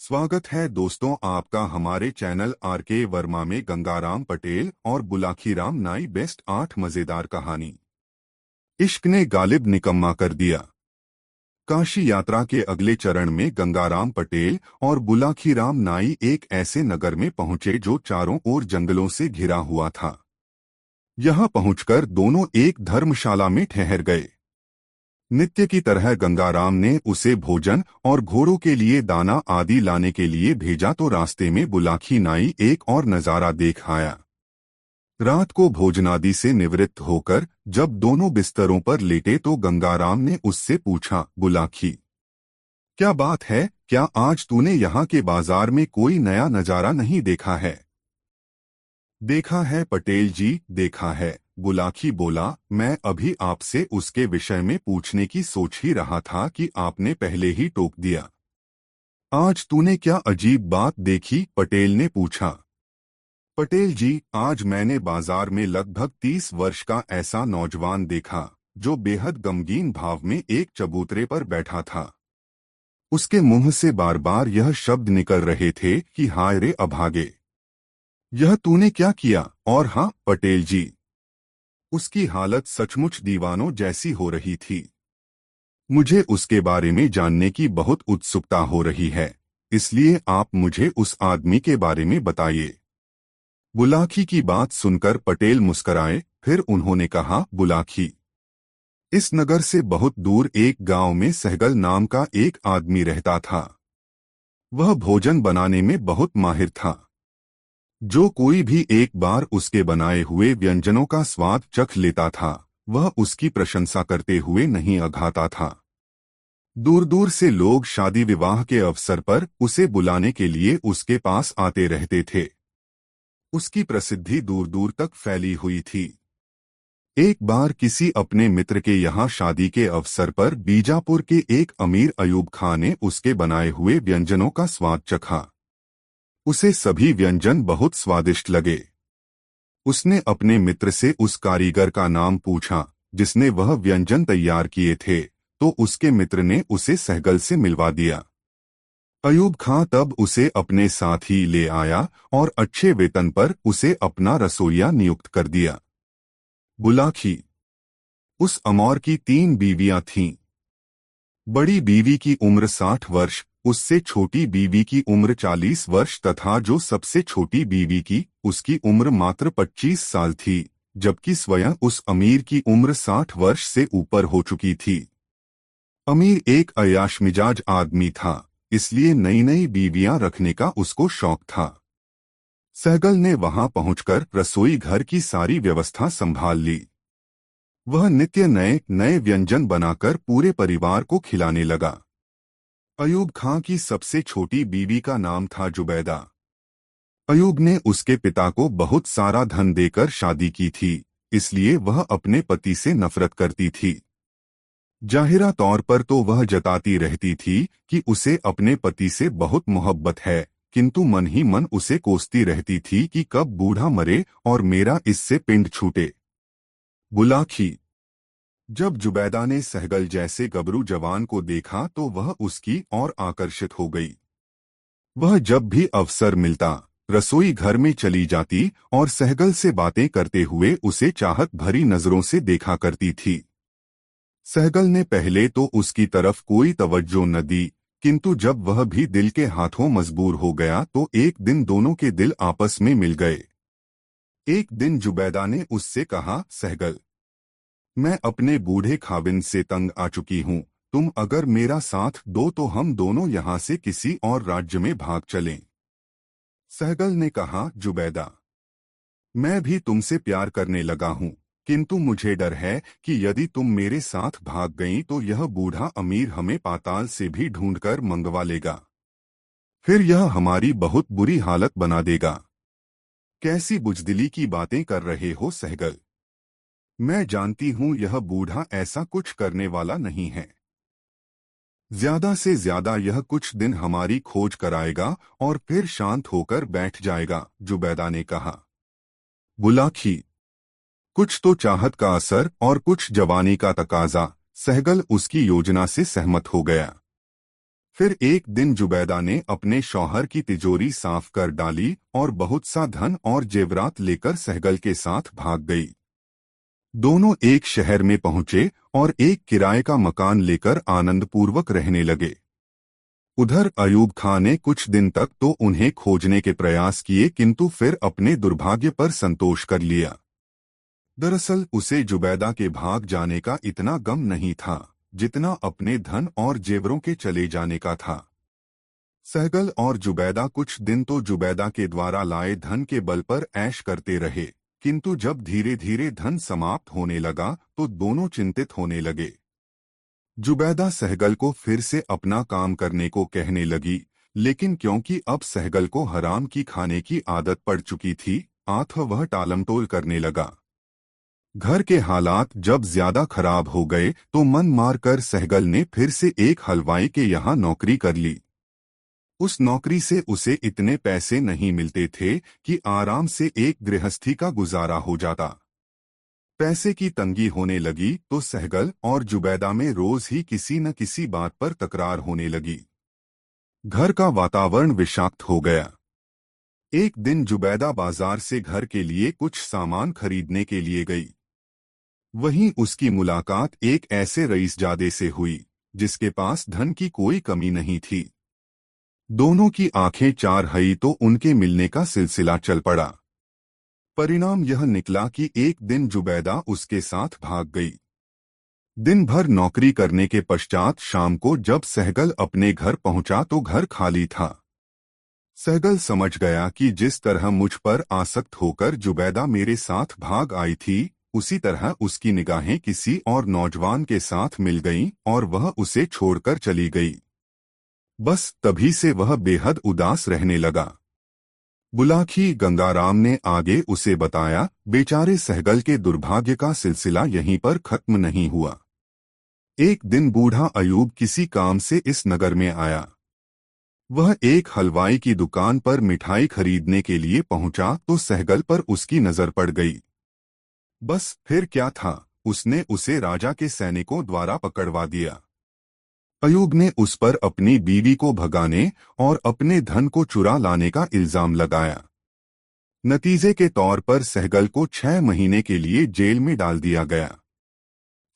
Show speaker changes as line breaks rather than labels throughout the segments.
स्वागत है दोस्तों आपका हमारे चैनल आर.के. वर्मा में गंगाराम पटेल और बुलाखीराम नाई बेस्ट 8 मजेदार कहानी। इश्क ने गालिब निकम्मा कर दिया। काशी यात्रा के अगले चरण में गंगाराम पटेल और बुलाखीराम नाई एक ऐसे नगर में पहुंचे जो चारों ओर जंगलों से घिरा हुआ था। यहां पहुंचकर दोनों एक धर्मशाला में ठहर गए। नित्य की तरह गंगाराम ने उसे भोजन और घोड़ों के लिए दाना आदि लाने के लिए भेजा तो रास्ते में बुलाखी नाई एक और नजारा देख आया। रात को भोजनादि से निवृत्त होकर जब दोनों बिस्तरों पर लेटे तो गंगाराम ने उससे पूछा, बुलाखी, क्या बात है? क्या आज तूने यहाँ के बाजार में कोई नया नजारा नहीं देखा है? देखा है पटेल जी, देखा है, बुलाखी बोला। मैं अभी आपसे उसके विषय में पूछने की सोच ही रहा था कि आपने पहले ही टोक दिया। आज तूने क्या अजीब बात देखी? पटेल ने पूछा। पटेल जी, आज मैंने बाजार में लगभग 30 वर्ष का ऐसा नौजवान देखा जो बेहद गमगीन भाव में एक चबूतरे पर बैठा था। उसके मुंह से बार बार यह शब्द निकल रहे थे कि हाय रे अभागे, यह तूने क्या किया? और हाँ पटेल जी, उसकी हालत सचमुच दीवानों जैसी हो रही थी। मुझे उसके बारे में जानने की बहुत उत्सुकता हो रही है, इसलिए आप मुझे उस आदमी के बारे में बताइए। बुलाखी की बात सुनकर पटेल मुस्कराए। फिर उन्होंने कहा, बुलाखी, इस नगर से बहुत दूर एक गांव में सहगल नाम का एक आदमी रहता था। वह भोजन बनाने में बहुत माहिर था। जो कोई भी एक बार उसके बनाए हुए व्यंजनों का स्वाद चख लेता था वह उसकी प्रशंसा करते हुए नहीं अघाता था। दूर दूर से लोग शादी विवाह के अवसर पर उसे बुलाने के लिए उसके पास आते रहते थे। उसकी प्रसिद्धि दूर दूर तक फैली हुई थी। एक बार किसी अपने मित्र के यहाँ शादी के अवसर पर बीजापुर के एक अमीर अयूब खां ने उसके बनाए हुए व्यंजनों का स्वाद चखा। उसे सभी व्यंजन बहुत स्वादिष्ट लगे। उसने अपने मित्र से उस कारीगर का नाम पूछा जिसने वह व्यंजन तैयार किए थे, तो उसके मित्र ने उसे सहगल से मिलवा दिया। अयूब खां तब उसे अपने साथ ही ले आया और अच्छे वेतन पर उसे अपना रसोइया नियुक्त कर दिया। बुलाखी, उस अमौर की 3 बीवियां थीं। बड़ी बीवी की उम्र 60 वर्ष, उससे छोटी बीवी की उम्र 40 वर्ष तथा जो सबसे छोटी बीवी की उसकी उम्र मात्र 25 साल थी, जबकि स्वयं उस अमीर की उम्र 60 वर्ष से ऊपर हो चुकी थी। अमीर एक अय्याश मिजाज आदमी था, इसलिए नई नई बीवियां रखने का उसको शौक था। सहगल ने वहां पहुंचकर रसोई घर की सारी व्यवस्था संभाल ली। वह नित्य नए नए व्यंजन बनाकर पूरे परिवार को खिलाने लगा। अयूब खां की सबसे छोटी बीवी का नाम था जुबैदा। अयूब ने उसके पिता को बहुत सारा धन देकर शादी की थी, इसलिए वह अपने पति से नफरत करती थी। जाहिरा तौर पर तो वह जताती रहती थी कि उसे अपने पति से बहुत मोहब्बत है, किंतु मन ही मन उसे कोसती रहती थी कि कब बूढ़ा मरे और मेरा इससे पिंड छूटे। बुलाखी, जब जुबैदा ने सहगल जैसे गबरू जवान को देखा तो वह उसकी ओर आकर्षित हो गई। वह जब भी अवसर मिलता रसोई घर में चली जाती और सहगल से बातें करते हुए उसे चाहत भरी नजरों से देखा करती थी। सहगल ने पहले तो उसकी तरफ कोई तवज्जो न दी, किंतु जब वह भी दिल के हाथों मजबूर हो गया तो एक दिन दोनों के दिल आपस में मिल गए। एक दिन जुबैदा ने उससे कहा, सहगल, मैं अपने बूढ़े खाविंद से तंग आ चुकी हूँ। तुम अगर मेरा साथ दो तो हम दोनों यहाँ से किसी और राज्य में भाग चलें। सहगल ने कहा, जुबैदा, मैं भी तुमसे प्यार करने लगा हूँ, किंतु मुझे डर है कि यदि तुम मेरे साथ भाग गईं तो यह बूढ़ा अमीर हमें पाताल से भी ढूंढकर मंगवा लेगा। फिर यह हमारी बहुत बुरी हालत बना देगा। कैसी बुजदिली की बातें कर रहे हो सहगल? मैं जानती हूँ यह बूढ़ा ऐसा कुछ करने वाला नहीं है। ज्यादा से ज्यादा यह कुछ दिन हमारी खोज कराएगा और फिर शांत होकर बैठ जाएगा, जुबैदा ने कहा। बुलाखी, कुछ तो चाहत का असर और कुछ जवानी का तकाजा, सहगल उसकी योजना से सहमत हो गया। फिर एक दिन जुबैदा ने अपने शौहर की तिजोरी साफ कर डाली और बहुत सा धन और जेवरात लेकर सहगल के साथ भाग गई। दोनों एक शहर में पहुंचे और एक किराए का मकान लेकर आनंदपूर्वक रहने लगे। उधर अयूब खां ने कुछ दिन तक तो उन्हें खोजने के प्रयास किए, किंतु फिर अपने दुर्भाग्य पर संतोष कर लिया। दरअसल उसे जुबैदा के भाग जाने का इतना गम नहीं था जितना अपने धन और जेवरों के चले जाने का था। सहगल और जुबैदा कुछ दिन तो जुबैदा के द्वारा लाए धन के बल पर ऐश करते रहे, किंतु जब धीरे धीरे धन समाप्त होने लगा तो दोनों चिंतित होने लगे। जुबैदा सहगल को फिर से अपना काम करने को कहने लगी, लेकिन क्योंकि अब सहगल को हराम की खाने की आदत पड़ चुकी थी, वह टालमटोल करने लगा। घर के हालात जब ज्यादा खराब हो गए तो मन मारकर सहगल ने फिर से एक हलवाई के यहाँ नौकरी कर ली। उस नौकरी से उसे इतने पैसे नहीं मिलते थे कि आराम से एक गृहस्थी का गुजारा हो जाता। पैसे की तंगी होने लगी तो सहगल और जुबैदा में रोज ही किसी न किसी बात पर तकरार होने लगी। घर का वातावरण विषाक्त हो गया। एक दिन जुबैदा बाजार से घर के लिए कुछ सामान खरीदने के लिए गई। वहीं उसकी मुलाकात एक ऐसे रईसजादे से हुई जिसके पास धन की कोई कमी नहीं थी। दोनों की आंखें चार हई तो उनके मिलने का सिलसिला चल पड़ा। परिणाम यह निकला कि एक दिन जुबैदा उसके साथ भाग गई। दिन भर नौकरी करने के पश्चात शाम को जब सहगल अपने घर पहुंचा तो घर खाली था। सहगल समझ गया कि जिस तरह मुझ पर आसक्त होकर जुबैदा मेरे साथ भाग आई थी, उसी तरह उसकी निगाहें किसी और नौजवान के साथ मिल गईं और वह उसे छोड़कर चली गई। बस तभी से वह बेहद उदास रहने लगा। बुलाखी गंगाराम ने आगे उसे बताया, बेचारे सहगल के दुर्भाग्य का सिलसिला यहीं पर खत्म नहीं हुआ। एक दिन बूढ़ा अयूब किसी काम से इस नगर में आया। वह एक हलवाई की दुकान पर मिठाई खरीदने के लिए पहुंचा तो सहगल पर उसकी नजर पड़ गई। बस फिर क्या था, उसने उसे राजा के सैनिकों द्वारा पकड़वा दिया। अयूब ने उस पर अपनी बीवी को भगाने और अपने धन को चुरा लाने का इल्जाम लगाया। नतीजे के तौर पर सहगल को 6 महीने के लिए जेल में डाल दिया गया।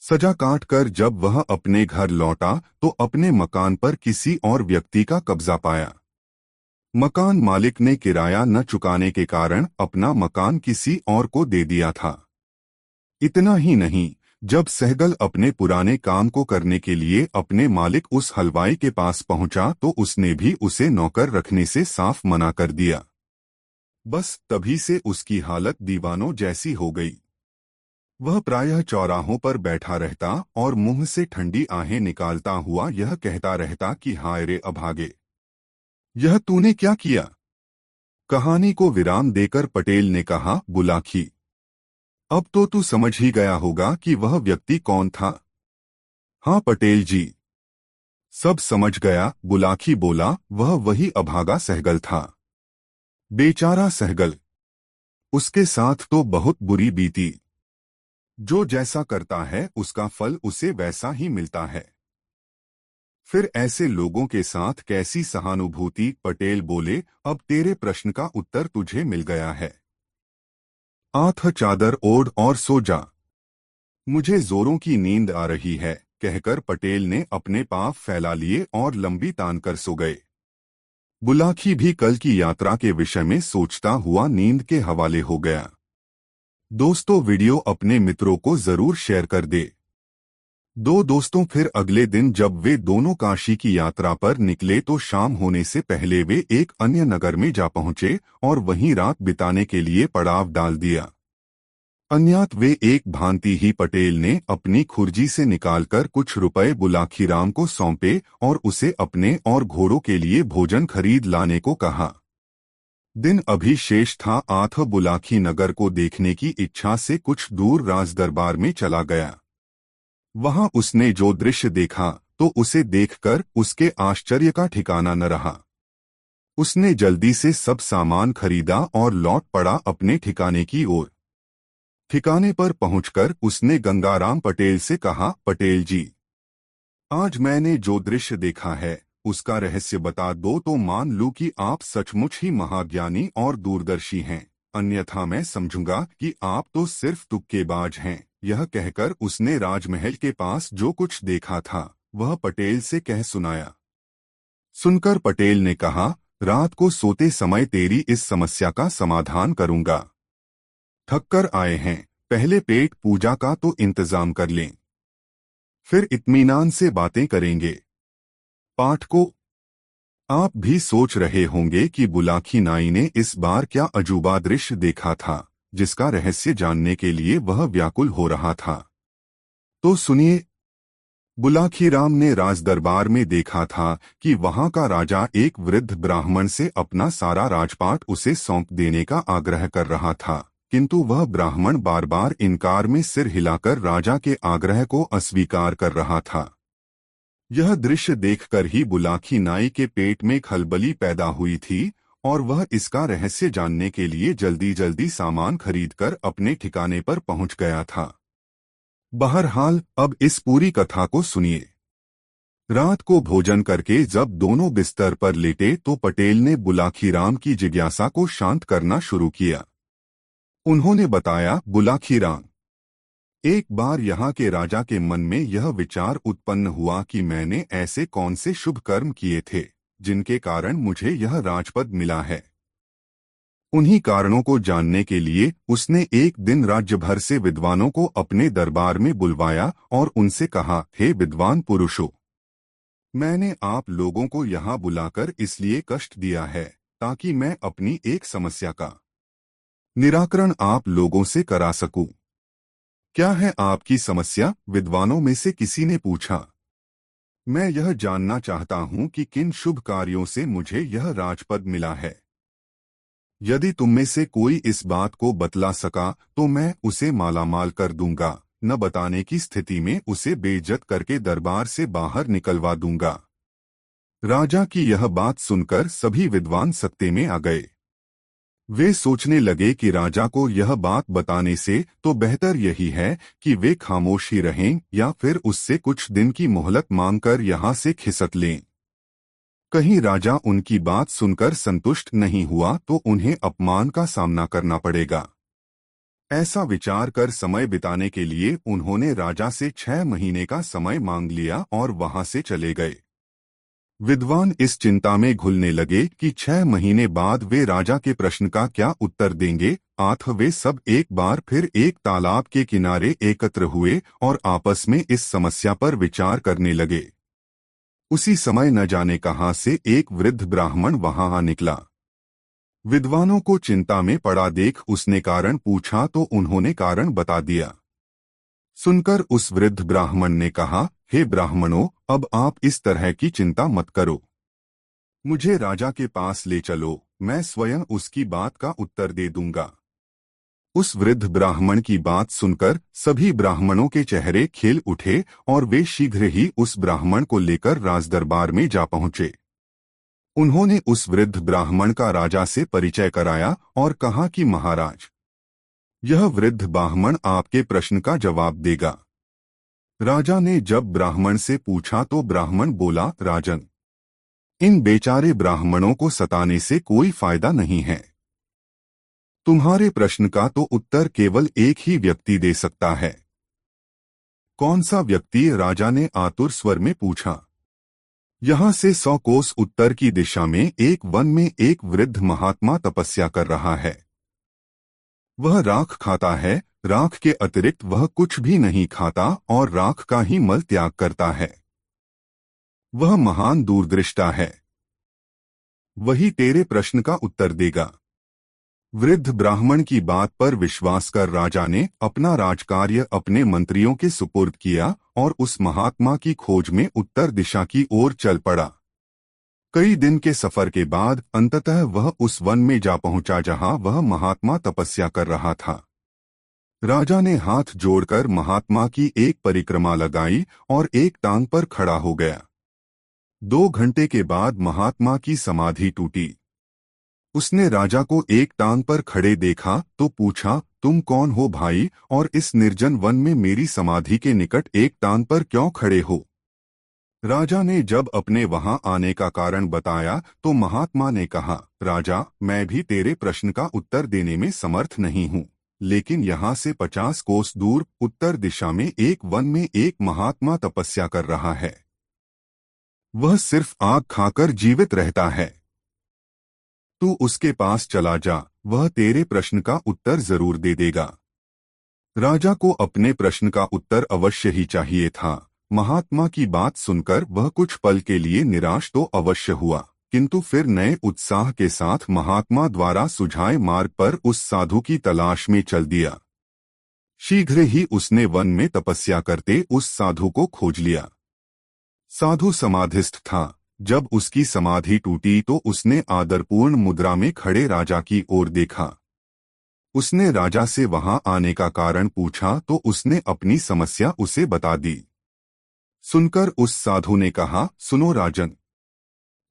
सजा काटकर जब वह अपने घर लौटा तो अपने मकान पर किसी और व्यक्ति का कब्जा पाया। मकान मालिक ने किराया न चुकाने के कारण अपना मकान किसी और को दे दिया था। इतना ही नहीं, जब सहगल अपने पुराने काम को करने के लिए अपने मालिक उस हलवाई के पास पहुंचा तो उसने भी उसे नौकर रखने से साफ मना कर दिया। बस तभी से उसकी हालत दीवानों जैसी हो गई। वह प्रायः चौराहों पर बैठा रहता और मुंह से ठंडी आहें निकालता हुआ यह कहता रहता कि हाय रे अभागे, यह तूने क्या किया। कहानी को विराम देकर पटेल ने कहा, बुलाखी, अब तो तू समझ ही गया होगा कि वह व्यक्ति कौन था। हाँ पटेल जी, सब समझ गया, बुलाखी बोला, वह वही अभागा सहगल था। बेचारा सहगल, उसके साथ तो बहुत बुरी बीती। जो जैसा करता है उसका फल उसे वैसा ही मिलता है। फिर ऐसे लोगों के साथ कैसी सहानुभूति। पटेल बोले, अब तेरे प्रश्न का उत्तर तुझे मिल गया है। आठ चादर ओढ़ और सो जा, मुझे जोरों की नींद आ रही है, कहकर पटेल ने अपने पाँव फैला लिए और लंबी तान कर सो गए। बुलाखी भी कल की यात्रा के विषय में सोचता हुआ नींद के हवाले हो गया। दोस्तों, वीडियो अपने मित्रों को जरूर शेयर कर दे। दो दोस्तों फिर अगले दिन जब वे दोनों काशी की यात्रा पर निकले तो शाम होने से पहले वे एक अन्य नगर में जा पहुंचे और वहीं रात बिताने के लिए पड़ाव डाल दिया। अन्यात वे एक भांति ही पटेल ने अपनी खुर्जी से निकालकर कुछ रुपए बुलाखीराम को सौंपे और उसे अपने और घोड़ों के लिए भोजन खरीद लाने को कहा। दिन अभी शेष था। बुलाखी नगर को देखने की इच्छा से कुछ दूर राजदरबार में चला गया। वहां उसने जो दृश्य देखा तो उसे देखकर उसके आश्चर्य का ठिकाना न रहा। उसने जल्दी से सब सामान खरीदा और लौट पड़ा अपने ठिकाने की ओर। ठिकाने पर पहुंचकर उसने गंगाराम पटेल से कहा, पटेल जी, आज मैंने जो दृश्य देखा है उसका रहस्य बता दो तो मान लूं कि आप सचमुच ही महाज्ञानी और दूरदर्शी हैं, अन्यथा मैं समझूंगा कि आप तो सिर्फ तुक्केबाज हैं। यह कहकर उसने राजमहल के पास जो कुछ देखा था वह पटेल से कह सुनाया। सुनकर पटेल ने कहा, रात को सोते समय तेरी इस समस्या का समाधान करूंगा। थक कर आए हैं, पहले पेट पूजा का तो इंतजाम कर लें, फिर इत्मीनान से बातें करेंगे। पाठकों, आप भी सोच रहे होंगे कि बुलाकी नाई ने इस बार क्या अजूबा दृश्य देखा था, जिसका रहस्य जानने के लिए वह व्याकुल हो रहा था। तो सुनिए। बुलाकीराम ने राजदरबार में देखा था कि वहां का राजा एक वृद्ध ब्राह्मण से अपना सारा राजपाट उसे सौंप देने का आग्रह कर रहा था, किंतु वह ब्राह्मण बार बार इनकार में सिर हिलाकर राजा के आग्रह को अस्वीकार कर रहा था। यह दृश्य देखकर ही बुलाकी नाई के पेट में खलबली पैदा हुई थी और वह इसका रहस्य जानने के लिए जल्दी जल्दी सामान खरीदकर अपने ठिकाने पर पहुंच गया था। बहरहाल अब इस पूरी कथा को सुनिए। रात को भोजन करके जब दोनों बिस्तर पर लेटे तो पटेल ने बुलाकीराम की जिज्ञासा को शांत करना शुरू किया। उन्होंने बताया, बुलाकीराम, एक बार यहाँ के राजा के मन में यह विचार उत्पन्न हुआ कि मैंने ऐसे कौन से शुभ कर्म किए थे जिनके कारण मुझे यह राजपद मिला है। उन्हीं कारणों को जानने के लिए उसने एक दिन राज्य भर से विद्वानों को अपने दरबार में बुलवाया और उनसे कहा, हे विद्वान पुरुषों, मैंने आप लोगों को यहाँ बुलाकर इसलिए कष्ट दिया है ताकि मैं अपनी एक समस्या का निराकरण आप लोगों से करा सकूं। क्या है आपकी समस्या? विद्वानों में से किसी ने पूछा। मैं यह जानना चाहता हूं कि किन शुभ कार्यों से मुझे यह राजपद मिला है। यदि तुम में से कोई इस बात को बतला सका तो मैं उसे मालामाल कर दूंगा, न बताने की स्थिति में उसे बेइज्जत करके दरबार से बाहर निकलवा दूंगा। राजा की यह बात सुनकर सभी विद्वान सत्ते में आ गए। वे सोचने लगे कि राजा को यह बात बताने से तो बेहतर यही है कि वे खामोश ही रहें या फिर उससे कुछ दिन की मोहलत मांगकर यहाँ से खिसक लें। कहीं राजा उनकी बात सुनकर संतुष्ट नहीं हुआ तो उन्हें अपमान का सामना करना पड़ेगा। ऐसा विचार कर समय बिताने के लिए उन्होंने राजा से 6 महीने का समय मांग लिया और वहां से चले गए। विद्वान इस चिंता में घुलने लगे कि 6 महीने बाद वे राजा के प्रश्न का क्या उत्तर देंगे। आठ वे सब एक बार फिर एक तालाब के किनारे एकत्र हुए और आपस में इस समस्या पर विचार करने लगे। उसी समय न जाने कहां से एक वृद्ध ब्राह्मण वहां आ निकला। विद्वानों को चिंता में पड़ा देख उसने कारण पूछा तो उन्होंने कारण बता दिया। सुनकर उस वृद्ध ब्राह्मण ने कहा, हे ब्राह्मणों, अब आप इस तरह की चिंता मत करो। मुझे राजा के पास ले चलो, मैं स्वयं उसकी बात का उत्तर दे दूंगा। उस वृद्ध ब्राह्मण की बात सुनकर सभी ब्राह्मणों के चेहरे खिल उठे और वे शीघ्र ही उस ब्राह्मण को लेकर राजदरबार में जा पहुंचे। उन्होंने उस वृद्ध ब्राह्मण का राजा से परिचय कराया और कहा कि महाराज, यह वृद्ध ब्राह्मण आपके प्रश्न का जवाब देगा। राजा ने जब ब्राह्मण से पूछा तो ब्राह्मण बोला, राजन, इन बेचारे ब्राह्मणों को सताने से कोई फायदा नहीं है। तुम्हारे प्रश्न का तो उत्तर केवल एक ही व्यक्ति दे सकता है। कौन सा व्यक्ति? राजा ने आतुर स्वर में पूछा। यहाँ से 100 कोस उत्तर की दिशा में एक वन में एक वृद्ध महात्मा तपस्या कर रहा है। वह राख खाता है, राख के अतिरिक्त वह कुछ भी नहीं खाता और राख का ही मल त्याग करता है। वह महान दूरदृष्टा है। वही तेरे प्रश्न का उत्तर देगा। वृद्ध ब्राह्मण की बात पर विश्वास कर राजा ने अपना राजकार्य अपने मंत्रियों के सुपुर्द किया और उस महात्मा की खोज में उत्तर दिशा की ओर चल पड़ा। कई दिन के सफर के बाद अंततः वह उस वन में जा पहुंचा जहां वह महात्मा तपस्या कर रहा था। राजा ने हाथ जोड़कर महात्मा की एक परिक्रमा लगाई और एक टांग पर खड़ा हो गया। 2 घंटे के बाद महात्मा की समाधि टूटी। उसने राजा को एक टांग पर खड़े देखा तो पूछा, तुम कौन हो भाई, और इस निर्जन वन में मेरी समाधि के निकट एक टांग पर क्यों खड़े हो? राजा ने जब अपने वहां आने का कारण बताया तो महात्मा ने कहा, राजा, मैं भी तेरे प्रश्न का उत्तर देने में समर्थ नहीं हूँ, लेकिन यहाँ से 50 कोस दूर उत्तर दिशा में एक वन में एक महात्मा तपस्या कर रहा है। वह सिर्फ आग खाकर जीवित रहता है। तू उसके पास चला जा, वह तेरे प्रश्न का उत्तर जरूर दे देगा। राजा को अपने प्रश्न का उत्तर अवश्य ही चाहिए था। महात्मा की बात सुनकर वह कुछ पल के लिए निराश तो अवश्य हुआ, किंतु फिर नए उत्साह के साथ महात्मा द्वारा सुझाए मार्ग पर उस साधु की तलाश में चल दिया। शीघ्र ही उसने वन में तपस्या करते उस साधु को खोज लिया। साधु समाधिस्थ था। जब उसकी समाधि टूटी तो उसने आदरपूर्ण मुद्रा में खड़े राजा की ओर देखा। उसने राजा से वहां आने का कारण पूछा तो उसने अपनी समस्या उसे बता दी। सुनकर उस साधु ने कहा, सुनो राजन,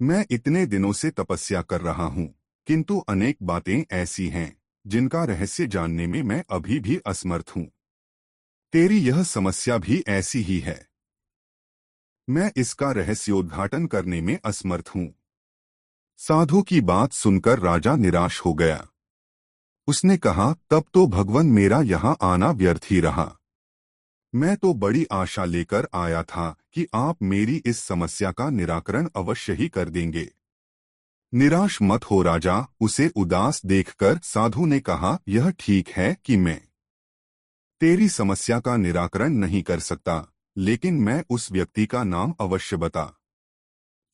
मैं इतने दिनों से तपस्या कर रहा हूँ, किंतु अनेक बातें ऐसी हैं जिनका रहस्य जानने में मैं अभी भी असमर्थ हूँ। तेरी यह समस्या भी ऐसी ही है। मैं इसका रहस्योद्घाटन करने में असमर्थ हूँ। साधु की बात सुनकर राजा निराश हो गया। उसने कहा, तब तो भगवान मेरा यहाँ आना व्यर्थ ही रहा। मैं तो बड़ी आशा लेकर आया था कि आप मेरी इस समस्या का निराकरण अवश्य ही कर देंगे। निराश मत हो राजा, उसे उदास देखकर साधु ने कहा, यह ठीक है कि मैं तेरी समस्या का निराकरण नहीं कर सकता, लेकिन मैं उस व्यक्ति का नाम अवश्य बता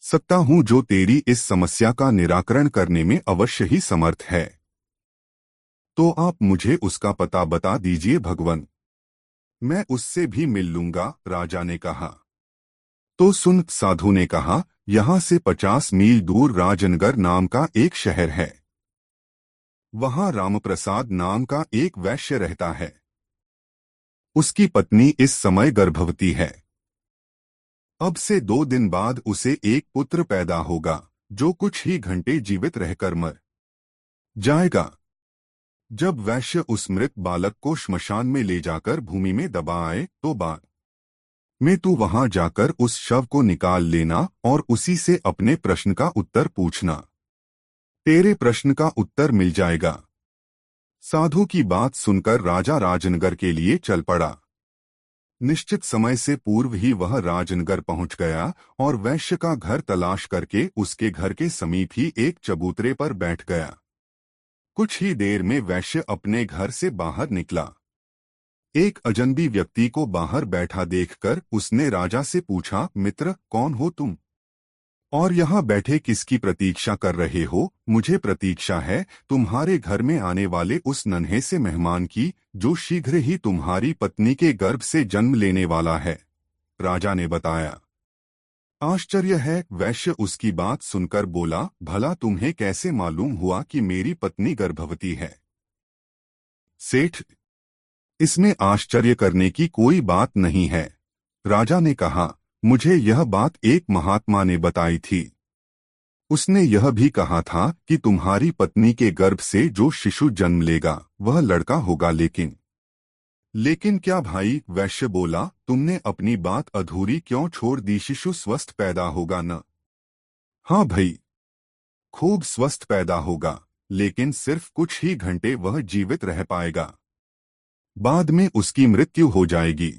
सकता हूँ जो तेरी इस समस्या का निराकरण करने में अवश्य ही समर्थ है। तो आप मुझे उसका पता बता दीजिए भगवान, मैं उससे भी मिल लूंगा, राजा ने कहा। तो सुन, साधु ने कहा, यहाँ से 50 मील दूर राजनगर नाम का एक शहर है। वहां रामप्रसाद नाम का एक वैश्य रहता है। उसकी पत्नी इस समय गर्भवती है। अब से 2 दिन बाद उसे एक पुत्र पैदा होगा, जो कुछ ही घंटे जीवित रहकर मर जाएगा। जब वैश्य उस मृत बालक को श्मशान में ले जाकर भूमि में दबा आए तो बाद में तू वहां जाकर उस शव को निकाल लेना और उसी से अपने प्रश्न का उत्तर पूछना। तेरे प्रश्न का उत्तर मिल जाएगा। साधु की बात सुनकर राजा राजनगर के लिए चल पड़ा। निश्चित समय से पूर्व ही वह राजनगर पहुंच गया और वैश्य का घर तलाश करके उसके घर के समीप ही एक चबूतरे पर बैठ गया। कुछ ही देर में वैश्य अपने घर से बाहर निकला। एक अजनबी व्यक्ति को बाहर बैठा देखकर उसने राजा से पूछा, मित्र, कौन हो तुम और यहाँ बैठे किसकी प्रतीक्षा कर रहे हो? मुझे प्रतीक्षा है तुम्हारे घर में आने वाले उस नन्हे से मेहमान की, जो शीघ्र ही तुम्हारी पत्नी के गर्भ से जन्म लेने वाला है, राजा ने बताया। आश्चर्य है, वैश्य उसकी बात सुनकर बोला, भला तुम्हें कैसे मालूम हुआ कि मेरी पत्नी गर्भवती है? सेठ, इसमें आश्चर्य करने की कोई बात नहीं है, राजा ने कहा। मुझे यह बात एक महात्मा ने बताई थी। उसने यह भी कहा था कि तुम्हारी पत्नी के गर्भ से जो शिशु जन्म लेगा वह लड़का होगा। लेकिन क्या भाई? वैश्य बोला, तुमने अपनी बात अधूरी क्यों छोड़ दी? शिशु स्वस्थ पैदा होगा न? हाँ भाई, खूब स्वस्थ पैदा होगा, लेकिन सिर्फ कुछ ही घंटे वह जीवित रह पाएगा। बाद में उसकी मृत्यु हो जाएगी।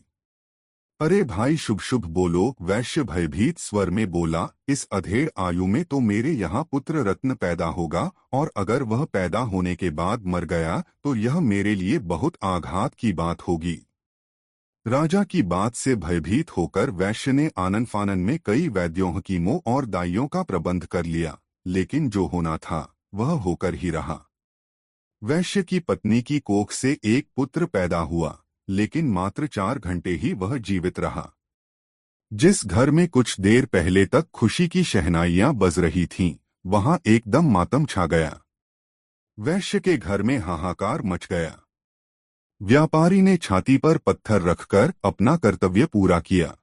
अरे भाई, शुभ शुभ बोलो, वैश्य भयभीत स्वर में बोला। इस अधेड़ आयु में तो मेरे यहाँ पुत्र रत्न पैदा होगा, और अगर वह पैदा होने के बाद मर गया तो यह मेरे लिए बहुत आघात की बात होगी। राजा की बात से भयभीत होकर वैश्य ने आनन फानन में कई वैद्यों, हकीमों और दाइयों का प्रबंध कर लिया, लेकिन जो होना था वह होकर ही रहा। वैश्य की पत्नी की कोख से एक पुत्र पैदा हुआ, लेकिन मात्र 4 घंटे ही वह जीवित रहा। जिस घर में कुछ देर पहले तक खुशी की शहनाइयां बज रही थीं, वहां एकदम मातम छा गया। वैश्य के घर में हाहाकार मच गया। व्यापारी ने छाती पर पत्थर रखकर अपना कर्तव्य पूरा किया।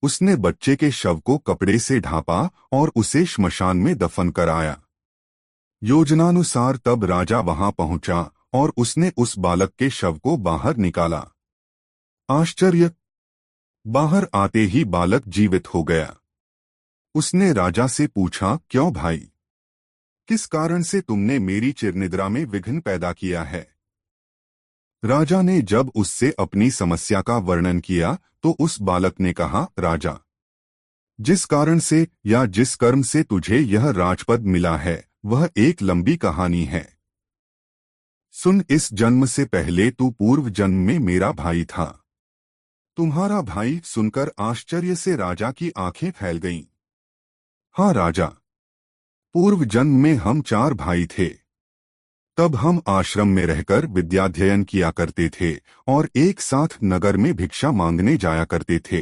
उसने बच्चे के शव को कपड़े से ढांपा और उसे श्मशान में दफन कराया। योजनानुसार तब राजा वहां पहुंचा और उसने उस बालक के शव को बाहर निकाला। आश्चर्य! बाहर आते ही बालक जीवित हो गया। उसने राजा से पूछा, क्यों भाई, किस कारण से तुमने मेरी चिरनिद्रा में विघ्न पैदा किया है? राजा ने जब उससे अपनी समस्या का वर्णन किया तो उस बालक ने कहा, राजा, जिस कारण से या जिस कर्म से तुझे यह राजपद मिला है वह एक लंबी कहानी है। सुन, इस जन्म से पहले तू पूर्व जन्म में मेरा भाई था। तुम्हारा भाई सुनकर आश्चर्य से राजा की आंखें फैल गईं। हाँ राजा, पूर्व जन्म में हम 4 भाई थे। तब हम आश्रम में रहकर विद्याध्ययन किया करते थे और एक साथ नगर में भिक्षा मांगने जाया करते थे।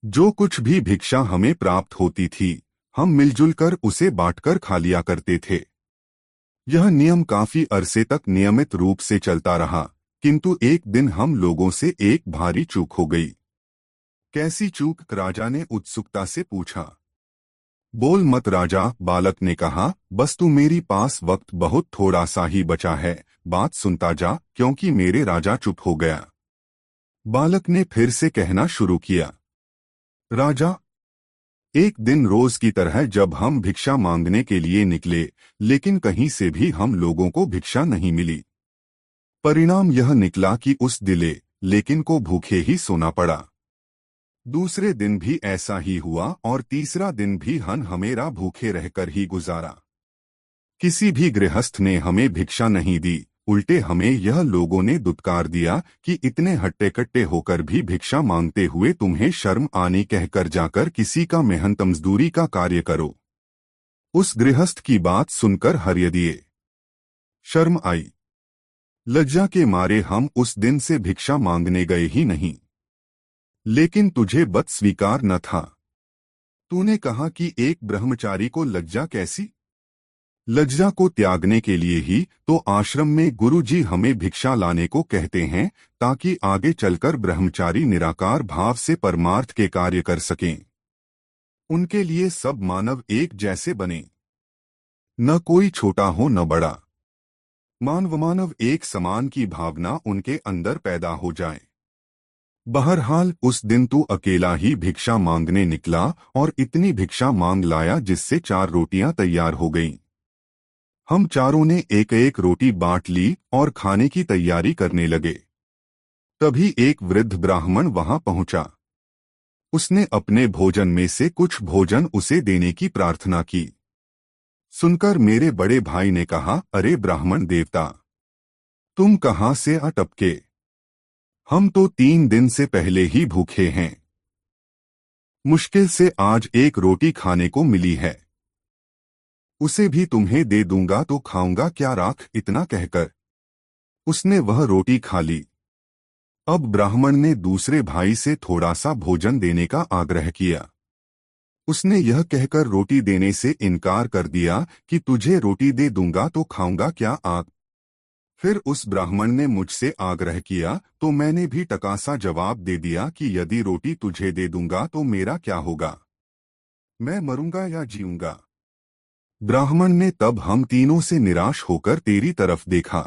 जो कुछ भी भिक्षा हमें प्राप्त होती थी हम मिलजुल कर उसे बांटकर खा लिया करते थे। यह नियम काफी अरसे तक नियमित रूप से चलता रहा, किंतु एक दिन हम लोगों से एक भारी चूक हो गई। कैसी चूक? राजा ने उत्सुकता से पूछा। बोल मत राजा, बालक ने कहा, बस तू मेरी पास वक्त बहुत थोड़ा सा ही बचा है, बात सुनता जा, क्योंकि मेरे राजा चुप हो गया। बालक ने फिर से कहना शुरू किया, राजा, एक दिन रोज की तरह जब हम भिक्षा मांगने के लिए निकले, लेकिन कहीं से भी हम लोगों को भिक्षा नहीं मिली। परिणाम यह निकला कि उस दिले लेकिन को भूखे ही सोना पड़ा। दूसरे दिन भी ऐसा ही हुआ और तीसरा दिन भी हमेरा भूखे रहकर ही गुजारा। किसी भी गृहस्थ ने हमें भिक्षा नहीं दी, उल्टे हमें यह लोगों ने दुत्कार दिया कि इतने हट्टे कट्टे होकर भी भिक्षा मांगते हुए तुम्हें शर्म आने कहकर जाकर किसी का मेहनत मजदूरी का कार्य करो। उस गृहस्थ की बात सुनकर हर्ष दिए। शर्म आई। लज्जा के मारे हम उस दिन से भिक्षा मांगने गए ही नहीं। लेकिन तुझे बद स्वीकार न था। तूने कहा कि एक ब्रह्मचारी को लज्जा कैसी? लज्जा को त्यागने के लिए ही तो आश्रम में गुरुजी हमें भिक्षा लाने को कहते हैं, ताकि आगे चलकर ब्रह्मचारी निराकार भाव से परमार्थ के कार्य कर सकें। उनके लिए सब मानव एक जैसे बने, न कोई छोटा हो न बड़ा। मानव एक समान की भावना उनके अंदर पैदा हो जाए। बहरहाल उस दिन तू अकेला ही भिक्षा मांगने निकला और इतनी भिक्षा मांग लाया जिससे 4 रोटियां तैयार हो गईं। हम चारों ने एक एक रोटी बांट ली और खाने की तैयारी करने लगे। तभी एक वृद्ध ब्राह्मण वहां पहुंचा। उसने अपने भोजन में से कुछ भोजन उसे देने की प्रार्थना की। सुनकर मेरे बड़े भाई ने कहा, अरे ब्राह्मण देवता, तुम कहां से आ टपके? हम तो 3 दिन से पहले ही भूखे हैं। मुश्किल से आज एक रोटी खाने को मिली है, उसे भी तुम्हें दे दूंगा तो खाऊंगा क्या राख? इतना कहकर उसने वह रोटी खा ली। अब ब्राह्मण ने दूसरे भाई से थोड़ा सा भोजन देने का आग्रह किया। उसने यह कहकर रोटी देने से इनकार कर दिया कि तुझे रोटी दे दूंगा तो खाऊंगा क्या आग? फिर उस ब्राह्मण ने मुझसे आग्रह किया तो मैंने भी टकासा जवाब दे दिया कि यदि रोटी तुझे दे दूंगा तो मेरा क्या होगा? मैं मरूंगा या जीऊंगा? ब्राह्मण ने तब हम तीनों से निराश होकर तेरी तरफ देखा।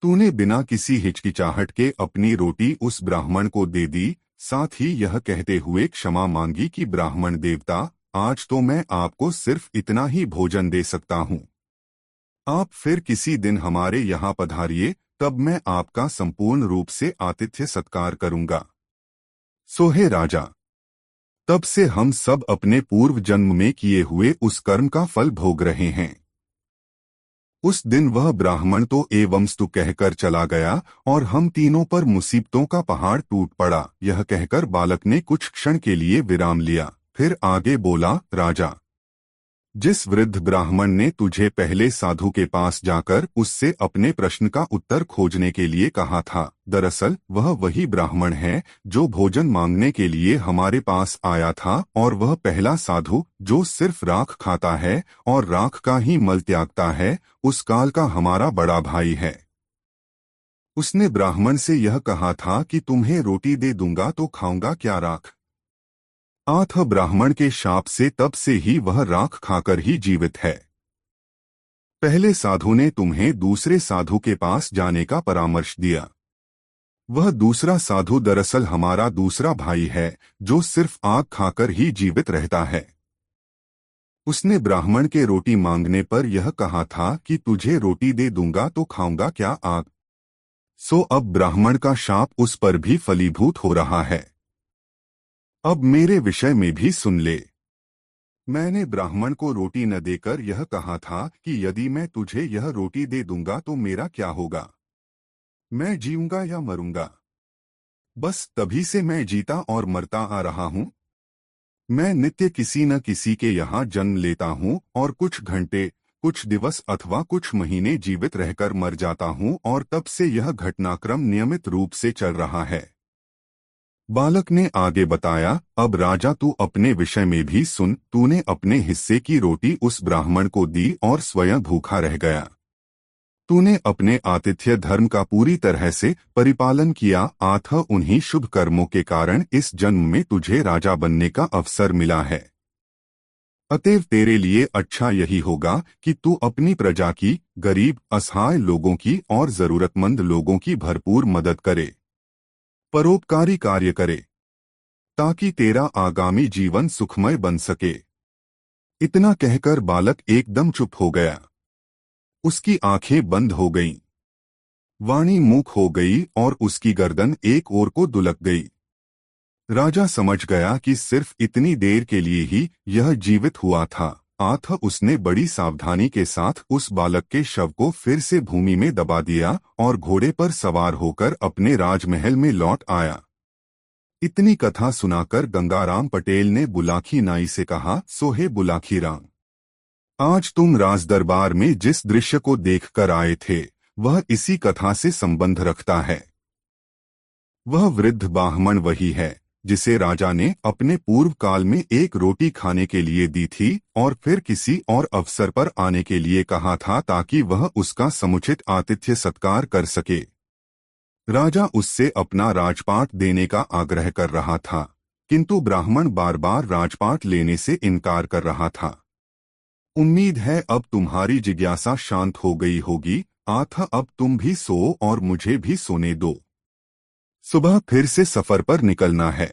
तूने बिना किसी हिचकिचाहट के अपनी रोटी उस ब्राह्मण को दे दी, साथ ही यह कहते हुए क्षमा मांगी कि ब्राह्मण देवता, आज तो मैं आपको सिर्फ इतना ही भोजन दे सकता हूँ। आप फिर किसी दिन हमारे यहाँ पधारिए, तब मैं आपका संपूर्ण रूप से आतिथ्य सत्कार करूंगा। सोहे राजा, तब से हम सब अपने पूर्व जन्म में किए हुए उस कर्म का फल भोग रहे हैं। उस दिन वह ब्राह्मण तो एवंस्तु कहकर चला गया और हम तीनों पर मुसीबतों का पहाड़ टूट पड़ा। यह कहकर बालक ने कुछ क्षण के लिए विराम लिया, फिर आगे बोला, राजा, जिस वृद्ध ब्राह्मण ने तुझे पहले साधु के पास जाकर उससे अपने प्रश्न का उत्तर खोजने के लिए कहा था, दरअसल वह वही ब्राह्मण है जो भोजन मांगने के लिए हमारे पास आया था, और वह पहला साधु जो सिर्फ राख खाता है और राख का ही मल त्यागता है, उस काल का हमारा बड़ा भाई है। उसने ब्राह्मण से यह कहा था कि तुम्हें रोटी दे दूंगा तो खाऊंगा क्या राख? आठ ब्राह्मण के शाप से तब से ही वह राख खाकर ही जीवित है। पहले साधु ने तुम्हें दूसरे साधु के पास जाने का परामर्श दिया। वह दूसरा साधु दरअसल हमारा दूसरा भाई है जो सिर्फ आग खाकर ही जीवित रहता है। उसने ब्राह्मण के रोटी मांगने पर यह कहा था कि तुझे रोटी दे दूंगा तो खाऊंगा क्या आग। सो अब ब्राह्मण का शाप उस पर भी फलीभूत हो रहा है। अब मेरे विषय में भी सुन ले। मैंने ब्राह्मण को रोटी न देकर यह कहा था कि यदि मैं तुझे यह रोटी दे दूंगा तो मेरा क्या होगा, मैं जीऊंगा या मरूंगा। बस तभी से मैं जीता और मरता आ रहा हूं। मैं नित्य किसी न किसी के यहाँ जन्म लेता हूँ और कुछ घंटे, कुछ दिवस अथवा कुछ महीने जीवित रहकर मर जाता हूँ और तब से यह घटनाक्रम नियमित रूप से चल रहा है। बालक ने आगे बताया, अब राजा तू अपने विषय में भी सुन। तूने अपने हिस्से की रोटी उस ब्राह्मण को दी और स्वयं भूखा रह गया। तूने अपने आतिथ्य धर्म का पूरी तरह से परिपालन किया, अतः उन्हीं शुभ कर्मों के कारण इस जन्म में तुझे राजा बनने का अवसर मिला है। अतएव तेरे लिए अच्छा यही होगा कि तू अपनी प्रजा की, गरीब असहाय लोगों की और जरूरतमंद लोगों की भरपूर मदद करे, परोपकारी कार्य करे, ताकि तेरा आगामी जीवन सुखमय बन सके। इतना कहकर बालक एकदम चुप हो गया। उसकी आंखें बंद हो गईं, वाणी मूक हो गई और उसकी गर्दन एक ओर को दुलक गई। राजा समझ गया कि सिर्फ इतनी देर के लिए ही यह जीवित हुआ था, अतः उसने बड़ी सावधानी के साथ उस बालक के शव को फिर से भूमि में दबा दिया और घोड़े पर सवार होकर अपने राजमहल में लौट आया। इतनी कथा सुनाकर गंगाराम पटेल ने बुलाकी नाई से कहा, सोहे बुलाकी राम, आज तुम राजदरबार में जिस दृश्य को देखकर आए थे वह इसी कथा से संबंध रखता है। वह वृद्ध ब्राह्मण वही है जिसे राजा ने अपने पूर्व काल में एक रोटी खाने के लिए दी थी और फिर किसी और अवसर पर आने के लिए कहा था ताकि वह उसका समुचित आतिथ्य सत्कार कर सके। राजा उससे अपना राजपाट देने का आग्रह कर रहा था, किंतु ब्राह्मण बार बार राजपाट लेने से इनकार कर रहा था। उम्मीद है अब तुम्हारी जिज्ञासा शांत हो गई होगी, अतः अब तुम भी सो और मुझे भी सोने दो। सुबह फिर से सफर पर निकलना है।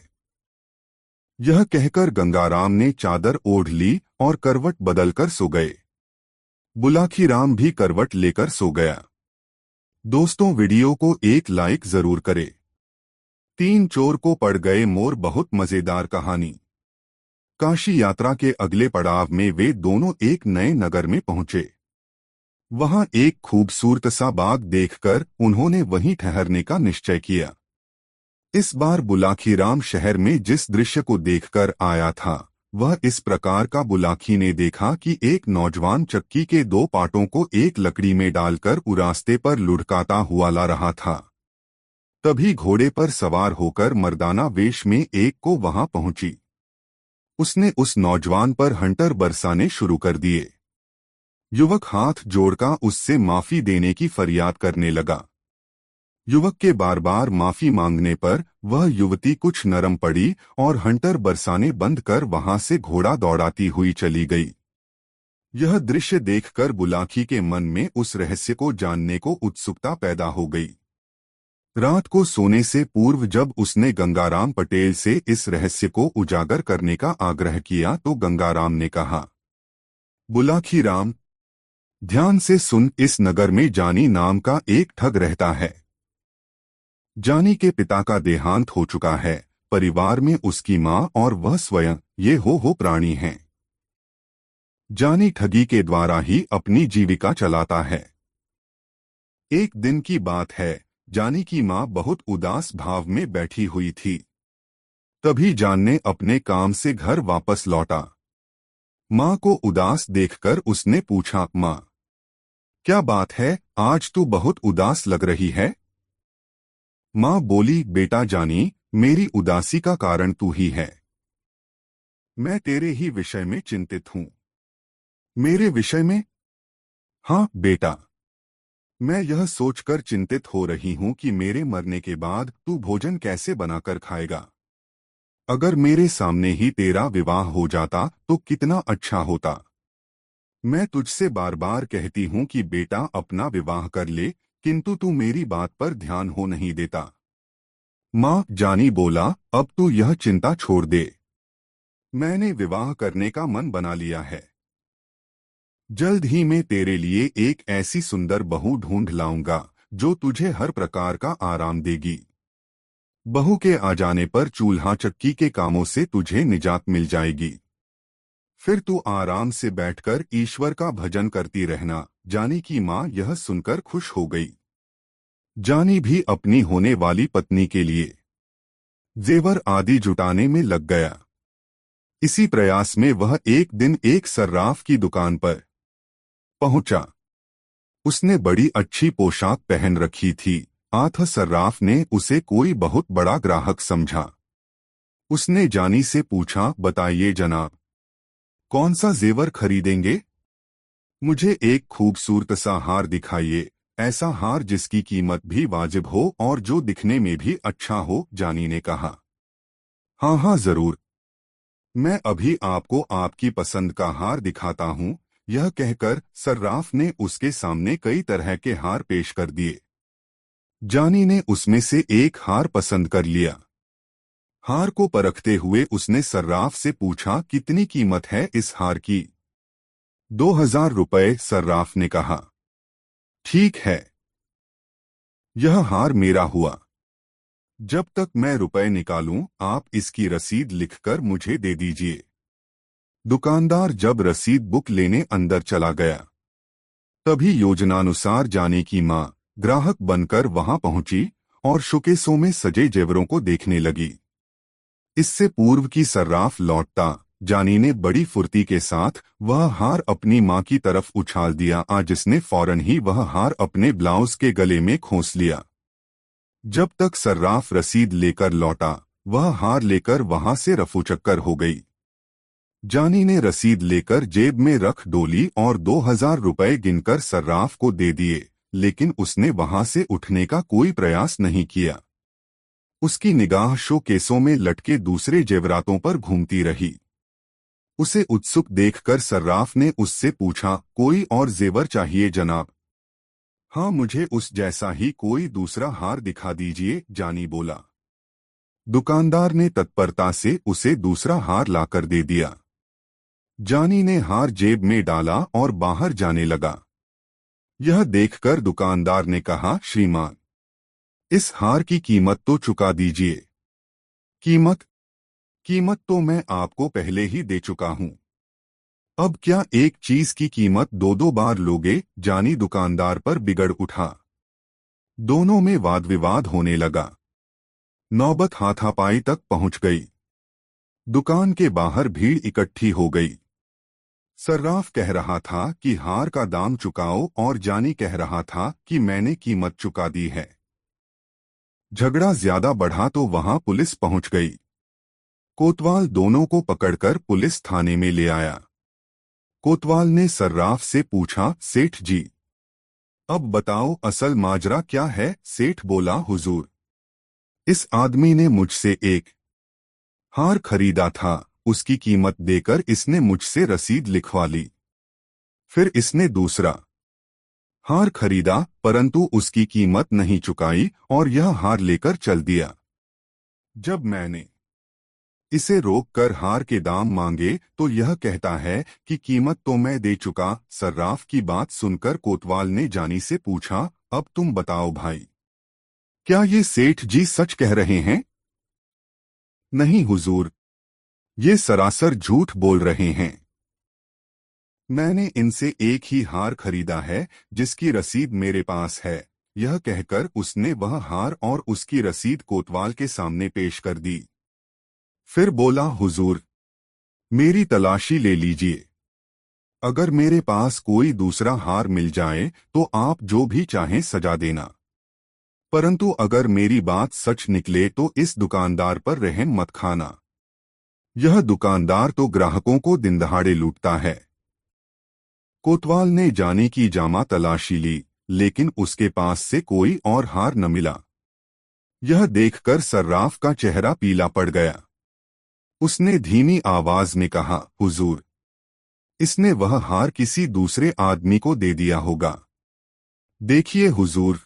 यह कहकर गंगाराम ने चादर ओढ़ ली और करवट बदलकर सो गए। बुलाकी राम भी करवट लेकर सो गया। दोस्तों, वीडियो को एक लाइक जरूर करें। 3 चोर को पड़ गए मोर बहुत मजेदार कहानी। काशी यात्रा के अगले पड़ाव में वे दोनों एक नए नगर में पहुंचे। वहां एक खूबसूरत सा बाग देखकर उन्होंने वहीं ठहरने का निश्चय किया। इस बार बुलाकी राम शहर में जिस दृश्य को देखकर आया था वह इस प्रकार का बुलाकी ने देखा कि एक नौजवान चक्की के 2 पाटों को एक लकड़ी में डालकर रास्ते पर लुढ़काता हुआ ला रहा था। तभी घोड़े पर सवार होकर मर्दाना वेश में एक को वहां पहुंची। उसने उस नौजवान पर हंटर बरसाने शुरू कर दिए। युवक हाथ जोड़कर उससे माफी देने की फरियाद करने लगा। युवक के बार बार माफी मांगने पर वह युवती कुछ नरम पड़ी और हंटर बरसाने बंद कर वहां से घोड़ा दौड़ाती हुई चली गई। यह दृश्य देखकर बुलाकी के मन में उस रहस्य को जानने को उत्सुकता पैदा हो गई। रात को सोने से पूर्व जब उसने गंगाराम पटेल से इस रहस्य को उजागर करने का आग्रह किया तो गंगाराम ने कहा, बुलाकी राम, ध्यान से सुन, इस नगर में जानी नाम का एक ठग रहता है। जानी के पिता का देहांत हो चुका है। परिवार में उसकी मां और वह स्वयं ये हो प्राणी हैं। जानी ठगी के द्वारा ही अपनी जीविका चलाता है। एक दिन की बात है, जानी की मां बहुत उदास भाव में बैठी हुई थी। तभी जान ने अपने काम से घर वापस लौटा। मां को उदास देखकर उसने पूछा, मां, क्या बात है, आज तू बहुत उदास लग रही है। मां बोली, बेटा जानी, मेरी उदासी का कारण तू ही है। मैं तेरे ही विषय में चिंतित हूं। मेरे विषय में? हाँ बेटा, मैं यह सोचकर चिंतित हो रही हूं कि मेरे मरने के बाद तू भोजन कैसे बनाकर खाएगा। अगर मेरे सामने ही तेरा विवाह हो जाता तो कितना अच्छा होता। मैं तुझसे बार बार कहती हूं कि बेटा अपना विवाह कर ले, किंतु तू मेरी बात पर ध्यान हो नहीं देता। माँ, जानी बोला, अब तू यह चिंता छोड़ दे। मैंने विवाह करने का मन बना लिया है। जल्द ही मैं तेरे लिए एक ऐसी सुंदर बहू ढूंढ लाऊंगा जो तुझे हर प्रकार का आराम देगी। बहू के आ जाने पर चूल्हा चक्की के कामों से तुझे निजात मिल जाएगी। फिर तू आराम से बैठकर ईश्वर का भजन करती रहना। जानी की माँ यह सुनकर खुश हो गई। जानी भी अपनी होने वाली पत्नी के लिए जेवर आदि जुटाने में लग गया। इसी प्रयास में वह एक दिन एक सर्राफ की दुकान पर पहुंचा। उसने बड़ी अच्छी पोशाक पहन रखी थी। आठ सर्राफ ने उसे कोई बहुत बड़ा ग्राहक समझा। उसने जानी से पूछा, बताइए जनाब, कौन सा जेवर खरीदेंगे? मुझे एक खूबसूरत सा हार दिखाइए, ऐसा हार जिसकी कीमत भी वाजिब हो और जो दिखने में भी अच्छा हो। जानी ने कहा, हाँ हाँ जरूर, मैं अभी आपको आपकी पसंद का हार दिखाता हूँ। यह कहकर सर्राफ ने उसके सामने कई तरह के हार पेश कर दिए। जानी ने उसमें से एक हार पसंद कर लिया। हार को परखते हुए उसने सर्राफ से पूछा, कितनी कीमत है इस हार की? 2000 रुपए, सर्राफ ने कहा। ठीक है, यह हार मेरा हुआ। जब तक मैं रुपए निकालूं, आप इसकी रसीद लिखकर मुझे दे दीजिए। दुकानदार जब रसीद बुक लेने अंदर चला गया, तभी योजनानुसार जाने की माँ ग्राहक बनकर वहां पहुंची और शोकेसों में सजे जेवरों को देखने लगी। इससे पूर्व की सर्राफ लौटता जानी ने बड़ी फुर्ती के साथ वह हार अपनी माँ की तरफ उछाल दिया, जिसने फौरन ही वह हार अपने ब्लाउज के गले में खोस लिया। जब तक सर्राफ रसीद लेकर लौटा, वह हार लेकर वहां से रफूचक्कर हो गई। जानी ने रसीद लेकर जेब में रख डोली और 2000 रुपए गिनकर सर्राफ को दे दिए, लेकिन उसने वहां से उठने का कोई प्रयास नहीं किया। उसकी निगाह शोकेसों में लटके दूसरे जेवरातों पर घूमती रही। उसे उत्सुक देखकर सर्राफ ने उससे पूछा, कोई और जेवर चाहिए जनाब? हाँ, मुझे उस जैसा ही कोई दूसरा हार दिखा दीजिए, जानी बोला। दुकानदार ने तत्परता से उसे दूसरा हार लाकर दे दिया। जानी ने हार जेब में डाला और बाहर जाने लगा। यह देखकर दुकानदार ने कहा, श्रीमान, इस हार की कीमत तो चुका दीजिए। कीमत? कीमत तो मैं आपको पहले ही दे चुका हूं। अब क्या एक चीज की कीमत दो दो बार लोगे? जानी दुकानदार पर बिगड़ उठा। दोनों में वाद विवाद होने लगा। नौबत हाथापाई तक पहुंच गई। दुकान के बाहर भीड़ इकट्ठी हो गई। सर्राफ कह रहा था कि हार का दाम चुकाओ और जानी कह रहा था कि मैंने कीमत चुका दी है। झगड़ा ज्यादा बढ़ा तो वहां पुलिस पहुंच गई। कोतवाल दोनों को पकड़कर पुलिस थाने में ले आया। कोतवाल ने सर्राफ से पूछा, सेठ जी, अब बताओ असल माजरा क्या है? सेठ बोला, हुजूर, इस आदमी ने मुझसे एक हार खरीदा था, उसकी कीमत देकर इसने मुझसे रसीद लिखवा ली। फिर इसने दूसरा हार खरीदा, परंतु उसकी कीमत नहीं चुकाई और यह हार लेकर चल दिया। जब मैंने इसे रोककर हार के दाम मांगे तो यह कहता है कि कीमत तो मैं दे चुका। सर्राफ की बात सुनकर कोतवाल ने जानी से पूछा, अब तुम बताओ भाई, क्या ये सेठ जी सच कह रहे हैं? नहीं हुजूर, ये सरासर झूठ बोल रहे हैं। मैंने इनसे एक ही हार खरीदा है जिसकी रसीद मेरे पास है। यह कहकर उसने वह हार और उसकी रसीद कोतवाल के सामने पेश कर दी। फिर बोला, हुजूर, मेरी तलाशी ले लीजिए। अगर मेरे पास कोई दूसरा हार मिल जाए तो आप जो भी चाहें सजा देना, परंतु अगर मेरी बात सच निकले तो इस दुकानदार पर रहम मत खाना। यह दुकानदार तो ग्राहकों को दिनदहाड़े लूटता है। कोतवाल ने जानी की जामा तलाशी ली, लेकिन उसके पास से कोई और हार न मिला। यह देखकर सर्राफ का चेहरा पीला पड़ गया। उसने धीमी आवाज में कहा, हुजूर, इसने वह हार किसी दूसरे आदमी को दे दिया होगा। देखिए हुजूर,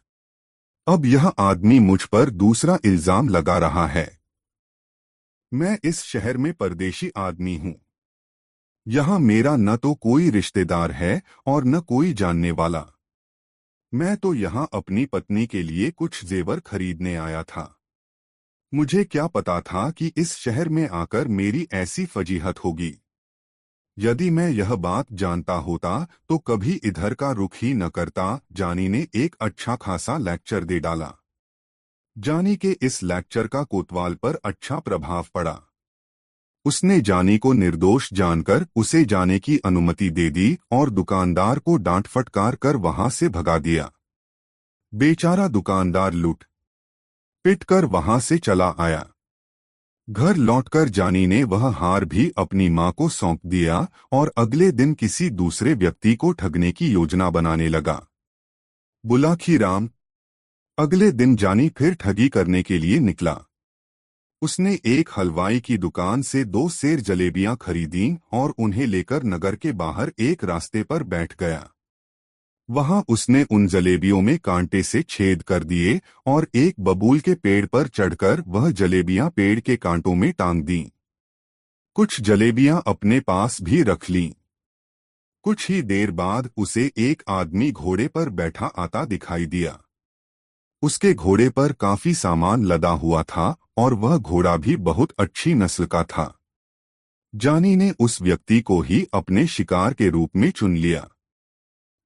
अब यह आदमी मुझ पर दूसरा इल्जाम लगा रहा है। मैं इस शहर में परदेशी आदमी हूँ। यहाँ मेरा न तो कोई रिश्तेदार है और न कोई जानने वाला। मैं तो यहाँ अपनी पत्नी के लिए कुछ जेवर खरीदने आया था। मुझे क्या पता था कि इस शहर में आकर मेरी ऐसी फजीहत होगी। यदि मैं यह बात जानता होता तो कभी इधर का रुख ही न करता। जानी ने एक अच्छा खासा लेक्चर दे डाला। जानी के इस लेक्चर का कोतवाल पर अच्छा प्रभाव पड़ा। उसने जानी को निर्दोष जानकर उसे जाने की अनुमति दे दी और दुकानदार को डांट फटकार कर वहां से भगा दिया। बेचारा दुकानदार लूट पिट कर वहां से चला आया। घर लौटकर जानी ने वह हार भी अपनी मां को सौंप दिया और अगले दिन किसी दूसरे व्यक्ति को ठगने की योजना बनाने लगा। बुलाखी राम। अगले दिन जानी फिर ठगी करने के लिए निकला। उसने एक हलवाई की दुकान से 2 सेर जलेबियां खरीदी और उन्हें लेकर नगर के बाहर एक रास्ते पर बैठ गया। वहां उसने उन जलेबियों में कांटे से छेद कर दिए और एक बबूल के पेड़ पर चढ़कर वह जलेबियां पेड़ के कांटों में टांग दी। कुछ जलेबियां अपने पास भी रख लीं। कुछ ही देर बाद उसे एक आदमी घोड़े पर बैठा आता दिखाई दिया। उसके घोड़े पर काफी सामान लदा हुआ था और वह घोड़ा भी बहुत अच्छी नस्ल का था। जानी ने उस व्यक्ति को ही अपने शिकार के रूप में चुन लिया।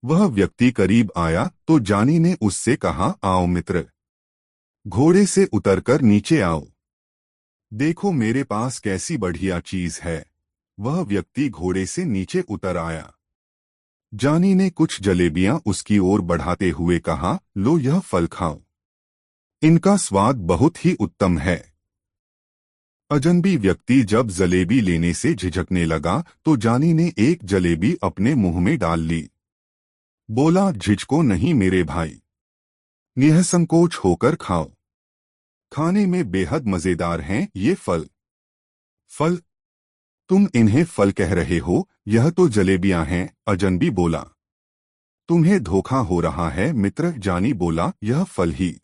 वह व्यक्ति करीब आया तो जानी ने उससे कहा, आओ मित्र, घोड़े से उतरकर नीचे आओ। देखो मेरे पास कैसी बढ़िया चीज है। वह व्यक्ति घोड़े से नीचे उतर आया। जानी ने कुछ जलेबियां उसकी ओर बढ़ाते हुए कहा, लो यह फल खाओ। इनका स्वाद बहुत ही उत्तम है। अजनबी व्यक्ति जब जलेबी लेने से झिझकने लगा तो जानी ने एक जलेबी अपने मुंह में डाल ली। बोला, झिझको नहीं मेरे भाई, निःसंकोच होकर खाओ। खाने में बेहद मजेदार हैं ये फल। फल? तुम इन्हें फल कह रहे हो, यह तो जलेबियां हैं। अजनबी बोला। तुम्हें धोखा हो रहा है मित्र। जानी बोला, यह फल ही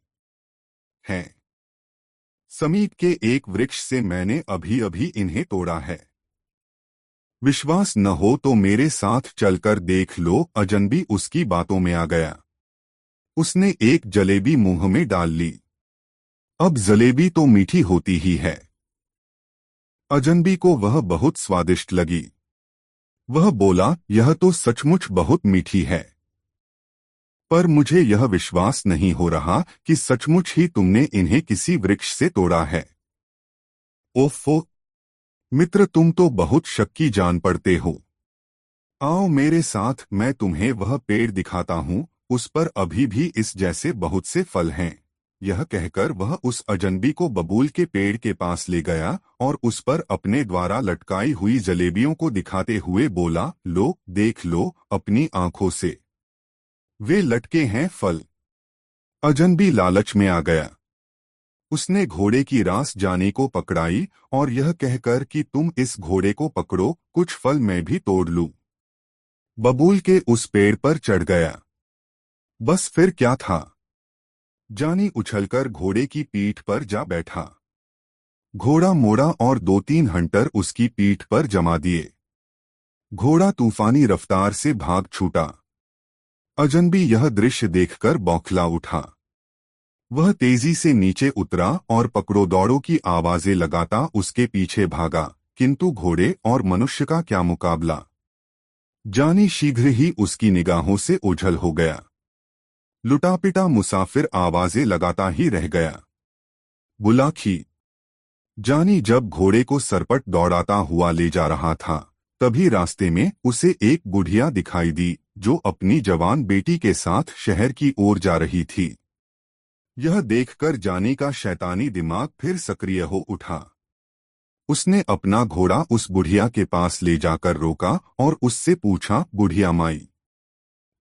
है। समीप के एक वृक्ष से मैंने अभी अभी इन्हें तोड़ा है। विश्वास न हो तो मेरे साथ चलकर देख लो। अजनबी उसकी बातों में आ गया। उसने एक जलेबी मुंह में डाल ली। अब जलेबी तो मीठी होती ही है। अजनबी को वह बहुत स्वादिष्ट लगी। वह बोला, यह तो सचमुच बहुत मीठी है, पर मुझे यह विश्वास नहीं हो रहा कि सचमुच ही तुमने इन्हें किसी वृक्ष से तोड़ा है। ओफो मित्र, तुम तो बहुत शक्की जान पड़ते हो। आओ मेरे साथ, मैं तुम्हें वह पेड़ दिखाता हूँ। उस पर अभी भी इस जैसे बहुत से फल हैं। यह कहकर वह उस अजनबी को बबूल के पेड़ के पास ले गया और उस पर अपने द्वारा लटकाई हुई जलेबियों को दिखाते हुए बोला, लो देख लो अपनी आंखों से, वे लटके हैं फल। अजनबी लालच में आ गया। उसने घोड़े की रास जानी को पकड़ाई और यह कहकर कि तुम इस घोड़े को पकड़ो, कुछ फल मैं भी तोड़ लूं। बबूल के उस पेड़ पर चढ़ गया। बस फिर क्या था, जानी उछलकर घोड़े की पीठ पर जा बैठा। घोड़ा मोड़ा और 2-3 हंटर उसकी पीठ पर जमा दिए। घोड़ा तूफानी रफ्तार से भाग छूटा। अजनबी यह दृश्य देखकर बौखला उठा। वह तेजी से नीचे उतरा और पकड़ो दौड़ो की आवाजें लगाता उसके पीछे भागा, किंतु घोड़े और मनुष्य का क्या मुकाबला। जानी शीघ्र ही उसकी निगाहों से ओझल हो गया। लुटापिटा मुसाफिर आवाजें लगाता ही रह गया। बुलाखी। जानी जब घोड़े को सरपट दौड़ाता हुआ ले जा रहा था, तभी रास्ते में उसे एक बुढ़िया दिखाई दी जो अपनी जवान बेटी के साथ शहर की ओर जा रही थी। यह देखकर जानी का शैतानी दिमाग फिर सक्रिय हो उठा। उसने अपना घोड़ा उस बुढ़िया के पास ले जाकर रोका और उससे पूछा, बुढ़िया माई,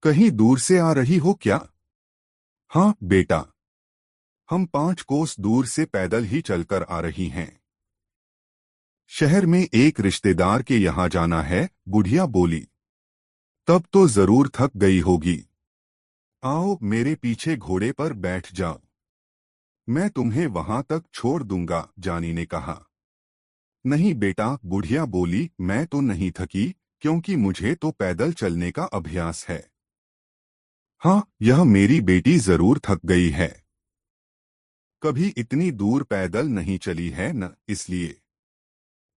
कहीं दूर से आ रही हो क्या? हाँ बेटा, हम 5 कोस दूर से पैदल ही चलकर आ रही हैं। शहर में एक रिश्तेदार के यहाँ जाना है, बुढ़िया बोली। तब तो जरूर थक गई होगी। आओ मेरे पीछे घोड़े पर बैठ जाओ। मैं तुम्हें वहां तक छोड़ दूंगा, जानी ने कहा। नहीं बेटा, बुढ़िया बोली, मैं तो नहीं थकी, क्योंकि मुझे तो पैदल चलने का अभ्यास है। हाँ, यह मेरी बेटी जरूर थक गई है। कभी इतनी दूर पैदल नहीं चली है न, इसलिए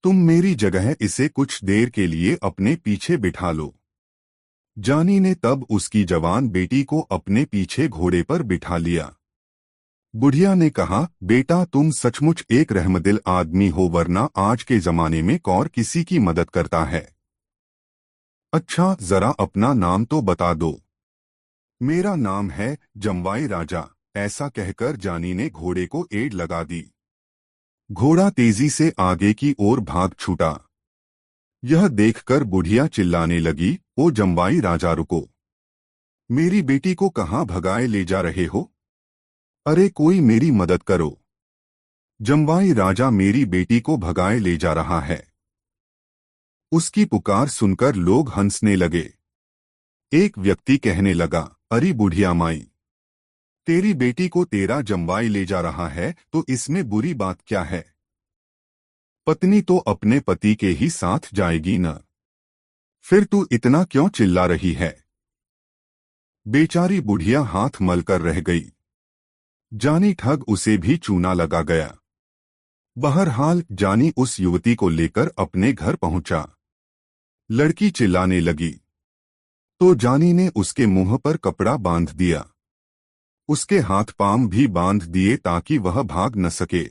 तुम मेरी जगह इसे कुछ देर के लिए अपने पीछे बिठा लो। जानी ने तब उसकी जवान बेटी को अपने पीछे घोड़े पर बिठा लिया। बुढ़िया ने कहा, बेटा तुम सचमुच एक रहमदिल आदमी हो, वरना आज के जमाने में कौन किसी की मदद करता है। अच्छा, जरा अपना नाम तो बता दो। मेरा नाम है जम्वाई राजा, ऐसा कहकर जानी ने घोड़े को एड़ लगा दी। घोड़ा तेजी से आगे की ओर भाग छूटा। यह देखकर बुढ़िया चिल्लाने लगी, ओ जम्वाई राजा रुको। मेरी बेटी को कहाँ भगाए ले जा रहे हो? अरे कोई मेरी मदद करो। जम्वाई राजा मेरी बेटी को भगाए ले जा रहा है। उसकी पुकार सुनकर लोग हंसने लगे। एक व्यक्ति कहने लगा, अरे बुढ़िया माई, तेरी बेटी को तेरा जम्वाई ले जा रहा है तो इसमें बुरी बात क्या है? पत्नी तो अपने पति के ही साथ जाएगी न, फिर तू इतना क्यों चिल्ला रही है? बेचारी बुढ़िया हाथ मलकर रह गई। जानी ठग उसे भी चूना लगा गया। बहरहाल जानी उस युवती को लेकर अपने घर पहुंचा। लड़की चिल्लाने लगी तो जानी ने उसके मुंह पर कपड़ा बांध दिया। उसके हाथ पांव भी बांध दिए ताकि वह भाग न सके।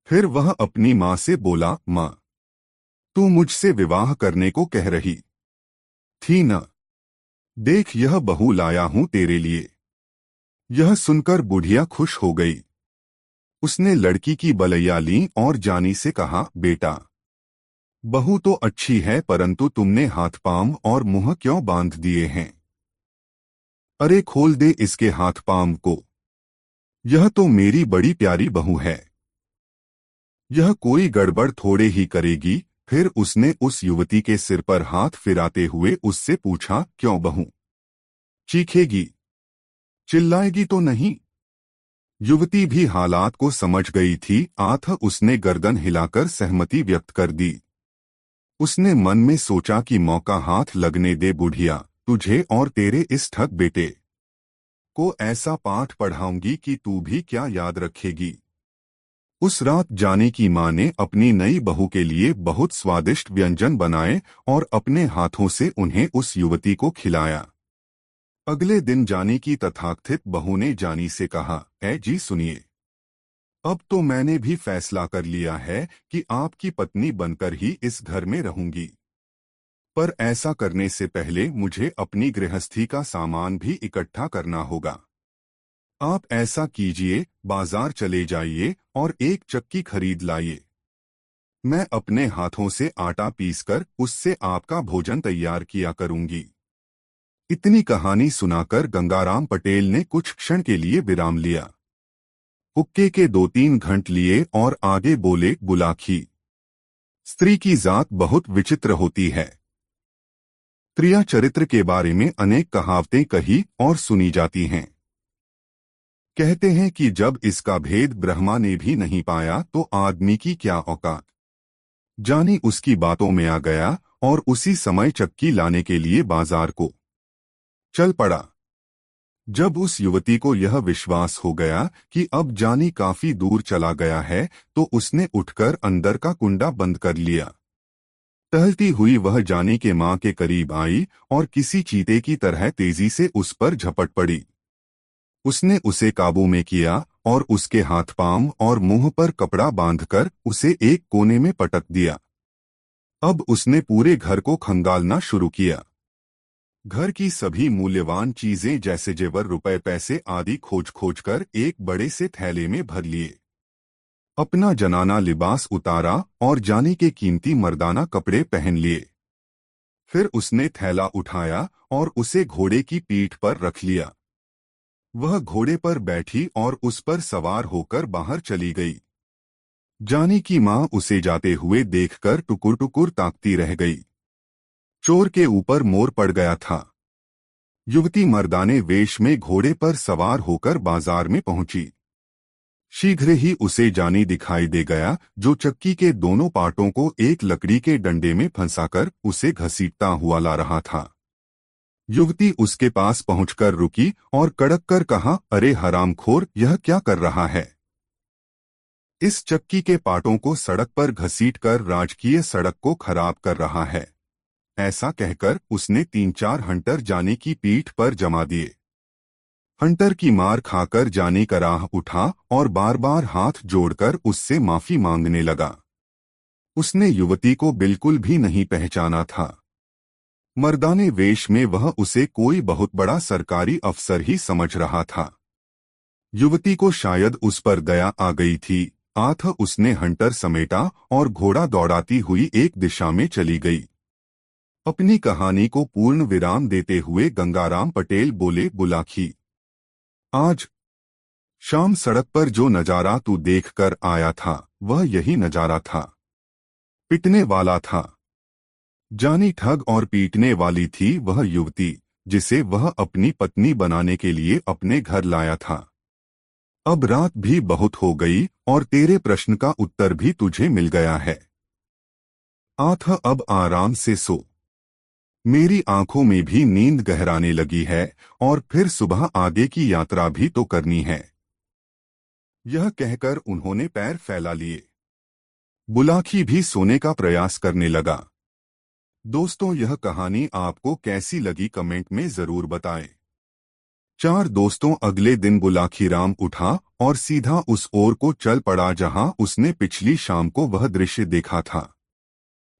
फिर वह अपनी मां से बोला, मां, तू मुझसे विवाह करने को कह रही थी न? देख, यह बहू लाया हूं तेरे लिए। यह सुनकर बुढ़िया खुश हो गई। उसने लड़की की बलैया ली और जानी से कहा, बेटा, बहू तो अच्छी है, परंतु तुमने हाथ पांव और मुंह क्यों बांध दिए हैं? अरे खोल दे इसके हाथ पांव को। यह तो मेरी बड़ी प्यारी बहू है। यह कोई गड़बड़ थोड़े ही करेगी। फिर उसने उस युवती के सिर पर हाथ फिराते हुए उससे पूछा, क्यों बहू? चीखेगी, चिल्लाएगी तो नहीं? युवती भी हालात को समझ गई थी। उसने गर्दन हिलाकर सहमति व्यक्त कर दी। उसने मन में सोचा कि मौका हाथ लगने दे बुढ़िया, तुझे और तेरे इस ठग बेटे को ऐसा पाठ पढ़ाऊंगी कि तू भी क्या याद रखेगी। उस रात जानी की मां ने अपनी नई बहू के लिए बहुत स्वादिष्ट व्यंजन बनाए और अपने हाथों से उन्हें उस युवती को खिलाया। अगले दिन जानी की तथाकथित बहू ने जानी से कहा, ऐ जी सुनिए, अब तो मैंने भी फैसला कर लिया है कि आपकी पत्नी बनकर ही इस घर में रहूंगी। पर ऐसा करने से पहले मुझे अपनी गृहस्थी का सामान भी इकट्ठा करना होगा। आप ऐसा कीजिए, बाजार चले जाइए और एक चक्की खरीद लाइए। मैं अपने हाथों से आटा पीसकर उससे आपका भोजन तैयार किया करूंगी। इतनी कहानी सुनाकर गंगाराम पटेल ने कुछ क्षण के लिए विराम लिया। हुक्के के 2-3 घंट लिए और आगे बोले, बुलाखी, स्त्री की जात बहुत विचित्र होती है। स्त्रियां चरित्र के बारे में अनेक कहावतें कही और सुनी जाती हैं। कहते हैं कि जब इसका भेद ब्रह्मा ने भी नहीं पाया तो आदमी की क्या औकात। जानी उसकी बातों में आ गया और उसी समय चक्की लाने के लिए बाजार को चल पड़ा। जब उस युवती को यह विश्वास हो गया कि अब जानी काफी दूर चला गया है तो उसने उठकर अंदर का कुंडा बंद कर लिया। टहलती हुई वह जानी के मां के करीब आई और किसी चीते की तरह तेजी से उस पर झपट पड़ी। उसने उसे काबू में किया और उसके हाथ पांव और मुंह पर कपड़ा बांधकर उसे एक कोने में पटक दिया। अब उसने पूरे घर को खंगालना शुरू किया। घर की सभी मूल्यवान चीजें जैसे जेवर, रुपए, पैसे आदि खोज खोज कर एक बड़े से थैले में भर लिए। अपना जनाना लिबास उतारा और जानी के कीमती मर्दाना कपड़े पहन लिए। फिर उसने थैला उठाया और उसे घोड़े की पीठ पर रख लिया। वह घोड़े पर बैठी और उस पर सवार होकर बाहर चली गई। जानी की मां उसे जाते हुए देखकर टुकुर टुकुर ताकती रह गई। चोर के ऊपर मोर पड़ गया था। युवती मर्दाने वेश में घोड़े पर सवार होकर बाजार में पहुंची। शीघ्र ही उसे जानी दिखाई दे गया, जो चक्की के दोनों पार्टों को एक लकड़ी के डंडे में फंसाकर उसे घसीटता हुआ ला रहा था। युवती उसके पास पहुंचकर रुकी और कड़क कर कहा, अरे हरामखोर, यह क्या कर रहा है? इस चक्की के पार्टों को सड़क पर घसीटकर राजकीय सड़क को खराब कर रहा है। ऐसा कहकर उसने 3-4 हंटर जानी की पीठ पर जमा दिए। हंटर की मार खाकर जानी का राह उठा और बार बार हाथ जोड़कर उससे माफी मांगने लगा। उसने युवती को बिल्कुल भी नहीं पहचाना था। मर्दाने वेश में वह उसे कोई बहुत बड़ा सरकारी अफसर ही समझ रहा था। युवती को शायद उस पर दया आ गई थी, आथ उसने हंटर समेटा और घोड़ा दौड़ाती हुई एक दिशा में चली गई। अपनी कहानी को पूर्ण विराम देते हुए गंगाराम पटेल बोले, बुलाखी, आज शाम सड़क पर जो नजारा तू देखकर आया था, वह यही नजारा था। पिटने वाला था। जानी ठग और पीटने वाली थी वह युवती, जिसे वह अपनी पत्नी बनाने के लिए अपने घर लाया था। अब रात भी बहुत हो गई और तेरे प्रश्न का उत्तर भी तुझे मिल गया है। आथ अब आराम से सो। मेरी आंखों में भी नींद गहराने लगी है और फिर सुबह आगे की यात्रा भी तो करनी है। यह कहकर उन्होंने पैर फैला लिए। बुलाखी भी सोने का प्रयास करने लगा। दोस्तों, यह कहानी आपको कैसी लगी कमेंट में जरूर बताएं। 4 दोस्तों, अगले दिन बुलाखीराम उठा और सीधा उस ओर को चल पड़ा जहां उसने पिछली शाम को वह दृश्य देखा था।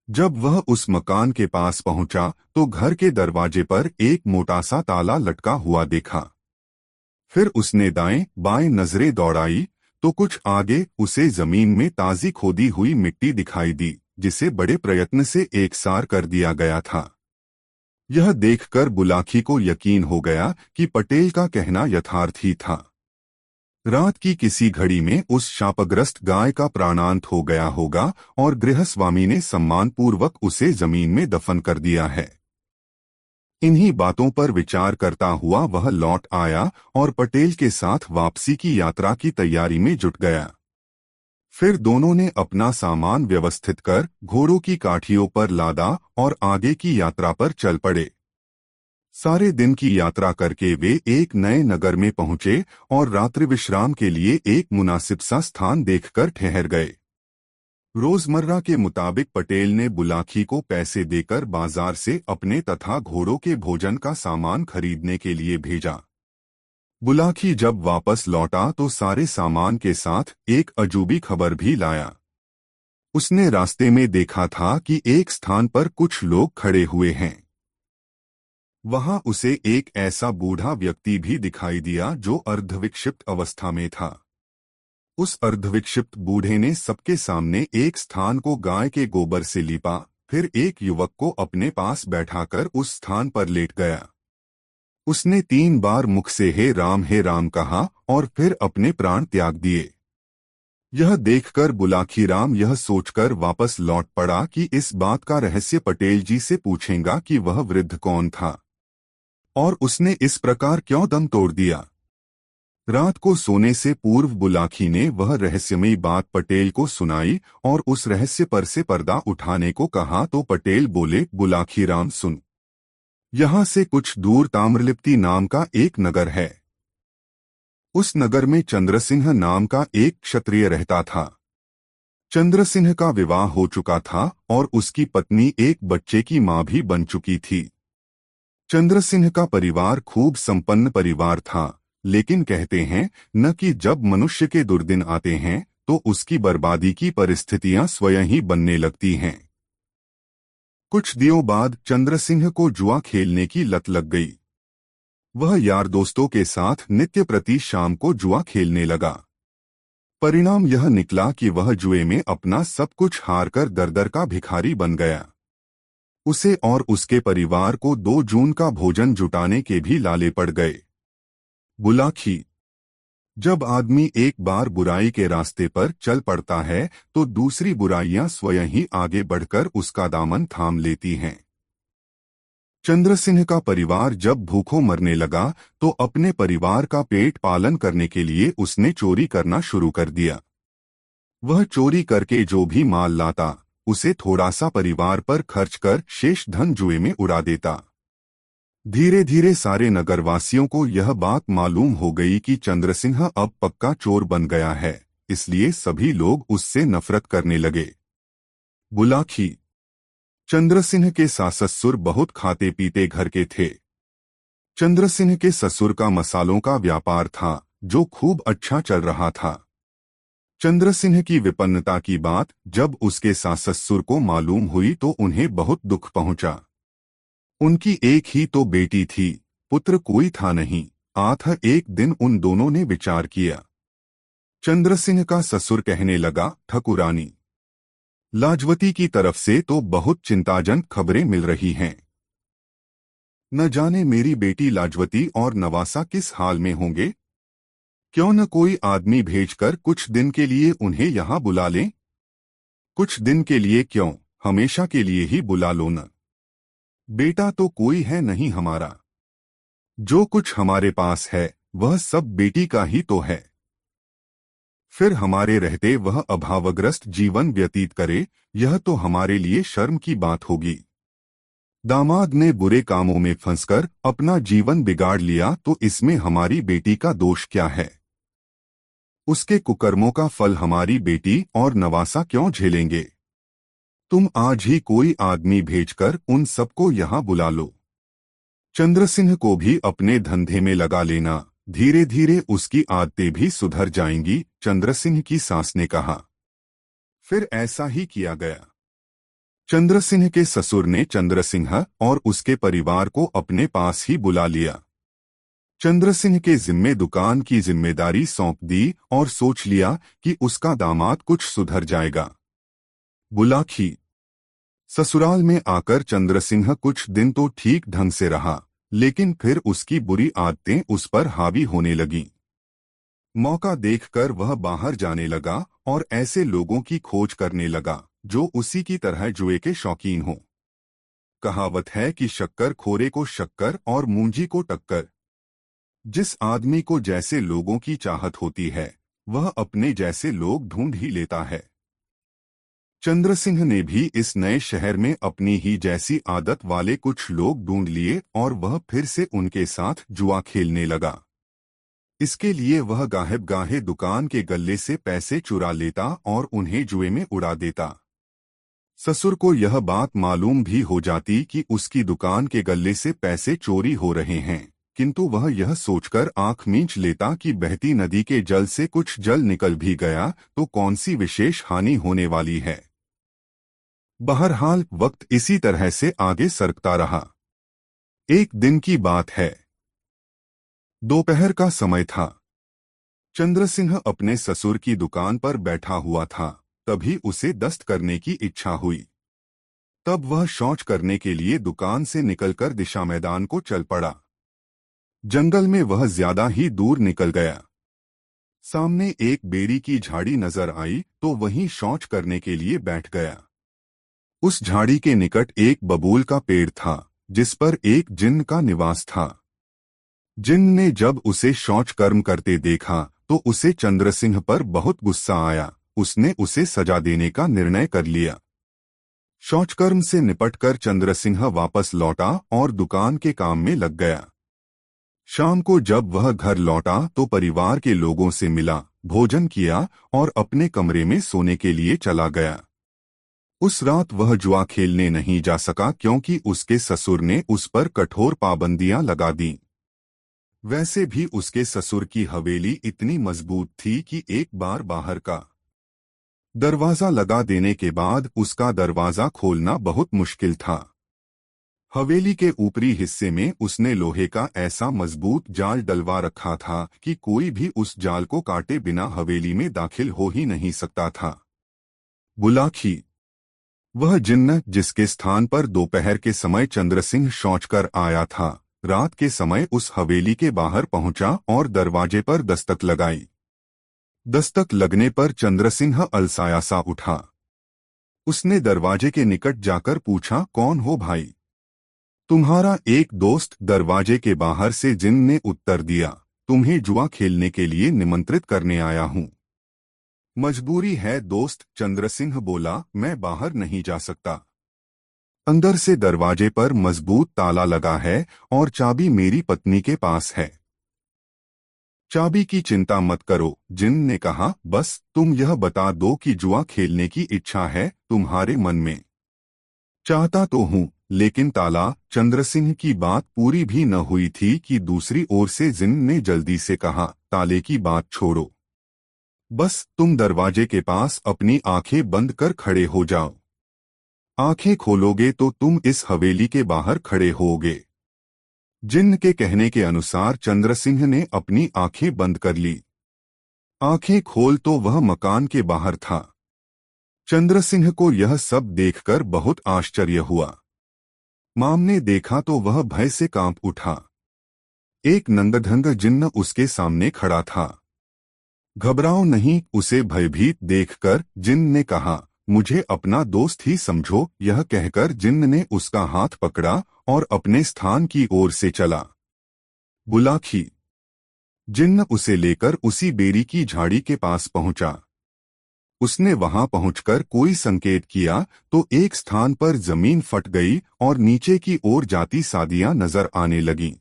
जब वह उस मकान के पास पहुंचा तो घर के दरवाजे पर एक मोटा सा ताला लटका हुआ देखा। फिर उसने दाएं बाएं नजरें दौड़ाई तो कुछ आगे उसे जमीन में ताजी खोदी हुई मिट्टी दिखाई दी, जिसे बड़े प्रयत्न से एकसार कर दिया गया था। यह देखकर बुलाखी को यकीन हो गया कि पटेल का कहना यथार्थ ही था। रात की किसी घड़ी में उस शापग्रस्त गाय का प्राणांत हो गया होगा और गृहस्वामी ने सम्मानपूर्वक उसे जमीन में दफन कर दिया है। इन्हीं बातों पर विचार करता हुआ वह लौट आया और पटेल के साथ वापसी की यात्रा की तैयारी में जुट गया। फिर दोनों ने अपना सामान व्यवस्थित कर घोड़ों की काठियों पर लादा और आगे की यात्रा पर चल पड़े। सारे दिन की यात्रा करके वे एक नए नगर में पहुंचे और रात्रि विश्राम के लिए एक मुनासिब सा स्थान देखकर ठहर गए। रोजमर्रा के मुताबिक पटेल ने बुलाखी को पैसे देकर बाजार से अपने तथा घोड़ों के भोजन का सामान खरीदने के लिए भेजा। बुलाखी जब वापस लौटा तो सारे सामान के साथ एक अजूबी खबर भी लाया। उसने रास्ते में देखा था कि एक स्थान पर कुछ लोग खड़े हुए हैं। वहां उसे एक ऐसा बूढ़ा व्यक्ति भी दिखाई दिया जो अर्धविक्षिप्त अवस्था में था। उस अर्धविक्षिप्त बूढ़े ने सबके सामने एक स्थान को गाय के गोबर से लीपा, फिर एक युवक को अपने पास बैठाकर उस स्थान पर लेट गया। उसने 3 बार मुख से हे राम कहा और फिर अपने प्राण त्याग दिए। यह देखकर बुलाखीराम यह सोचकर वापस लौट पड़ा कि इस बात का रहस्य पटेल जी से पूछेगा कि वह वृद्ध कौन था और उसने इस प्रकार क्यों दम तोड़ दिया। रात को सोने से पूर्व बुलाखी ने वह रहस्यमयी बात पटेल को सुनाई और उस रहस्य पर से पर्दा उठाने को कहा तो पटेल बोले, बुलाखीराम सुन, यहाँ से कुछ दूर ताम्रलिप्ति नाम का एक नगर है। उस नगर में चंद्रसिंह नाम का एक क्षत्रिय रहता था। चंद्रसिंह का विवाह हो चुका था और उसकी पत्नी एक बच्चे की मां भी बन चुकी थी। चंद्रसिंह का परिवार खूब संपन्न परिवार था, लेकिन कहते हैं न कि जब मनुष्य के दुर्दिन आते हैं तो उसकी बर्बादी की परिस्थितियां स्वयं ही बनने लगती हैं। कुछ दिनों बाद चंद्रसिंह को जुआ खेलने की लत लग गई। वह यार दोस्तों के साथ नित्य प्रति शाम को जुआ खेलने लगा। परिणाम यह निकला कि वह जुए में अपना सब कुछ हारकर दर-दर का भिखारी बन गया। उसे और उसके परिवार को 2 जून का भोजन जुटाने के भी लाले पड़ गए। बुलाखी, जब आदमी एक बार बुराई के रास्ते पर चल पड़ता है तो दूसरी बुराइयां स्वयं ही आगे बढ़कर उसका दामन थाम लेती हैं। चंद्रसिंह का परिवार जब भूखों मरने लगा तो अपने परिवार का पेट पालन करने के लिए उसने चोरी करना शुरू कर दिया। वह चोरी करके जो भी माल लाता उसे थोड़ा सा परिवार पर खर्च कर शेष धन जुए में उड़ा देता। धीरे धीरे सारे नगरवासियों को यह बात मालूम हो गई कि चंद्रसिंह अब पक्का चोर बन गया है, इसलिए सभी लोग उससे नफरत करने लगे। बुलाखी। चंद्रसिंह के सास-ससुर बहुत खाते पीते घर के थे। चंद्रसिंह के ससुर का मसालों का व्यापार था जो खूब अच्छा चल रहा था। चंद्रसिंह की विपन्नता की बात जब उसके सास-ससुर को मालूम हुई तो उन्हें बहुत दुख पहुंचा। उनकी एक ही तो बेटी थी, पुत्र कोई था नहीं। एक दिन उन दोनों ने विचार किया। चंद्रसिंह का ससुर कहने लगा, ठकुरानी, लाजवती की तरफ से तो बहुत चिंताजनक खबरें मिल रही हैं। न जाने मेरी बेटी लाजवती और नवासा किस हाल में होंगे। क्यों न कोई आदमी भेजकर कुछ दिन के लिए उन्हें यहाँ बुला लें। कुछ दिन के लिए क्यों, हमेशा के लिए ही बुला लो न। बेटा तो कोई है नहीं हमारा। जो कुछ हमारे पास है वह सब बेटी का ही तो है। फिर हमारे रहते वह अभावग्रस्त जीवन व्यतीत करे, यह तो हमारे लिए शर्म की बात होगी। दामाद ने बुरे कामों में फंसकर अपना जीवन बिगाड़ लिया तो इसमें हमारी बेटी का दोष क्या है। उसके कुकर्मों का फल हमारी बेटी और नवासा क्यों झेलेंगे। तुम आज ही कोई आदमी भेजकर उन सबको यहाँ बुला लो। चंद्रसिंह को भी अपने धंधे में लगा लेना, धीरे धीरे उसकी आदतें भी सुधर जाएंगी, चंद्रसिंह की सास ने कहा। फिर ऐसा ही किया गया। चंद्रसिंह के ससुर ने चंद्रसिंह और उसके परिवार को अपने पास ही बुला लिया। चंद्रसिंह के जिम्मे दुकान की जिम्मेदारी सौंप दी और सोच लिया कि उसका दामाद कुछ सुधर जाएगा। बुलाखी। ससुराल में आकर चंद्रसिंह कुछ दिन तो ठीक ढंग से रहा, लेकिन फिर उसकी बुरी आदतें उस पर हावी होने लगीं। मौका देखकर वह बाहर जाने लगा और ऐसे लोगों की खोज करने लगा जो उसी की तरह जुए के शौकीन हों। कहावत है कि शक्कर खोरे को शक्कर और मूंजी को टक्कर। जिस आदमी को जैसे लोगों की चाहत होती है वह अपने जैसे लोग ढूंढ ही लेता है। चंद्रसिंह ने भी इस नए शहर में अपनी ही जैसी आदत वाले कुछ लोग ढूंढ लिए और वह फिर से उनके साथ जुआ खेलने लगा। इसके लिए वह गाहे दुकान के गल्ले से पैसे चुरा लेता और उन्हें जुए में उड़ा देता। ससुर को यह बात मालूम भी हो जाती कि उसकी दुकान के गल्ले से पैसे चोरी हो रहे हैं, किंतु वह यह सोचकर आंख मींच लेता कि बहती नदी के जल से कुछ जल निकल भी गया तो कौन सी विशेष हानि होने वाली है। बहरहाल वक्त इसी तरह से आगे सरकता रहा। एक दिन की बात है। दोपहर का समय था। चंद्रसिंह अपने ससुर की दुकान पर बैठा हुआ था, तभी उसे दस्त करने की इच्छा हुई। तब वह शौच करने के लिए दुकान से निकलकर दिशा मैदान को चल पड़ा। जंगल में वह ज्यादा ही दूर निकल गया। सामने एक बेरी की झाड़ी नजर आई तो वहीं शौच करने के लिए बैठ गया। उस झाड़ी के निकट एक बबूल का पेड़ था जिस पर एक जिन्न का निवास था। जिन्न ने जब उसे शौच कर्म करते देखा तो उसे चंद्रसिंह पर बहुत गुस्सा आया। उसने उसे सजा देने का निर्णय कर लिया। शौचकर्म से निपटकर चंद्रसिंह वापस लौटा और दुकान के काम में लग गया। शाम को जब वह घर लौटा तो परिवार के लोगों से मिला, भोजन किया और अपने कमरे में सोने के लिए चला गया। उस रात वह जुआ खेलने नहीं जा सका क्योंकि उसके ससुर ने उस पर कठोर पाबंदियां लगा दी। वैसे भी उसके ससुर की हवेली इतनी मजबूत थी कि एक बार बाहर का दरवाजा लगा देने के बाद उसका दरवाजा खोलना बहुत मुश्किल था। हवेली के ऊपरी हिस्से में उसने लोहे का ऐसा मजबूत जाल डलवा रखा था कि कोई भी उस जाल को काटे बिना हवेली में दाखिल हो ही नहीं सकता था। बुलाखी। वह जिन्न जिसके स्थान पर दोपहर के समय चंद्रसिंह शौच कर आया था, रात के समय उस हवेली के बाहर पहुंचा और दरवाजे पर दस्तक लगाई। दस्तक लगने पर चंद्रसिंह अलसाया सा उठा। उसने दरवाजे के निकट जाकर पूछा, कौन हो भाई? तुम्हारा एक दोस्त दरवाजे के बाहर से जिन ने उत्तर दिया, तुम्हें जुआ खेलने के लिए निमंत्रित करने आया हूं। मजबूरी है दोस्त, चंद्रसिंह बोला, मैं बाहर नहीं जा सकता। अंदर से दरवाजे पर मजबूत ताला लगा है और चाबी मेरी पत्नी के पास है। चाबी की चिंता मत करो, जिन ने कहा, बस तुम यह बता दो कि जुआ खेलने की इच्छा है तुम्हारे मन में। चाहता तो हूं, लेकिन ताला। चंद्रसिंह की बात पूरी भी न हुई थी कि दूसरी ओर से जिन ने जल्दी से कहा, ताले की बात छोड़ो, बस तुम दरवाजे के पास अपनी आंखें बंद कर खड़े हो जाओ। आंखें खोलोगे तो तुम इस हवेली के बाहर खड़े होगे। जिन के कहने के अनुसार चंद्रसिंह ने अपनी आंखें बंद कर ली। आंखें खोल तो वह मकान के बाहर था। चंद्रसिंह को यह सब देखकर बहुत आश्चर्य हुआ। माम ने देखा तो वह भय से कांप उठा। एक नंगधंग जिन्न उसके सामने खड़ा था। घबराओ नहीं, उसे भयभीत देखकर जिन्न ने कहा, मुझे अपना दोस्त ही समझो। यह कहकर जिन्न ने उसका हाथ पकड़ा और अपने स्थान की ओर से चला। बुलाखी। जिन्न उसे लेकर उसी बेरी की झाड़ी के पास पहुंचा। उसने वहां पहुंचकर कोई संकेत किया तो एक स्थान पर जमीन फट गई और नीचे की ओर जाती सादियां नजर आने लगीं।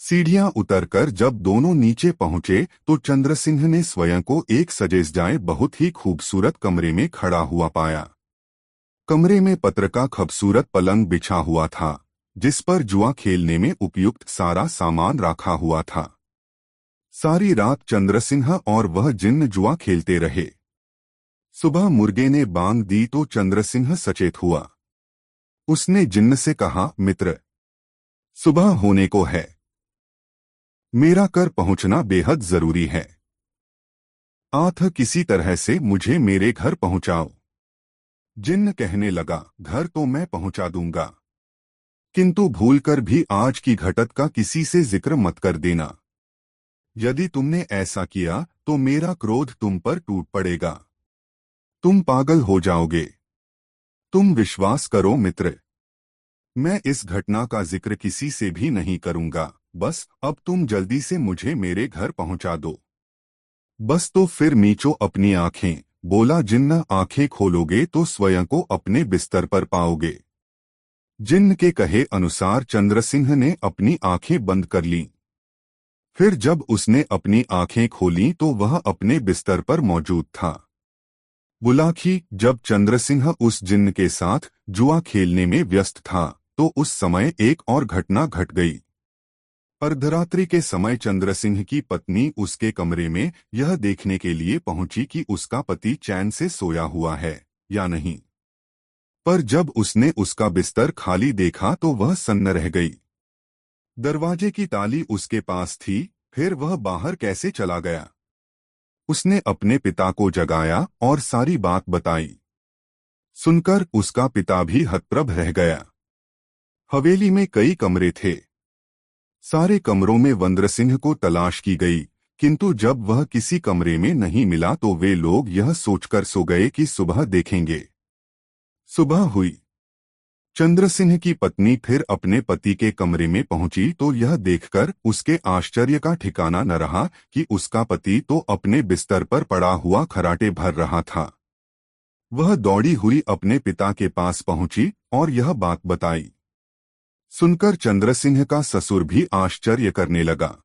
सीढ़ियां उतरकर जब दोनों नीचे पहुंचे तो चंद्रसिंह ने स्वयं को एक सजेसजाए बहुत ही खूबसूरत कमरे में खड़ा हुआ पाया। कमरे में पत्र का खूबसूरत पलंग बिछा हुआ था, जिस पर जुआ खेलने में उपयुक्त सारा सामान रखा हुआ था। सारी रात चंद्रसिंह और वह जिन्न जुआ खेलते रहे। सुबह मुर्गे ने बांग दी तो चंद्रसिंह सचेत हुआ। उसने जिन्न से कहा, मित्र, सुबह होने को है, मेरा कर पहुंचना बेहद जरूरी है। आथ किसी तरह से मुझे मेरे घर पहुंचाओ। जिन्न कहने लगा, घर तो मैं पहुंचा दूंगा, किंतु भूलकर भी आज की घटत का किसी से जिक्र मत कर देना। यदि तुमने ऐसा किया तो मेरा क्रोध तुम पर टूट पड़ेगा। तुम पागल हो जाओगे। तुम विश्वास करो मित्र, मैं इस घटना का जिक्र किसी से भी नहीं करूंगा। बस अब तुम जल्दी से मुझे मेरे घर पहुंचा दो। बस तो फिर मीचो अपनी आंखें, बोला जिन्न। आंखें खोलोगे तो स्वयं को अपने बिस्तर पर पाओगे। जिन्न के कहे अनुसार चंद्रसिंह ने अपनी आंखें बंद कर लीं। फिर जब उसने अपनी आंखें खोलीं तो वह अपने बिस्तर पर मौजूद था। बुलाखी। जब चंद्रसिंह उस जिन्न के साथ जुआ खेलने में व्यस्त था तो उस समय एक और घटना घट गई। अर्धरात्रि के समय चंद्रसिंह की पत्नी उसके कमरे में यह देखने के लिए पहुंची कि उसका पति चैन से सोया हुआ है या नहीं। पर जब उसने उसका बिस्तर खाली देखा तो वह सन्न रह गई। दरवाजे की ताली उसके पास थी, फिर वह बाहर कैसे चला गया? उसने अपने पिता को जगाया और सारी बात बताई। सुनकर उसका पिता भी हतप्रभ रह गया। हवेली में कई कमरे थे। सारे कमरों में वंद्रसिंह को तलाश की गई, किंतु जब वह किसी कमरे में नहीं मिला तो वे लोग यह सोचकर सो गए कि सुबह देखेंगे। सुबह हुई। चंद्रसिंह की पत्नी फिर अपने पति के कमरे में पहुंची तो यह देखकर उसके आश्चर्य का ठिकाना न रहा कि उसका पति तो अपने बिस्तर पर पड़ा हुआ खराटे भर रहा था। वह दौड़ी हुई अपने पिता के पास पहुंची और यह बात बताई। सुनकर चंद्रसिंह का ससुर भी आश्चर्य करने लगा।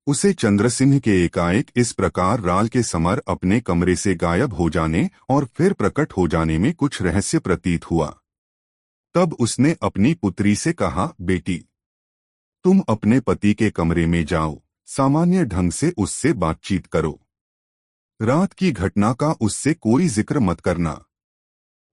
उसे चंद्रसिंह के एकाएक इस प्रकार राल के समर अपने कमरे से गायब हो जाने और फिर प्रकट हो जाने में कुछ रहस्य प्रतीत हुआ। तब उसने अपनी पुत्री से कहा, बेटी, तुम अपने पति के कमरे में जाओ, सामान्य ढंग से उससे बातचीत करो। रात की घटना का उससे कोई जिक्र मत करना।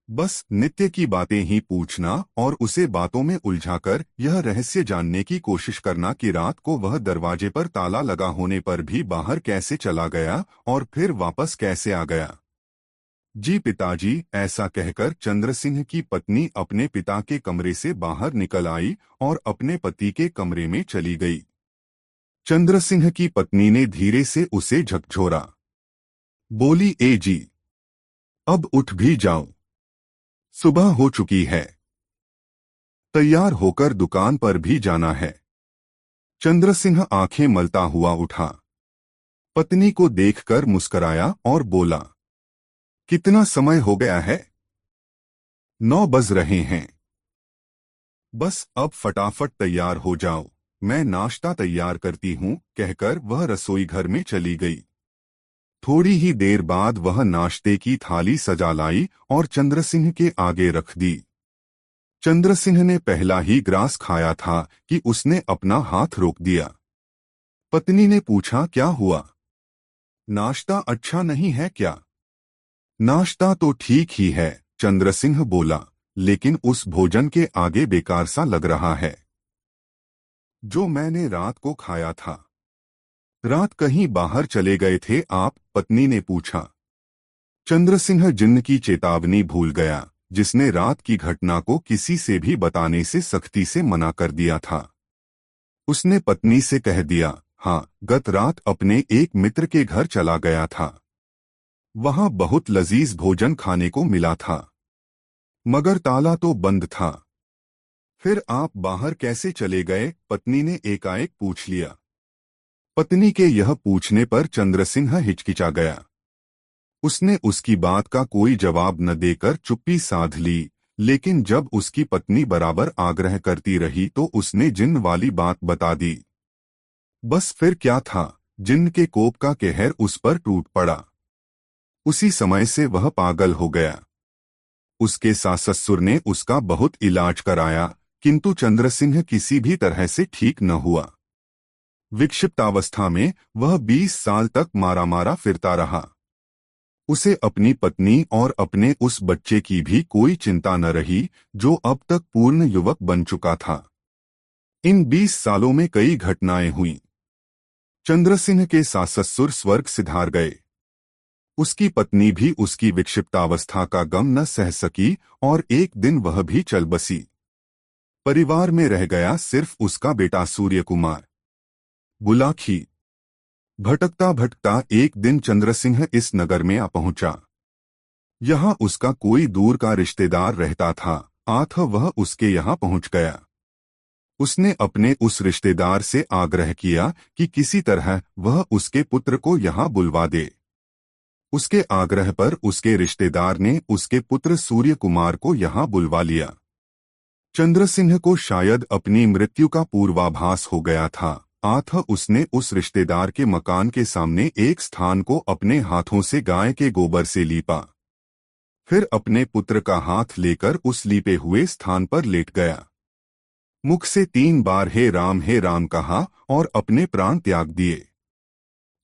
बस नित्य की बातें ही पूछना और उसे बातों में उलझाकर यह रहस्य जानने की कोशिश करना कि रात को वह दरवाजे पर ताला लगा होने पर भी बाहर कैसे चला गया और फिर वापस कैसे आ गया। जी पिताजी, ऐसा कहकर चंद्रसिंह की पत्नी अपने पिता के कमरे से बाहर निकल आई और अपने पति के कमरे में चली गई। चंद्रसिंह की पत्नी ने धीरे से उसे झकझोरा। बोली, ए जी, अब उठ भी जाओ, सुबह हो चुकी है। तैयार होकर दुकान पर भी जाना है। चंद्रसिंह आंखें मलता हुआ उठा। पत्नी को देखकर मुस्कराया और बोला, कितना समय हो गया है? 9 बज रहे हैं। बस अब फटाफट तैयार हो जाओ, मैं नाश्ता तैयार करती हूँ, कहकर वह रसोई घर में चली गई। थोड़ी ही देर बाद वह नाश्ते की थाली सजा लाई और चंद्रसिंह के आगे रख दी। चंद्रसिंह ने पहला ही ग्रास खाया था कि उसने अपना हाथ रोक दिया। पत्नी ने पूछा, क्या हुआ? नाश्ता अच्छा नहीं है क्या? नाश्ता तो ठीक ही है, चंद्रसिंह बोला, लेकिन उस भोजन के आगे बेकार सा लग रहा है जो मैंने रात को खाया था। रात कहीं बाहर चले गए थे आप? पत्नी ने पूछा। चंद्रसिंह जिन्न की चेतावनी भूल गया, जिसने रात की घटना को किसी से भी बताने से सख्ती से मना कर दिया था। उसने पत्नी से कह दिया, हाँ, गत रात अपने एक मित्र के घर चला गया था। वहां बहुत लजीज भोजन खाने को मिला था, मगर ताला तो बंद था। फिर आप बाहर कैसे चले गए? पत्नी ने एकाएक पूछ लिया। पत्नी के यह पूछने पर चंद्रसिंह हिचकिचा गया। उसने उसकी बात का कोई जवाब न देकर चुप्पी साध ली, लेकिन जब उसकी पत्नी बराबर आग्रह करती रही तो उसने जिन्न वाली बात बता दी। बस फिर क्या था, जिन्न के कोप का कहर उस पर टूट पड़ा। उसी समय से वह पागल हो गया। उसके सास ससुर ने उसका बहुत इलाज कराया, किंतु चंद्रसिंह किसी भी तरह से ठीक न हुआ। विक्षिप्तावस्था में वह 20 साल तक मारा मारा फिरता रहा। उसे अपनी पत्नी और अपने उस बच्चे की भी कोई चिंता न रही, जो अब तक पूर्ण युवक बन चुका था। इन 20 सालों में कई घटनाएं हुईं। चंद्रसिंह के सास ससुर स्वर्ग सिधार गए। उसकी पत्नी भी उसकी विक्षिप्तावस्था का गम न सह सकी और एक दिन वह भी चल बसी। परिवार में रह गया सिर्फ उसका बेटा सूर्य कुमार। बुलाखी। भटकता भटकता एक दिन चंद्रसिंह इस नगर में आ पहुंचा। यहाँ उसका कोई दूर का रिश्तेदार रहता था, अतः वह उसके यहाँ पहुंच गया। उसने अपने उस रिश्तेदार से आग्रह किया कि किसी तरह वह उसके पुत्र को यहाँ बुलवा दे। उसके आग्रह पर उसके रिश्तेदार ने उसके पुत्र सूर्य कुमार को यहाँ बुलवा लिया। चंद्रसिंह को शायद अपनी मृत्यु का पूर्वाभास हो गया था, अतः उसने उस रिश्तेदार के मकान के सामने एक स्थान को अपने हाथों से गाय के गोबर से लीपा। फिर अपने पुत्र का हाथ लेकर उस लीपे हुए स्थान पर लेट गया। मुख से 3 बार हे राम कहा और अपने प्राण त्याग दिए।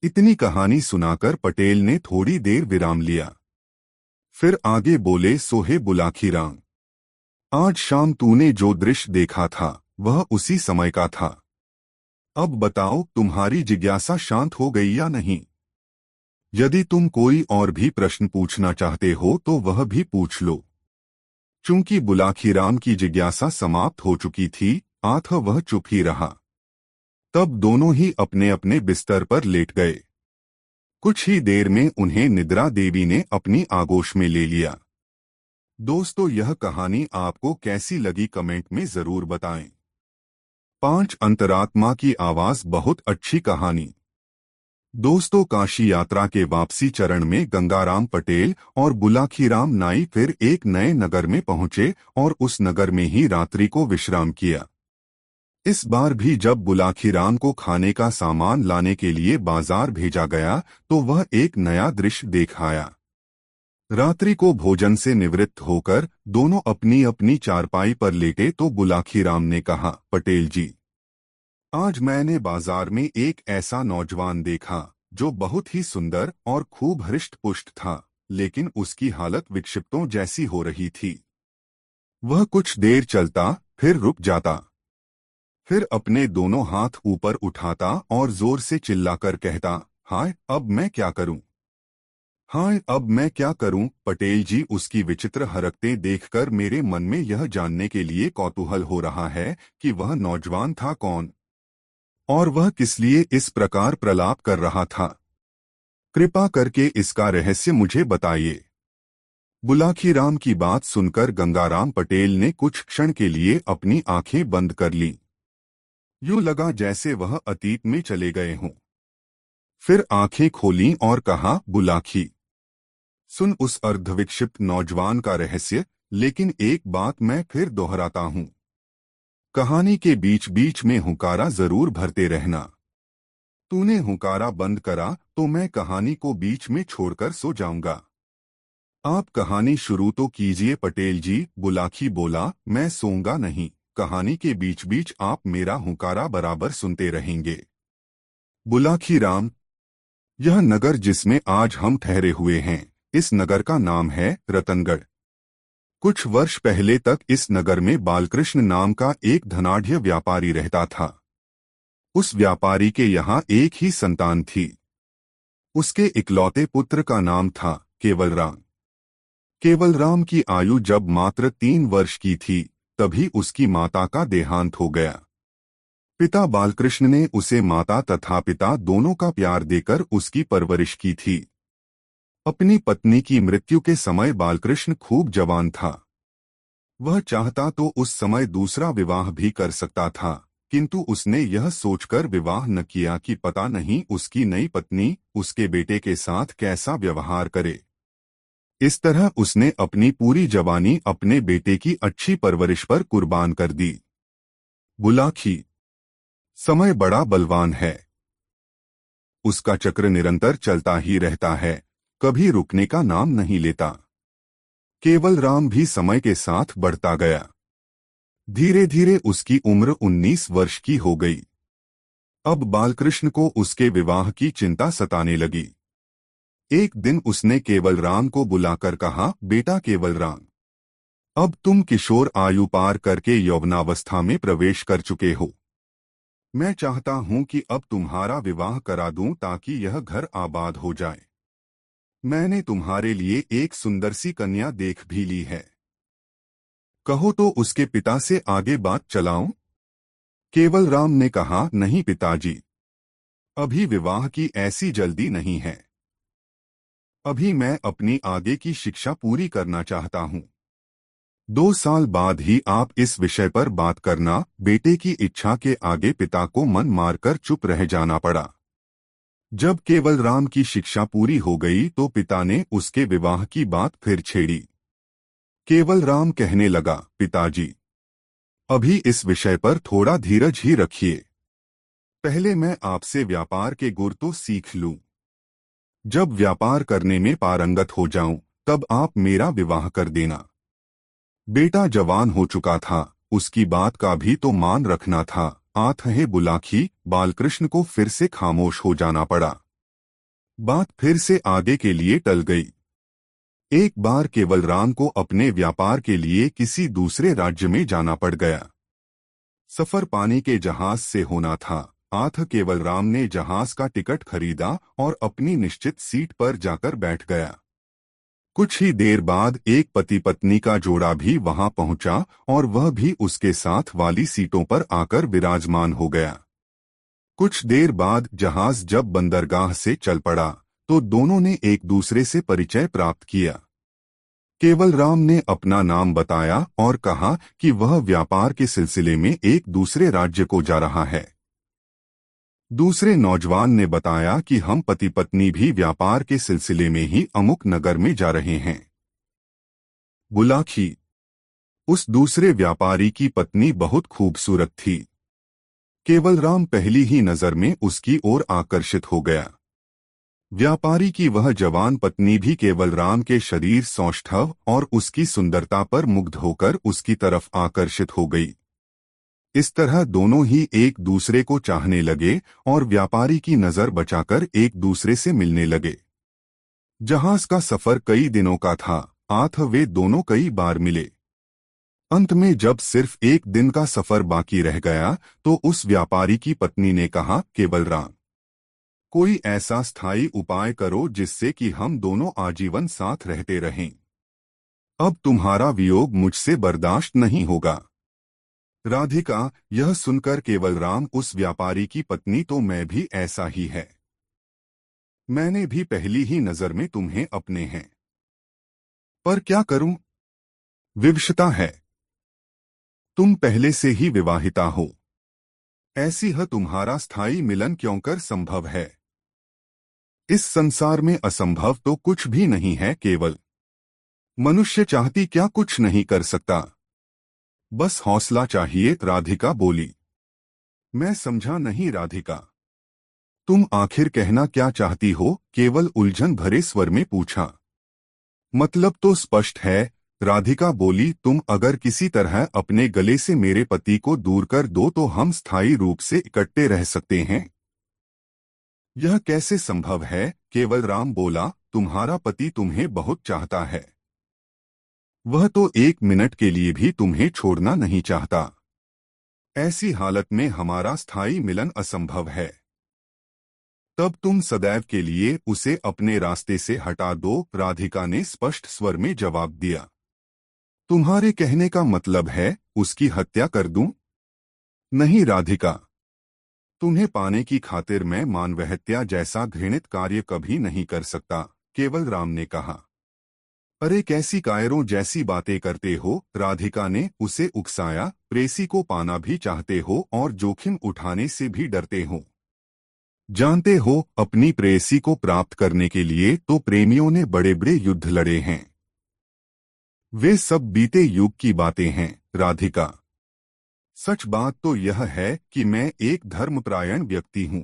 इतनी कहानी सुनाकर पटेल ने थोड़ी देर विराम लिया। फिर आगे बोले, सोहे बुलाखी राम, आज शाम तूने जो दृश्य देखा था वह उसी समय का था। अब बताओ, तुम्हारी जिज्ञासा शांत हो गई या नहीं? यदि तुम कोई और भी प्रश्न पूछना चाहते हो तो वह भी पूछ लो। चूंकि बुलाखीराम की जिज्ञासा समाप्त हो चुकी थी, अतः वह चुप ही रहा। तब दोनों ही अपने अपने बिस्तर पर लेट गए। कुछ ही देर में उन्हें निद्रा देवी ने अपनी आगोश में ले लिया। दोस्तों, यह कहानी आपको कैसी लगी कमेंट में जरूर बताएं। 5 अंतरात्मा की आवाज बहुत अच्छी कहानी। दोस्तों, काशी यात्रा के वापसी चरण में गंगाराम पटेल और बुलाखीराम नाई फिर एक नए नगर में पहुंचे और उस नगर में ही रात्रि को विश्राम किया। इस बार भी जब बुलाखीराम को खाने का सामान लाने के लिए बाजार भेजा गया तो वह एक नया दृश्य देख आया। रात्रि को भोजन से निवृत्त होकर दोनों अपनी अपनी चारपाई पर लेटे तो बुलाखीराम ने कहा, पटेल जी, आज मैंने बाजार में एक ऐसा नौजवान देखा जो बहुत ही सुंदर और खूब हृष्ट-पुष्ट था, लेकिन उसकी हालत विक्षिप्तों जैसी हो रही थी। वह कुछ देर चलता, फिर रुक जाता, फिर अपने दोनों हाथ ऊपर उठाता और जोर से चिल्लाकर कहता, हाय, अब मैं क्या करूं? हाय, अब मैं क्या करूं? पटेल जी, उसकी विचित्र हरकतें देखकर मेरे मन में यह जानने के लिए कौतूहल हो रहा है कि वह नौजवान था कौन और वह किस लिए इस प्रकार प्रलाप कर रहा था। कृपा करके इसका रहस्य मुझे बताइए। बुलाखीराम की बात सुनकर गंगाराम पटेल ने कुछ क्षण के लिए अपनी आंखें बंद कर लीं। यूं लगा जैसे वह अतीत में चले गए हों। फिर आंखें खोलीं और कहा, बुलाखी, सुन उस अर्धविक्षिप्त नौजवान का रहस्य, लेकिन एक बात मैं फिर दोहराता हूं। कहानी के बीच बीच में हुंकारा जरूर भरते रहना। तूने हुंकारा बंद करा तो मैं कहानी को बीच में छोड़कर सो जाऊंगा। आप कहानी शुरू तो कीजिए पटेल जी, बुलाखी बोला। मैं सोऊंगा नहीं, कहानी के बीच बीच आप मेरा हुंकारा बराबर सुनते रहेंगे। बुलाखीराम, यह नगर जिसमें आज हम ठहरे हुए हैं, इस नगर का नाम है रतनगढ़। कुछ वर्ष पहले तक इस नगर में बालकृष्ण नाम का एक धनाढ्य व्यापारी रहता था। उस व्यापारी के यहाँ एक ही संतान थी। उसके इकलौते पुत्र का नाम था केवलराम। केवलराम की आयु जब मात्र 3 वर्ष की थी, तभी उसकी माता का देहांत हो गया। पिता बालकृष्ण ने उसे माता तथा पिता दोनों का प्यार देकर उसकी परवरिश की थी। अपनी पत्नी की मृत्यु के समय बालकृष्ण खूब जवान था। वह चाहता तो उस समय दूसरा विवाह भी कर सकता था, किंतु उसने यह सोचकर विवाह न किया कि पता नहीं उसकी नई पत्नी उसके बेटे के साथ कैसा व्यवहार करे। इस तरह उसने अपनी पूरी जवानी अपने बेटे की अच्छी परवरिश पर कुर्बान कर दी। बुलाखी, समय बड़ा बलवान है। उसका चक्र निरंतर चलता ही रहता है, कभी रुकने का नाम नहीं लेता। केवलराम भी समय के साथ बढ़ता गया। धीरे धीरे उसकी उम्र 19 वर्ष की हो गई। अब बालकृष्ण को उसके विवाह की चिंता सताने लगी। एक दिन उसने केवलराम को बुलाकर कहा, बेटा केवलराम, अब तुम किशोर आयु पार करके यौवनावस्था में प्रवेश कर चुके हो। मैं चाहता हूं कि अब तुम्हारा विवाह करा दूं ताकि यह घर आबाद हो जाए। मैंने तुम्हारे लिए एक सुंदर सी कन्या देख भी ली है। कहो तो उसके पिता से आगे बात चलाऊं? केवलराम ने कहा, नहीं पिताजी, अभी विवाह की ऐसी जल्दी नहीं है। अभी मैं अपनी आगे की शिक्षा पूरी करना चाहता हूं। 2 साल बाद ही आप इस विषय पर बात करना। बेटे की इच्छा के आगे पिता को मन मारकर चुप रह जाना पड़ा। जब केवलराम की शिक्षा पूरी हो गई तो पिता ने उसके विवाह की बात फिर छेड़ी। केवलराम कहने लगा, पिताजी, अभी इस विषय पर थोड़ा धीरज ही रखिए। पहले मैं आपसे व्यापार के गुर तो सीख लूं। जब व्यापार करने में पारंगत हो जाऊं, तब आप मेरा विवाह कर देना। बेटा जवान हो चुका था, उसकी बात का भी तो मान रखना था। आठ बुलाखी, बालकृष्ण को फिर से खामोश हो जाना पड़ा। बात फिर से आगे के लिए टल गई। एक बार केवलराम को अपने व्यापार के लिए किसी दूसरे राज्य में जाना पड़ गया। सफर पानी के जहाज से होना था। आठ केवलराम ने जहाज का टिकट खरीदा और अपनी निश्चित सीट पर जाकर बैठ गया। कुछ ही देर बाद एक पति पत्नी का जोड़ा भी वहां पहुंचा और वह भी उसके साथ वाली सीटों पर आकर विराजमान हो गया। कुछ देर बाद जहाज जब बंदरगाह से चल पड़ा तो दोनों ने एक दूसरे से परिचय प्राप्त किया। केवलराम ने अपना नाम बताया और कहा कि वह व्यापार के सिलसिले में एक दूसरे राज्य को जा रहा है। दूसरे नौजवान ने बताया कि हम पति पत्नी भी व्यापार के सिलसिले में ही अमुक नगर में जा रहे हैं। बुलाखी, उस दूसरे व्यापारी की पत्नी बहुत खूबसूरत थी। केवलराम पहली ही नजर में उसकी ओर आकर्षित हो गया। व्यापारी की वह जवान पत्नी भी केवलराम के शरीर सौष्ठव और उसकी सुंदरता पर मुग्ध होकर उसकी तरफ आकर्षित हो गई। इस तरह दोनों ही एक दूसरे को चाहने लगे और व्यापारी की नजर बचाकर एक दूसरे से मिलने लगे। जहाज का सफर कई दिनों का था। आठ वे दोनों कई बार मिले। अंत में जब सिर्फ एक दिन का सफर बाकी रह गया तो उस व्यापारी की पत्नी ने कहा, केवलराम, कोई ऐसा स्थायी उपाय करो जिससे कि हम दोनों आजीवन साथ रहते रहें। अब तुम्हारा वियोग मुझसे बर्दाश्त नहीं होगा। राधिका, यह सुनकर केवलराम उस व्यापारी की पत्नी, तो मैं भी ऐसा ही है। मैंने भी पहली ही नजर में तुम्हें अपने हैं। पर क्या करूं? विवशता है। तुम पहले से ही विवाहिता हो। ऐसी है तुम्हारा स्थायी मिलन क्यों कर संभव है? इस संसार में असंभव तो कुछ भी नहीं है, केवल मनुष्य चाहती क्या कुछ नहीं कर सकता। बस हौसला चाहिए, राधिका बोली। मैं समझा नहीं राधिका। तुम आखिर कहना क्या चाहती हो? केवल उलझन भरे स्वर में पूछा। मतलब तो स्पष्ट है, राधिका बोली। तुम अगर किसी तरह अपने गले से मेरे पति को दूर कर दो तो हम स्थायी रूप से इकट्ठे रह सकते हैं। यह कैसे संभव है? केवल राम बोला। तुम्हारा पति तुम्हें बहुत चाहता है। वह तो एक मिनट के लिए भी तुम्हें छोड़ना नहीं चाहता। ऐसी हालत में हमारा स्थायी मिलन असंभव है। तब तुम सदैव के लिए उसे अपने रास्ते से हटा दो, राधिका ने स्पष्ट स्वर में जवाब दिया। तुम्हारे कहने का मतलब है उसकी हत्या कर दूं? नहीं राधिका, तुम्हें पाने की खातिर मैं मानवहत्या जैसा घृणित कार्य कभी नहीं कर सकता, केवल राम ने कहा। अरे कैसी कायरों जैसी बातें करते हो, राधिका ने उसे उकसाया। प्रेसी को पाना भी चाहते हो और जोखिम उठाने से भी डरते हो। जानते हो, अपनी प्रेयसी को प्राप्त करने के लिए तो प्रेमियों ने बड़े बड़े युद्ध लड़े हैं। वे सब बीते युग की बातें हैं, राधिका। सच बात तो यह है कि मैं एक धर्मपरायण व्यक्ति हूँ।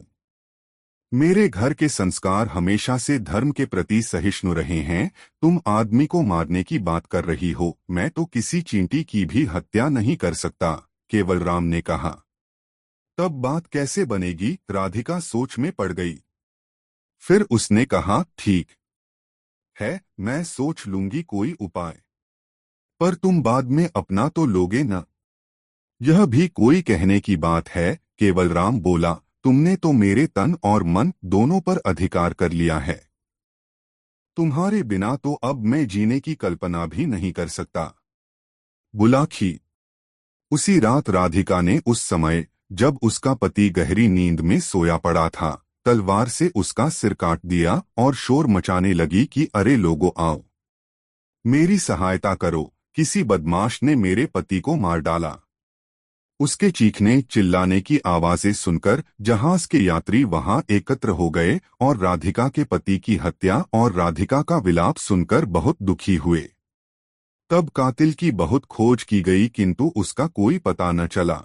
मेरे घर के संस्कार हमेशा से धर्म के प्रति सहिष्णु रहे हैं। तुम आदमी को मारने की बात कर रही हो, मैं तो किसी चींटी की भी हत्या नहीं कर सकता, केवल राम ने कहा। तब बात कैसे बनेगी? राधिका सोच में पड़ गई। फिर उसने कहा, ठीक है, मैं सोच लूंगी कोई उपाय। पर तुम बाद में अपना तो लोगे न? यह भी कोई कहने की बात है, केवल राम बोला। तुमने तो मेरे तन और मन दोनों पर अधिकार कर लिया है। तुम्हारे बिना तो अब मैं जीने की कल्पना भी नहीं कर सकता। बुलाखी। उसी रात राधिका ने उस समय, जब उसका पति गहरी नींद में सोया पड़ा था, तलवार से उसका सिर काट दिया और शोर मचाने लगी कि अरे लोगों आओ, मेरी सहायता करो, किसी बदमाश ने मेरे पति को मार डाला। उसके चीखने चिल्लाने की आवाजें सुनकर जहाज के यात्री वहां एकत्र हो गए और राधिका के पति की हत्या और राधिका का विलाप सुनकर बहुत दुखी हुए। तब कातिल की बहुत खोज की गई किंतु उसका कोई पता न चला।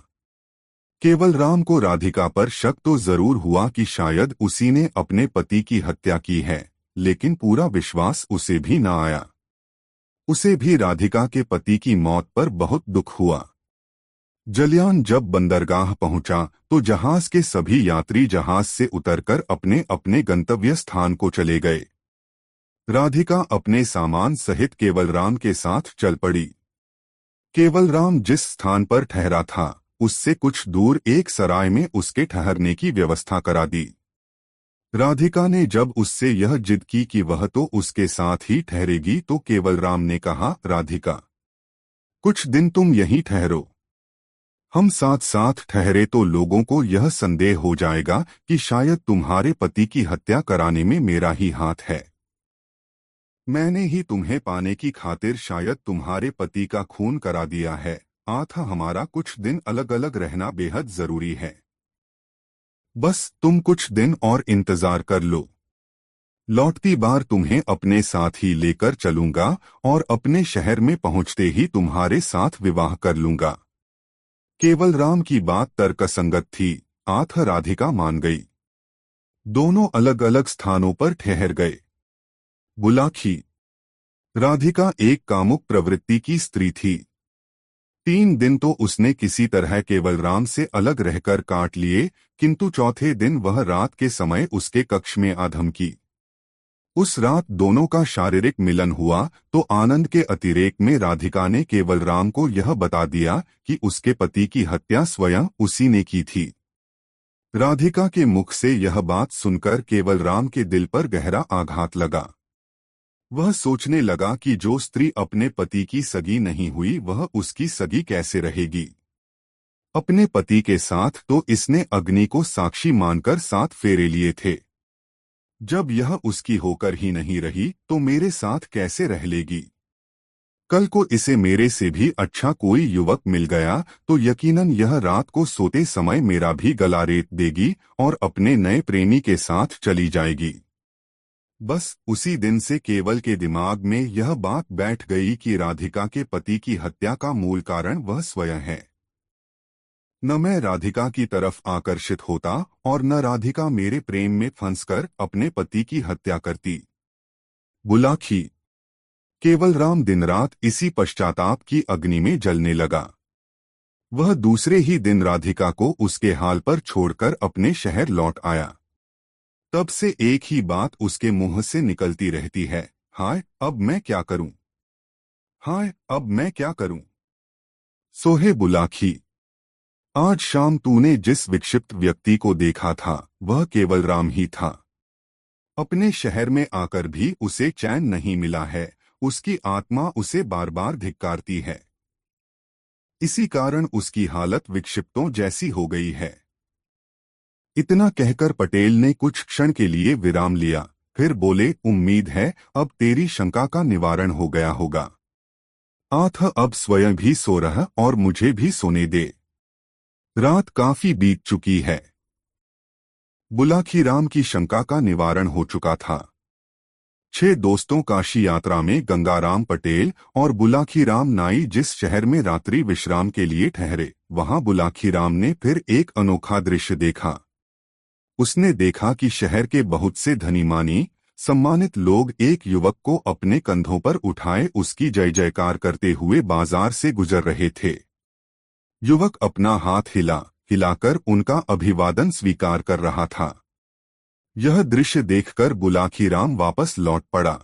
केवल राम को राधिका पर शक तो जरूर हुआ कि शायद उसी ने अपने पति की हत्या की है, लेकिन पूरा विश्वास उसे भी न आया। उसे भी राधिका के पति की मौत पर बहुत दुख हुआ। जलियान जब बंदरगाह पहुंचा तो जहाज के सभी यात्री जहाज से उतरकर अपने अपने गंतव्य स्थान को चले गए। राधिका अपने सामान सहित केवलराम के साथ चल पड़ी। केवलराम जिस स्थान पर ठहरा था, उससे कुछ दूर एक सराय में उसके ठहरने की व्यवस्था करा दी। राधिका ने जब उससे यह जिद की कि वह तो उसके साथ ही ठहरेगी तो केवलराम ने कहा, राधिका, कुछ दिन तुम यहीं ठहरो। हम साथ साथ ठहरे तो लोगों को यह संदेह हो जाएगा कि शायद तुम्हारे पति की हत्या कराने में मेरा ही हाथ है। मैंने ही तुम्हें पाने की खातिर शायद तुम्हारे पति का खून करा दिया है। आथा हमारा कुछ दिन अलग अलग रहना बेहद जरूरी है। बस तुम कुछ दिन और इंतजार कर लो। लौटती बार तुम्हें अपने साथ ही लेकर चलूंगा और अपने शहर में पहुंचते ही तुम्हारे साथ विवाह कर लूंगा। केवल राम की बात तर्कसंगत थी, आथ राधिका मान गई। दोनों अलग अलग स्थानों पर ठहर गए। बुलाखी। राधिका एक कामुक प्रवृत्ति की स्त्री थी। 3 दिन तो उसने किसी तरह केवल राम से अलग रहकर काट लिए, किंतु चौथे दिन वह रात के समय उसके कक्ष में आधम की। उस रात दोनों का शारीरिक मिलन हुआ तो आनंद के अतिरेक में राधिका ने केवल राम को यह बता दिया कि उसके पति की हत्या स्वयं उसी ने की थी। राधिका के मुख से यह बात सुनकर केवल राम के दिल पर गहरा आघात लगा। वह सोचने लगा कि जो स्त्री अपने पति की सगी नहीं हुई वह उसकी सगी कैसे रहेगी। अपने पति के साथ तो इसने अग्नि को साक्षी मानकर 7 फेरे लिए थे। जब यह उसकी होकर ही नहीं रही तो मेरे साथ कैसे रह लेगी। कल को इसे मेरे से भी अच्छा कोई युवक मिल गया तो यकीनन यह रात को सोते समय मेरा भी गला रेत देगी और अपने नए प्रेमी के साथ चली जाएगी। बस उसी दिन से केवल के दिमाग में यह बात बैठ गई कि राधिका के पति की हत्या का मूल कारण वह स्वयं है। न मैं राधिका की तरफ आकर्षित होता और न राधिका मेरे प्रेम में फंसकर अपने पति की हत्या करती। बुलाखी। केवल राम दिन रात इसी पश्चाताप की अग्नि में जलने लगा। वह दूसरे ही दिन राधिका को उसके हाल पर छोड़कर अपने शहर लौट आया। तब से एक ही बात उसके मुंह से निकलती रहती है, हाय अब मैं क्या करूं, हाय अब मैं क्या करूं। सोहे बुलाखी। आज शाम तूने जिस विक्षिप्त व्यक्ति को देखा था वह केवल राम ही था। अपने शहर में आकर भी उसे चैन नहीं मिला है, उसकी आत्मा उसे बार बार धिक्कारती है। इसी कारण उसकी हालत विक्षिप्तों जैसी हो गई है। इतना कहकर पटेल ने कुछ क्षण के लिए विराम लिया, फिर बोले, उम्मीद है अब तेरी शंका का निवारण हो गया होगा। आठ अब स्वयं भी सो रहा और मुझे भी सोने दे। रात काफी बीत चुकी है। बुलाखीराम की शंका का निवारण हो चुका था। 6 दोस्तों काशी यात्रा में गंगाराम पटेल और बुलाखीराम नाई जिस शहर में रात्रि विश्राम के लिए ठहरे, वहां बुलाखीराम ने फिर एक अनोखा दृश्य देखा। उसने देखा कि शहर के बहुत से धनीमानी सम्मानित लोग एक युवक को अपने कंधों पर उठाए उसकी जय जयकार करते हुए बाजार से गुजर रहे थे। युवक अपना हाथ हिलाकर उनका अभिवादन स्वीकार कर रहा था। यह दृश्य देखकर बुलाखीराम वापस लौट पड़ा।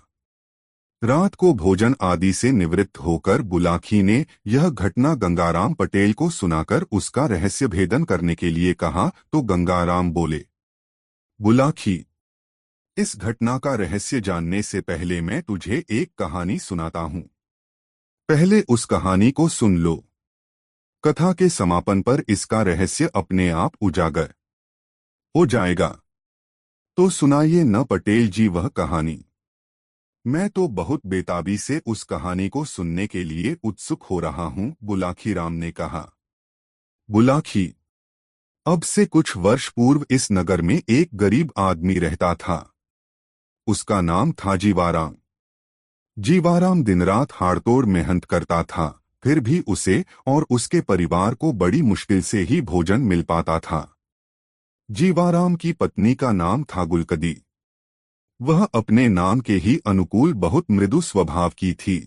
रात को भोजन आदि से निवृत्त होकर बुलाखी ने यह घटना गंगाराम पटेल को सुनाकर उसका रहस्य भेदन करने के लिए कहा तो गंगाराम बोले, बुलाखी, इस घटना का रहस्य जानने से पहले मैं तुझे एक कहानी सुनाता हूं। पहले उस कहानी को सुन लो। कथा के समापन पर इसका रहस्य अपने आप उजागर हो जाएगा। तो सुनाइए न पटेल जी वह कहानी। मैं तो बहुत बेताबी से उस कहानी को सुनने के लिए उत्सुक हो रहा हूं, बुलाखीराम ने कहा। बुलाखी, अब से कुछ वर्ष पूर्व इस नगर में एक गरीब आदमी रहता था। उसका नाम था जीवाराम। जीवाराम दिन रात हाड़तोड़ मेहनत करता था, फिर भी उसे और उसके परिवार को बड़ी मुश्किल से ही भोजन मिल पाता था। जीवाराम की पत्नी का नाम था गुलकदी। वह अपने नाम के ही अनुकूल बहुत मृदु स्वभाव की थी।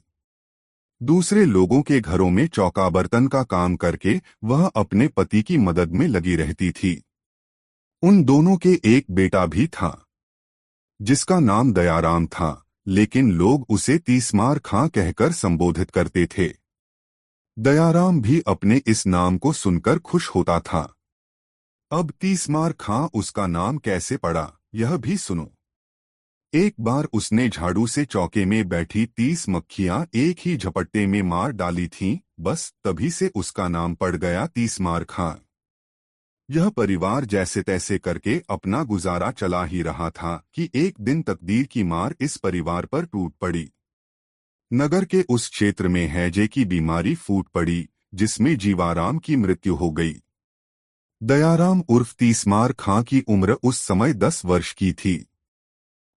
दूसरे लोगों के घरों में चौका बर्तन का काम करके वह अपने पति की मदद में लगी रहती थी। उन दोनों के एक बेटा भी था जिसका नाम दयाराम था, लेकिन लोग उसे तीसमार खां कहकर संबोधित करते थे। दयाराम भी अपने इस नाम को सुनकर खुश होता था। अब तीसमार खां उसका नाम कैसे पड़ा, यह भी सुनो। एक बार उसने झाड़ू से चौके में बैठी 30 मक्खियां एक ही झपट्टे में मार डाली थीं, बस तभी से उसका नाम पड़ गया तीसमार खां। यह परिवार जैसे तैसे करके अपना गुजारा चला ही रहा था कि एक दिन तकदीर की मार इस परिवार पर टूट पड़ी। नगर के उस क्षेत्र में हैजे की बीमारी फूट पड़ी, जिसमें जीवाराम की मृत्यु हो गई। दयाराम उर्फ तीसमार खां की उम्र उस समय 10 वर्ष की थी।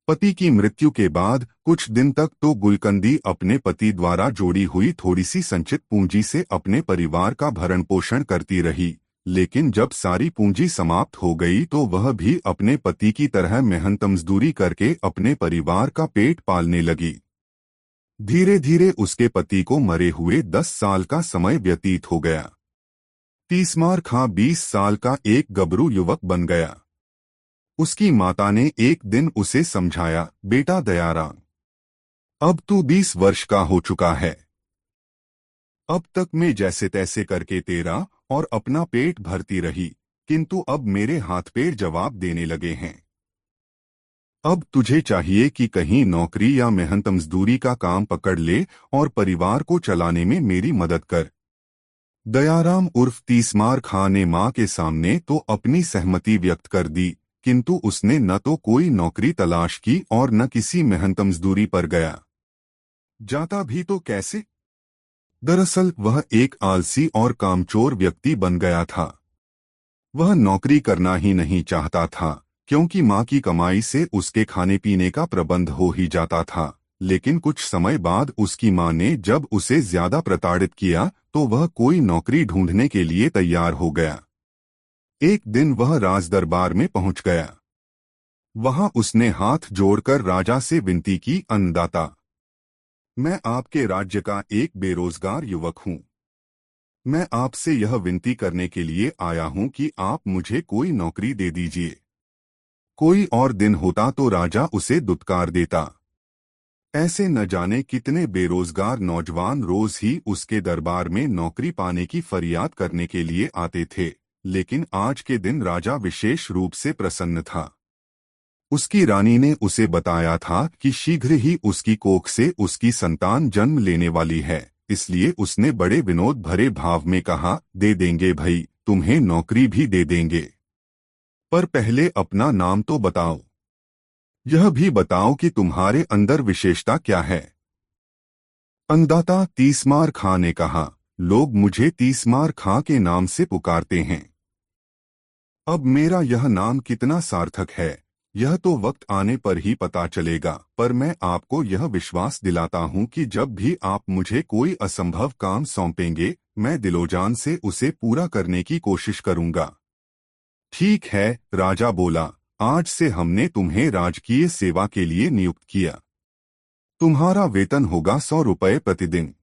पति की मृत्यु के बाद कुछ दिन तक तो गुलकंदी अपने पति द्वारा जोड़ी हुई थोड़ी सी संचित पूंजी से अपने परिवार का भरण पोषण करती रही, लेकिन जब सारी पूंजी समाप्त हो गई तो वह भी अपने पति की तरह मेहनत मजदूरी करके अपने परिवार का पेट पालने लगी। धीरे धीरे उसके पति को मरे हुए 10 साल का समय व्यतीत हो गया। तीसमार खां 20 साल का एक गबरू युवक बन गया। उसकी माता ने एक दिन उसे समझाया, बेटा दयाराम, अब तू 20 वर्ष का हो चुका है। अब तक मैं जैसे तैसे करके तेरा और अपना पेट भरती रही, किंतु अब मेरे हाथ पैर जवाब देने लगे हैं। अब तुझे चाहिए कि कहीं नौकरी या मेहनत मजदूरी का काम पकड़ ले और परिवार को चलाने में मेरी मदद कर। दयाराम उर्फ तीसमार खां ने मां के सामने तो अपनी सहमति व्यक्त कर दी, किंतु उसने न तो कोई नौकरी तलाश की और न किसी मेहनत मजदूरी पर गया। जाता भी तो कैसे? दरअसल वह एक आलसी और कामचोर व्यक्ति बन गया था। वह नौकरी करना ही नहीं चाहता था, क्योंकि माँ की कमाई से उसके खाने पीने का प्रबंध हो ही जाता था। लेकिन कुछ समय बाद उसकी माँ ने जब उसे ज्यादा प्रताड़ित किया तो वह कोई नौकरी ढूंढने के लिए तैयार हो गया। एक दिन वह राजदरबार में पहुंच गया। वहां उसने हाथ जोड़कर राजा से विनती की, अन्नदाता, मैं आपके राज्य का एक बेरोजगार युवक हूँ। मैं आपसे यह विनती करने के लिए आया हूँ कि आप मुझे कोई नौकरी दे दीजिए। कोई और दिन होता तो राजा उसे दुत्कार देता। ऐसे न जाने कितने बेरोजगार नौजवान रोज ही उसके दरबार में नौकरी पाने की फरियाद करने के लिए आते थे, लेकिन आज के दिन राजा विशेष रूप से प्रसन्न था। उसकी रानी ने उसे बताया था कि शीघ्र ही उसकी कोख से उसकी संतान जन्म लेने वाली है, इसलिए उसने बड़े विनोद भरे भाव में कहा, दे देंगे भई, तुम्हें नौकरी भी दे देंगे। पर पहले अपना नाम तो बताओ। यह भी बताओ कि तुम्हारे अंदर विशेषता क्या है। अन्नदाता तीसमार खां ने कहा, लोग मुझे तीसमार खां के नाम से पुकारते हैं। अब मेरा यह नाम कितना सार्थक है, यह तो वक्त आने पर ही पता चलेगा, पर मैं आपको यह विश्वास दिलाता हूं कि जब भी आप मुझे कोई असंभव काम सौंपेंगे, मैं दिलोजान से उसे पूरा करने की कोशिश करूंगा। ठीक है, राजा बोला, आज से हमने तुम्हें राजकीय सेवा के लिए नियुक्त किया। तुम्हारा वेतन होगा 100 रुपये प्रतिदिन।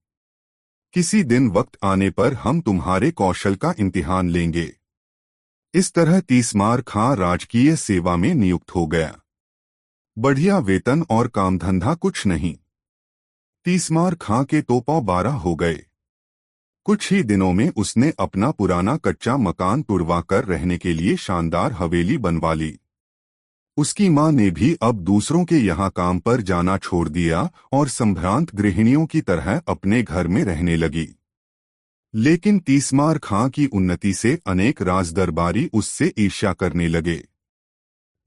किसी दिन वक्त आने पर हम तुम्हारे कौशल का इम्तिहान लेंगे। इस तरह तीसमार खां राजकीय सेवा में नियुक्त हो गया। बढ़िया वेतन और कामधंधा कुछ नहीं। तीसमार खां के तो पौ 12 हो गए। कुछ ही दिनों में उसने अपना पुराना कच्चा मकान तुड़वा कर रहने के लिए शानदार हवेली बनवा ली। उसकी माँ ने भी अब दूसरों के यहाँ काम पर जाना छोड़ दिया और संभ्रांत गृहिणियों की तरह अपने घर में रहने लगी। लेकिन तीसमार खां की उन्नति से अनेक राजदरबारी उससे ईर्ष्या करने लगे।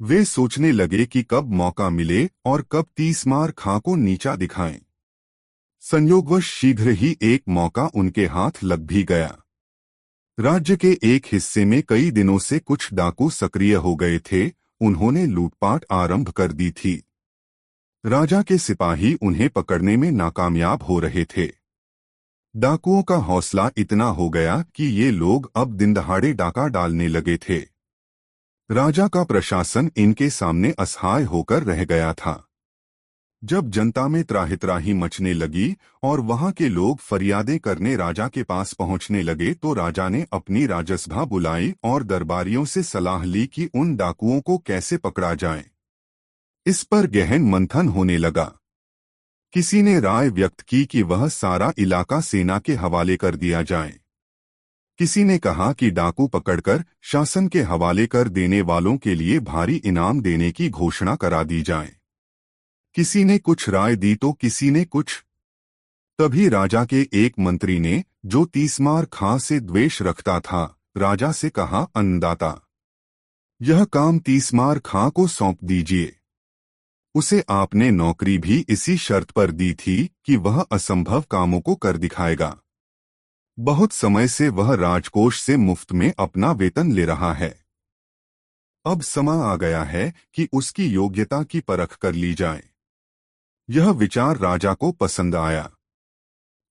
वे सोचने लगे कि कब मौका मिले और कब तीसमार खां को नीचा दिखाएं। संयोगवश शीघ्र ही एक मौका उनके हाथ लग भी गया। राज्य के एक हिस्से में कई दिनों से कुछ डाकू सक्रिय हो गए थे। उन्होंने लूटपाट आरंभ कर दी थी। राजा के सिपाही उन्हें पकड़ने में नाकामयाब हो रहे थे। डाकुओं का हौसला इतना हो गया कि ये लोग अब दिनदहाड़े डाका डालने लगे थे। राजा का प्रशासन इनके सामने असहाय होकर रह गया था। जब जनता में त्राहि मचने लगी और वहां के लोग फरियादें करने राजा के पास पहुंचने लगे तो राजा ने अपनी राजसभा बुलाई और दरबारियों से सलाह ली कि उन डाकुओं को कैसे पकड़ा जाए। इस पर गहन मंथन होने लगा। किसी ने राय व्यक्त की कि वह सारा इलाका सेना के हवाले कर दिया जाए। किसी ने कहा कि डाकू पकड़कर शासन के हवाले कर देने वालों के लिए भारी इनाम देने की घोषणा करा दी जाए। किसी ने कुछ राय दी तो किसी ने कुछ। तभी राजा के एक मंत्री ने, जो तीसमार खां से द्वेष रखता था, राजा से कहा, अन्नदाता, यह काम तीसमार खां को सौंप दीजिए। उसे आपने नौकरी भी इसी शर्त पर दी थी कि वह असंभव कामों को कर दिखाएगा। बहुत समय से वह राजकोष से मुफ्त में अपना वेतन ले रहा है। अब समय आ गया है कि उसकी योग्यता की परख कर ली जाए। यह विचार राजा को पसंद आया।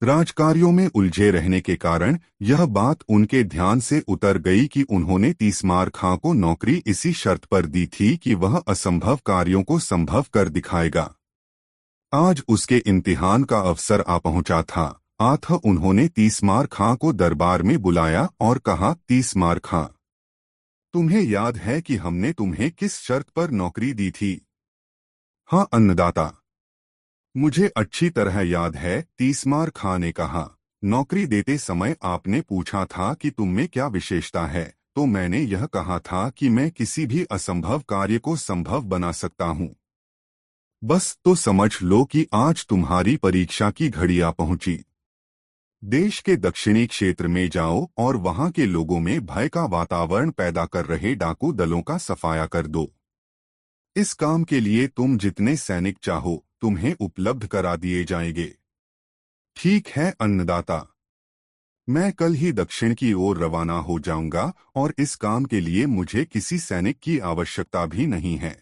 राजकार्यों में उलझे रहने के कारण यह बात उनके ध्यान से उतर गई कि उन्होंने तीसमार खां को नौकरी इसी शर्त पर दी थी कि वह असंभव कार्यों को संभव कर दिखाएगा। आज उसके इम्तिहान का अवसर आ पहुंचा था। अतः उन्होंने तीसमार खां को दरबार में बुलाया और कहा, तीसमार खां, तुम्हें याद है कि हमने तुम्हें किस शर्त पर नौकरी दी थी? हाँ अन्नदाता, मुझे अच्छी तरह याद है, तीसमार खां ने कहा। नौकरी देते समय आपने पूछा था कि तुम में क्या विशेषता है, तो मैंने यह कहा था कि मैं किसी भी असंभव कार्य को संभव बना सकता हूँ। बस तो समझ लो कि आज तुम्हारी परीक्षा की घड़ी आ पहुंची। देश के दक्षिणी क्षेत्र में जाओ और वहां के लोगों में भय का वातावरण पैदा कर रहे डाकू दलों का सफाया कर दो। इस काम के लिए तुम जितने सैनिक चाहो तुम्हें उपलब्ध करा दिए जाएंगे। ठीक है अन्नदाता, मैं कल ही दक्षिण की ओर रवाना हो जाऊंगा और इस काम के लिए मुझे किसी सैनिक की आवश्यकता भी नहीं है।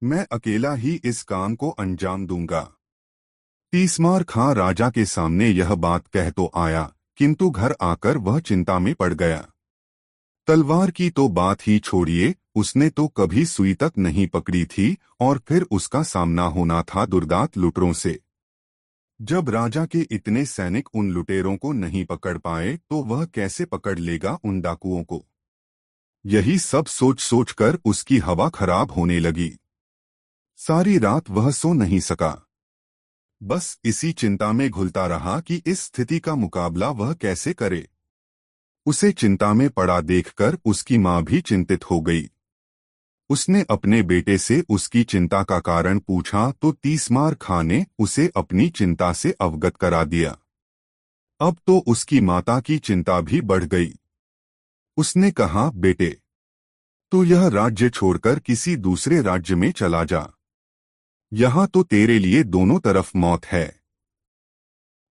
मैं अकेला ही इस काम को अंजाम दूंगा। तीसमार खां राजा के सामने यह बात कह तो आया, किंतु घर आकर वह चिंता में पड़ गया। तलवार की तो बात ही छोड़िए, उसने तो कभी सुई तक नहीं पकड़ी थी और फिर उसका सामना होना था दुर्दांत लुटेरों से। जब राजा के इतने सैनिक उन लुटेरों को नहीं पकड़ पाए तो वह कैसे पकड़ लेगा उन डाकुओं को। यही सब सोच सोच कर उसकी हवा खराब होने लगी। सारी रात वह सो नहीं सका। बस इसी चिंता में घुलता रहा कि इस स्थिति का मुकाबला वह कैसे करे। उसे चिंता में पड़ा देखकर उसकी माँ भी चिंतित हो गई। उसने अपने बेटे से उसकी चिंता का कारण पूछा तो तीसमार खां ने उसे अपनी चिंता से अवगत करा दिया। अब तो उसकी माता की चिंता भी बढ़ गई। उसने कहा, बेटे, तू यह राज्य छोड़कर किसी दूसरे राज्य में चला जा। यहाँ तो तेरे लिए दोनों तरफ मौत है।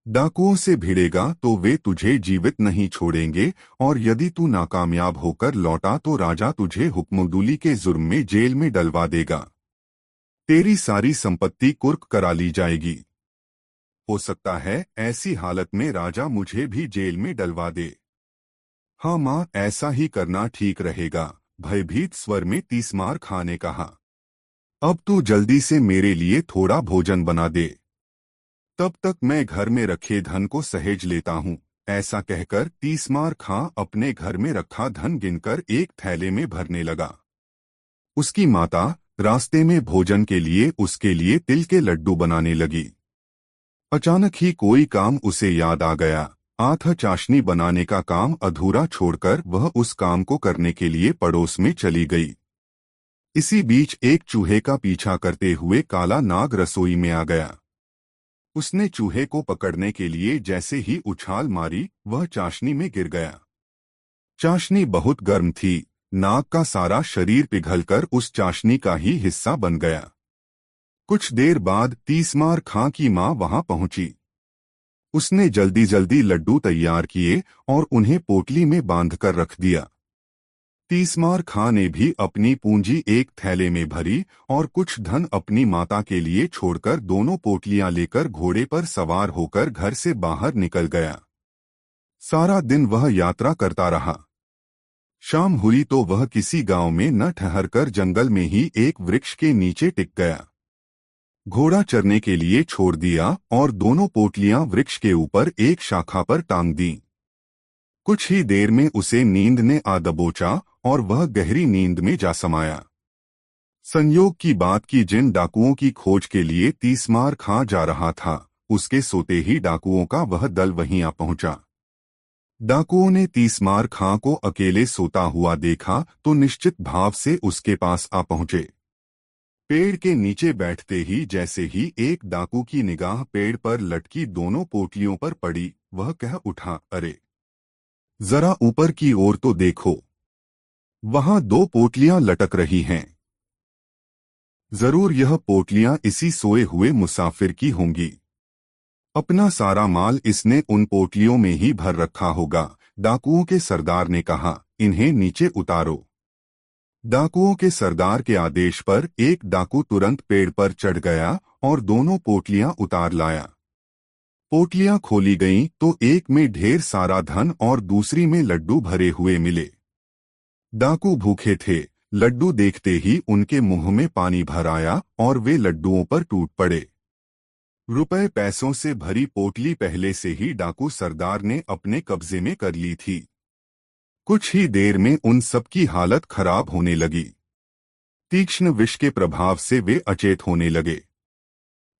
डाकुओं से भिड़ेगा तो वे तुझे जीवित नहीं छोड़ेंगे और यदि तू नाकामयाब होकर लौटा तो राजा तुझे हुक्मदुली के जुर्म में जेल में डलवा देगा। तेरी सारी संपत्ति कुर्क करा ली जाएगी। हो सकता है ऐसी हालत में राजा मुझे भी जेल में डलवा दे। हाँ माँ, ऐसा ही करना ठीक रहेगा, भयभीत स्वर में तीसमार खां ने कहा। अब तू जल्दी से मेरे लिए थोड़ा भोजन बना दे, तब तक मैं घर में रखे धन को सहेज लेता हूँ। ऐसा कहकर तीसमार खां अपने घर में रखा धन गिनकर एक थैले में भरने लगा। उसकी माता रास्ते में भोजन के लिए उसके लिए तिल के लड्डू बनाने लगी। अचानक ही कोई काम उसे याद आ गया। आथा चाशनी बनाने का काम अधूरा छोड़कर वह उस काम को करने के लिए पड़ोस में चली गई। इसी बीच एक चूहे का पीछा करते हुए काला नाग रसोई में आ गया। उसने चूहे को पकड़ने के लिए जैसे ही उछाल मारी, वह चाशनी में गिर गया। चाशनी बहुत गर्म थी। नाग का सारा शरीर पिघलकर उस चाशनी का ही हिस्सा बन गया। कुछ देर बाद तीसमार खां की मां वहां पहुंची। उसने जल्दी जल्दी लड्डू तैयार किए और उन्हें पोटली में बांधकर रख दिया। तीसमार खां ने भी अपनी पूंजी एक थैले में भरी और कुछ धन अपनी माता के लिए छोड़कर दोनों पोटलियां लेकर घोड़े पर सवार होकर घर से बाहर निकल गया। सारा दिन वह यात्रा करता रहा। शाम हुई तो वह किसी गांव में न ठहरकर जंगल में ही एक वृक्ष के नीचे टिक गया। घोड़ा चरने के लिए छोड़ दिया और दोनों पोटलियां वृक्ष के ऊपर एक शाखा पर टांग दी। कुछ ही देर में उसे नींद ने आ दबोचा और वह गहरी नींद में जा समाया। संयोग की बात कि जिन डाकुओं की खोज के लिए तीसमार खां जा रहा था, उसके सोते ही डाकुओं का वह दल वहीं आ पहुंचा। डाकुओं ने तीसमार खां को अकेले सोता हुआ देखा तो निश्चित भाव से उसके पास आ पहुंचे। पेड़ के नीचे बैठते ही जैसे ही एक डाकू की निगाह पेड़ पर लटकी दोनों पोटलियों पर पड़ी, वह कह उठा, अरे जरा ऊपर की ओर तो देखो, वहां दो पोटलियां लटक रही हैं। जरूर यह पोटलियां इसी सोए हुए मुसाफिर की होंगी। अपना सारा माल इसने उन पोटलियों में ही भर रखा होगा। डाकुओं के सरदार ने कहा, इन्हें नीचे उतारो। डाकुओं के सरदार के आदेश पर एक डाकू तुरंत पेड़ पर चढ़ गया और दोनों पोटलियां उतार लाया। पोटलियां खोली गईं तो एक में ढेर सारा धन और दूसरी में लड्डू भरे हुए मिले। डाकू भूखे थे। लड्डू देखते ही उनके मुंह में पानी भर आया और वे लड्डुओं पर टूट पड़े। रुपए पैसों से भरी पोटली पहले से ही डाकू सरदार ने अपने कब्जे में कर ली थी। कुछ ही देर में उन सबकी हालत खराब होने लगी। तीक्ष्ण विष के प्रभाव से वे अचेत होने लगे।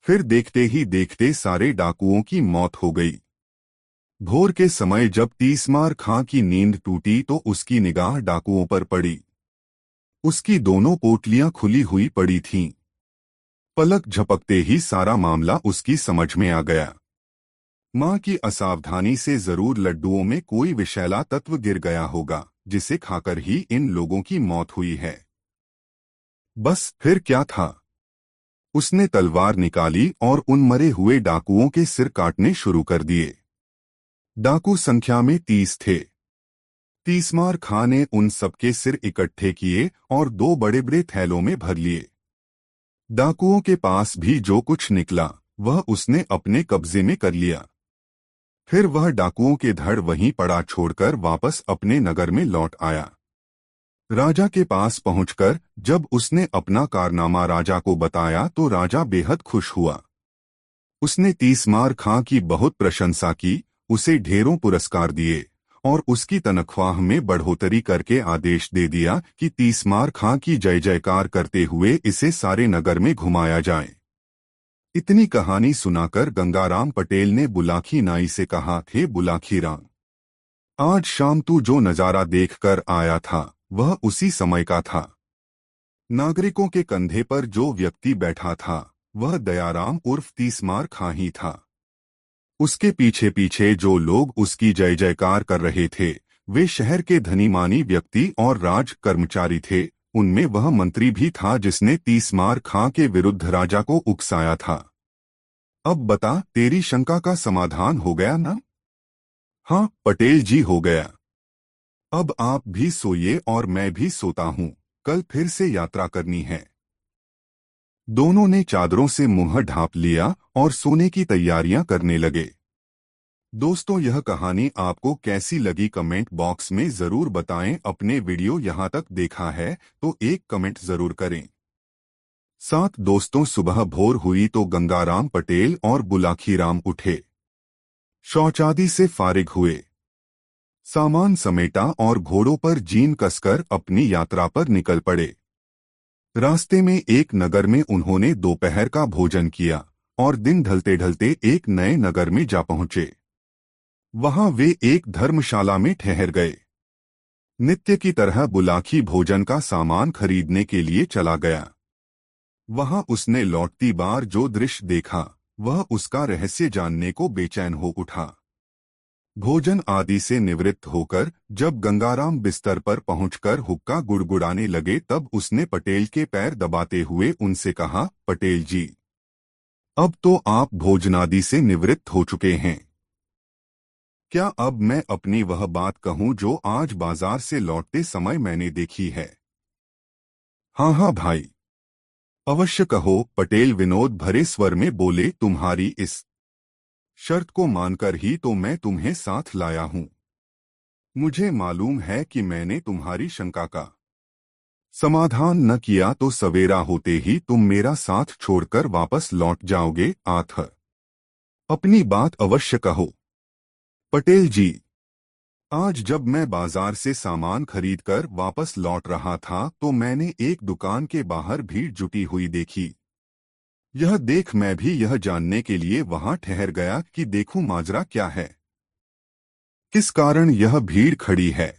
फिर देखते ही देखते सारे डाकुओं की मौत हो गई। भोर के समय जब तीसमार खां की नींद टूटी तो उसकी निगाह डाकुओं पर पड़ी। उसकी दोनों पोटलियां खुली हुई पड़ी थीं। पलक झपकते ही सारा मामला उसकी समझ में आ गया। मां की असावधानी से जरूर लड्डुओं में कोई विषैला तत्व गिर गया होगा, जिसे खाकर ही इन लोगों की मौत हुई है। बस फिर क्या था। उसने तलवार निकाली और उन मरे हुए डाकुओं के सिर काटने शुरू कर दिए। डाकू संख्या में 30 थे। तीसमार खां ने उन सबके सिर इकट्ठे किए और 2 बड़े बड़े थैलों में भर लिए। डाकुओं के पास भी जो कुछ निकला वह उसने अपने कब्जे में कर लिया। फिर वह डाकुओं के धड़ वहीं पड़ा छोड़कर वापस अपने नगर में लौट आया। राजा के पास पहुंचकर जब उसने अपना कारनामा राजा को बताया तो राजा बेहद खुश हुआ। उसने तीसमार खां की बहुत प्रशंसा की, उसे ढेरों पुरस्कार दिए और उसकी तनख्वाह में बढ़ोतरी करके आदेश दे दिया कि तीसमार खां की जय जयकार करते हुए इसे सारे नगर में घुमाया जाए। इतनी कहानी सुनाकर गंगाराम पटेल ने बुलाकी नाई से कहा, हे बुलाकी राम, आज शाम तू जो नजारा देखकर आया था वह उसी समय का था। नागरिकों के कंधे पर जो व्यक्ति बैठा था वह दयाराम उर्फ तीसमार खां ही था। उसके पीछे पीछे जो लोग उसकी जय जयकार कर रहे थे वे शहर के धनीमानी व्यक्ति और राज कर्मचारी थे। उनमें वह मंत्री भी था जिसने तीसमार खां के विरुद्ध राजा को उकसाया था। अब बता, तेरी शंका का समाधान हो गया ना? हाँ पटेल जी, हो गया। अब आप भी सोइए और मैं भी सोता हूँ, कल फिर से यात्रा करनी है। दोनों ने चादरों से मुंह ढांप लिया और सोने की तैयारियां करने लगे। दोस्तों, यह कहानी आपको कैसी लगी कमेंट बॉक्स में जरूर बताएं। अपने वीडियो यहां तक देखा है तो एक कमेंट जरूर करें। साथ दोस्तों, सुबह भोर हुई तो गंगाराम पटेल और बुलाकी राम उठे, शौचादि से फारिग हुए, सामान समेटा और घोड़ों पर जीन कसकर अपनी यात्रा पर निकल पड़े। रास्ते में एक नगर में उन्होंने दोपहर का भोजन किया और दिन ढलते ढलते एक नए नगर में जा पहुंचे। वहां वे एक धर्मशाला में ठहर गए। नित्य की तरह बुलाकी भोजन का सामान खरीदने के लिए चला गया। वहां उसने लौटती बार जो दृश्य देखा वह उसका रहस्य जानने को बेचैन हो उठा। भोजन आदि से निवृत्त होकर जब गंगाराम बिस्तर पर पहुंचकर हुक्का गुड़गुड़ाने लगे तब उसने पटेल के पैर दबाते हुए उनसे कहा, पटेल जी, अब तो आप भोजनादि से निवृत्त हो चुके हैं। क्या अब मैं अपनी वह बात कहूं जो आज बाजार से लौटते समय मैंने देखी है? हाँ हाँ भाई, अवश्य कहो, पटेल विनोद भरे स्वर में बोले। तुम्हारी इस शर्त को मानकर ही तो मैं तुम्हें साथ लाया हूं। मुझे मालूम है कि मैंने तुम्हारी शंका का समाधान न किया तो सवेरा होते ही तुम मेरा साथ छोड़कर वापस लौट जाओगे। आथ अपनी बात अवश्य कहो। पटेल जी, आज जब मैं बाजार से सामान खरीदकर वापस लौट रहा था तो मैंने एक दुकान के बाहर भीड़ जुटी हुई देखी। यह देख मैं भी यह जानने के लिए वहां ठहर गया कि देखूं माजरा क्या है, किस कारण यह भीड़ खड़ी है।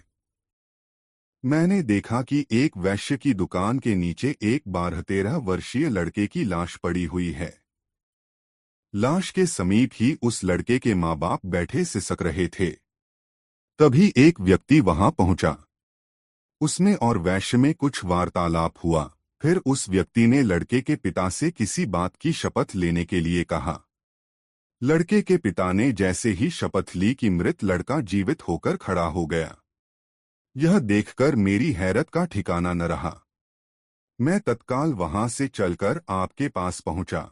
मैंने देखा कि एक वैश्य की दुकान के नीचे एक 12-13 वर्षीय लड़के की लाश पड़ी हुई है। लाश के समीप ही उस लड़के के माँ बाप बैठे सिसक रहे थे। तभी एक व्यक्ति वहां पहुंचा। उसमें और वैश्य में कुछ वार्तालाप हुआ। फिर उस व्यक्ति ने लड़के के पिता से किसी बात की शपथ लेने के लिए कहा। लड़के के पिता ने जैसे ही शपथ ली कि मृत लड़का जीवित होकर खड़ा हो गया। यह देखकर मेरी हैरत का ठिकाना न रहा। मैं तत्काल वहां से चलकर आपके पास पहुंचा।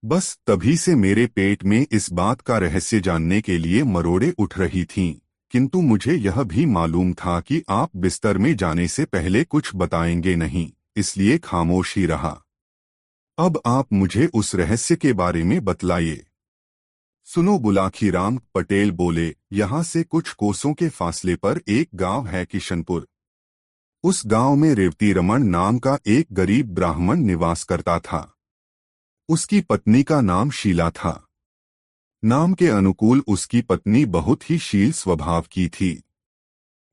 बस तभी से मेरे पेट में इस बात का रहस्य जानने के लिए मरोड़े उठ रही थीं, किंतु मुझे यह भी मालूम था कि आप बिस्तर में जाने से पहले कुछ बताएंगे नहीं, इसलिए खामोश ही रहा। अब आप मुझे उस रहस्य के बारे में बतलाइए। सुनो, बुलाकी राम पटेल बोले, यहाँ से कुछ कोसों के फासले पर एक गांव है किशनपुर। उस गांव में रेवती रमन नाम का एक गरीब ब्राह्मण निवास करता था। उसकी पत्नी का नाम शीला था। नाम के अनुकूल उसकी पत्नी बहुत ही शील स्वभाव की थी।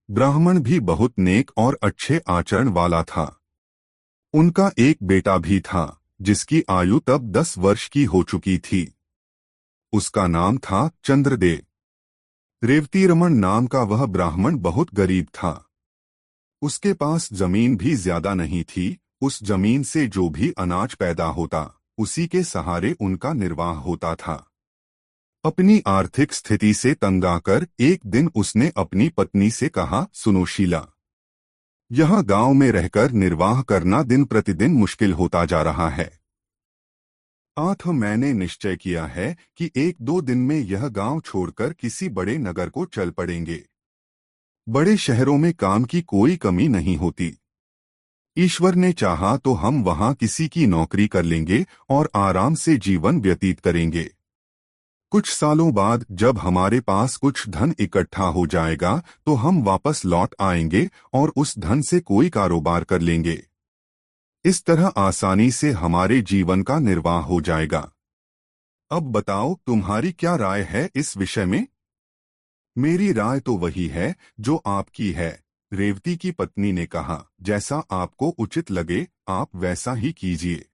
ब्राह्मण भी बहुत नेक और अच्छे आचरण वाला था। उनका एक बेटा भी था जिसकी आयु तब 10 वर्ष की हो चुकी थी। उसका नाम था चंद्रदेव। रेवती रमन नाम का वह ब्राह्मण बहुत गरीब था। उसके पास जमीन भी ज्यादा नहीं थी उस जमीन से जो भी अनाज पैदा होता उसी के सहारे उनका निर्वाह होता था। अपनी आर्थिक स्थिति से तंग आकर एक दिन उसने अपनी पत्नी से कहा, सुनो शीला, यहाँ गांव में रहकर निर्वाह करना दिन प्रतिदिन मुश्किल होता जा रहा है। मैंने निश्चय किया है कि एक दो दिन में यह गांव छोड़कर किसी बड़े नगर को चल पड़ेंगे। बड़े शहरों में काम की कोई कमी नहीं होती। ईश्वर ने चाहा तो हम वहां किसी की नौकरी कर लेंगे और आराम से जीवन व्यतीत करेंगे। कुछ सालों बाद जब हमारे पास कुछ धन इकट्ठा हो जाएगा तो हम वापस लौट आएंगे और उस धन से कोई कारोबार कर लेंगे। इस तरह आसानी से हमारे जीवन का निर्वाह हो जाएगा। अब बताओ, तुम्हारी क्या राय है इस विषय में? मेरी राय तो वही है जो आपकी है, रेवती की पत्नी ने कहा। जैसा आपको उचित लगे आप वैसा ही कीजिए,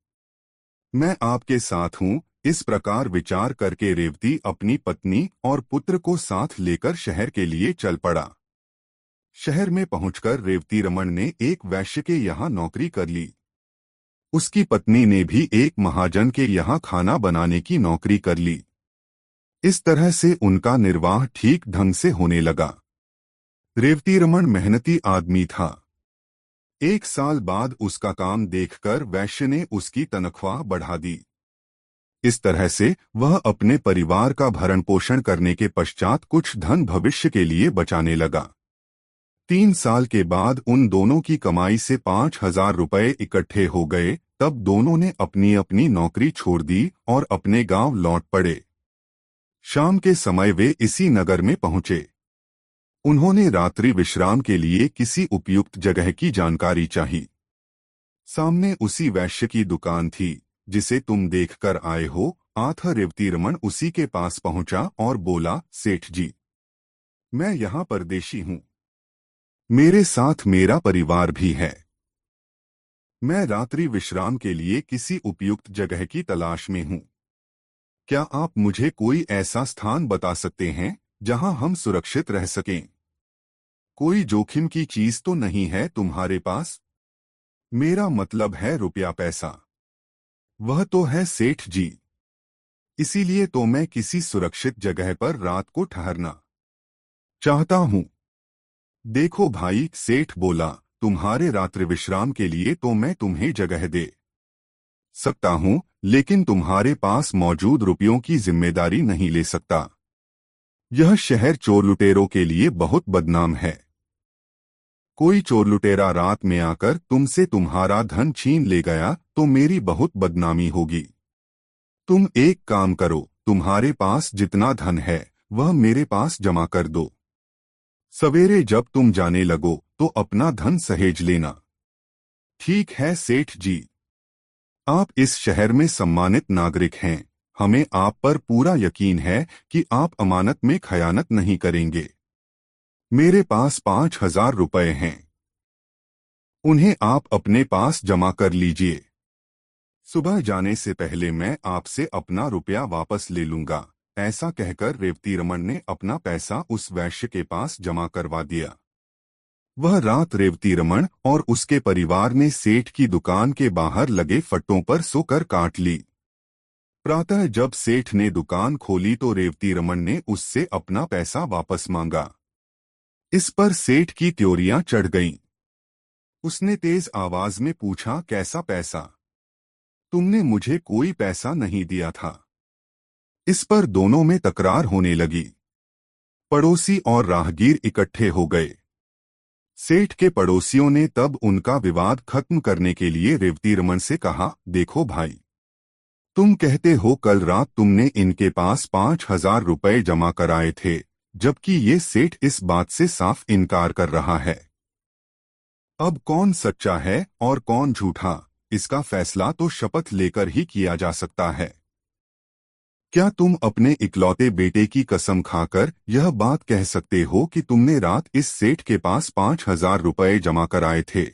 मैं आपके साथ हूँ। इस प्रकार विचार करके रेवती अपनी पत्नी और पुत्र को साथ लेकर शहर के लिए चल पड़ा। शहर में पहुंचकर रेवती रमन ने एक वैश्य के यहाँ नौकरी कर ली। उसकी पत्नी ने भी एक महाजन के यहाँ खाना बनाने की नौकरी कर ली। इस तरह से उनका निर्वाह ठीक ढंग से होने लगा। रेवती रमन मेहनती आदमी था। एक साल बाद उसका काम देखकर वैश्य ने उसकी तनख्वाह बढ़ा दी। इस तरह से वह अपने परिवार का भरण पोषण करने के पश्चात कुछ धन भविष्य के लिए बचाने लगा। 3 साल के बाद उन दोनों की कमाई से 5,000 रुपये इकट्ठे हो गए। तब दोनों ने अपनी अपनी नौकरी छोड़ दी और अपने गांव लौट पड़े। शाम के समय वे इसी नगर में पहुंचे। उन्होंने रात्रि विश्राम के लिए किसी उपयुक्त जगह की जानकारी चाही। सामने उसी वैश्य की दुकान थी जिसे तुम देखकर आए हो। रेवती रमन उसी के पास पहुंचा और बोला, सेठ जी, मैं यहाँ परदेशी हूँ। मेरे साथ मेरा परिवार भी है। मैं रात्रि विश्राम के लिए किसी उपयुक्त जगह की तलाश में हूँ। क्या आप मुझे कोई ऐसा स्थान बता सकते हैं जहां हम सुरक्षित रह सकें? कोई जोखिम की चीज तो नहीं है तुम्हारे पास? मेरा मतलब है रुपया पैसा। वह तो है सेठ जी, इसीलिए तो मैं किसी सुरक्षित जगह पर रात को ठहरना चाहता हूँ। देखो भाई, सेठ बोला, तुम्हारे रात्रि विश्राम के लिए तो मैं तुम्हें जगह दे सकता हूँ, लेकिन तुम्हारे पास मौजूद रुपयों की जिम्मेदारी नहीं ले सकता। यह शहर चोर लुटेरों के लिए बहुत बदनाम है। कोई चोर लुटेरा रात में आकर तुमसे तुम्हारा धन छीन ले गया तो मेरी बहुत बदनामी होगी। तुम एक काम करो, तुम्हारे पास जितना धन है वह मेरे पास जमा कर दो। सवेरे जब तुम जाने लगो तो अपना धन सहेज लेना। ठीक है सेठ जी, आप इस शहर में सम्मानित नागरिक हैं। हमें आप पर पूरा यकीन है कि आप अमानत में खयानत नहीं करेंगे। मेरे पास 5,000 रुपये हैं, उन्हें आप अपने पास जमा कर लीजिए। सुबह जाने से पहले मैं आपसे अपना रुपया वापस ले लूंगा। ऐसा कहकर रेवती रमन ने अपना पैसा उस वैश्य के पास जमा करवा दिया। वह रात रेवती रमन और उसके परिवार ने सेठ की दुकान के बाहर लगे फट्टों पर सोकर काट ली। प्रातः जब सेठ ने दुकान खोली तो रेवती रमन ने उससे अपना पैसा वापस मांगा। इस पर सेठ की त्योरियां चढ़ गईं। उसने तेज आवाज में पूछा, कैसा पैसा? तुमने मुझे कोई पैसा नहीं दिया था। इस पर दोनों में तकरार होने लगी। पड़ोसी और राहगीर इकट्ठे हो गए। सेठ के पड़ोसियों ने तब उनका विवाद खत्म करने के लिए रेवती रमन से कहा, देखो भाई, तुम कहते हो कल रात तुमने इनके पास 5,000 रुपये जमा कराए थे, जबकि ये सेठ इस बात से साफ इनकार कर रहा है। अब कौन सच्चा है और कौन झूठा, इसका फैसला तो शपथ लेकर ही किया जा सकता है। क्या तुम अपने इकलौते बेटे की कसम खाकर यह बात कह सकते हो कि तुमने रात इस सेठ के पास 5,000 रुपये जमा कराए थे?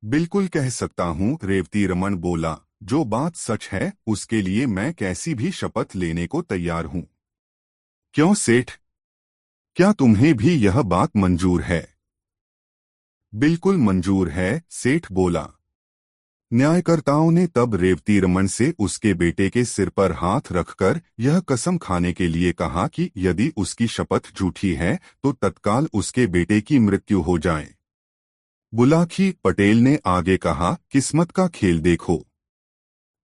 बिल्कुल कह सकता हूँ, रेवती रमन बोला। जो बात सच है उसके लिए मैं कैसी भी शपथ लेने को तैयार हूँ। क्यों सेठ, क्या तुम्हें भी यह बात मंजूर है? बिल्कुल मंजूर है, सेठ बोला। न्यायकर्ताओं ने तब रेवती रमन से उसके बेटे के सिर पर हाथ रखकर यह कसम खाने के लिए कहा कि यदि उसकी शपथ झूठी है तो तत्काल उसके बेटे की मृत्यु हो जाए। बुलाकी पटेल ने आगे कहा, किस्मत का खेल देखो।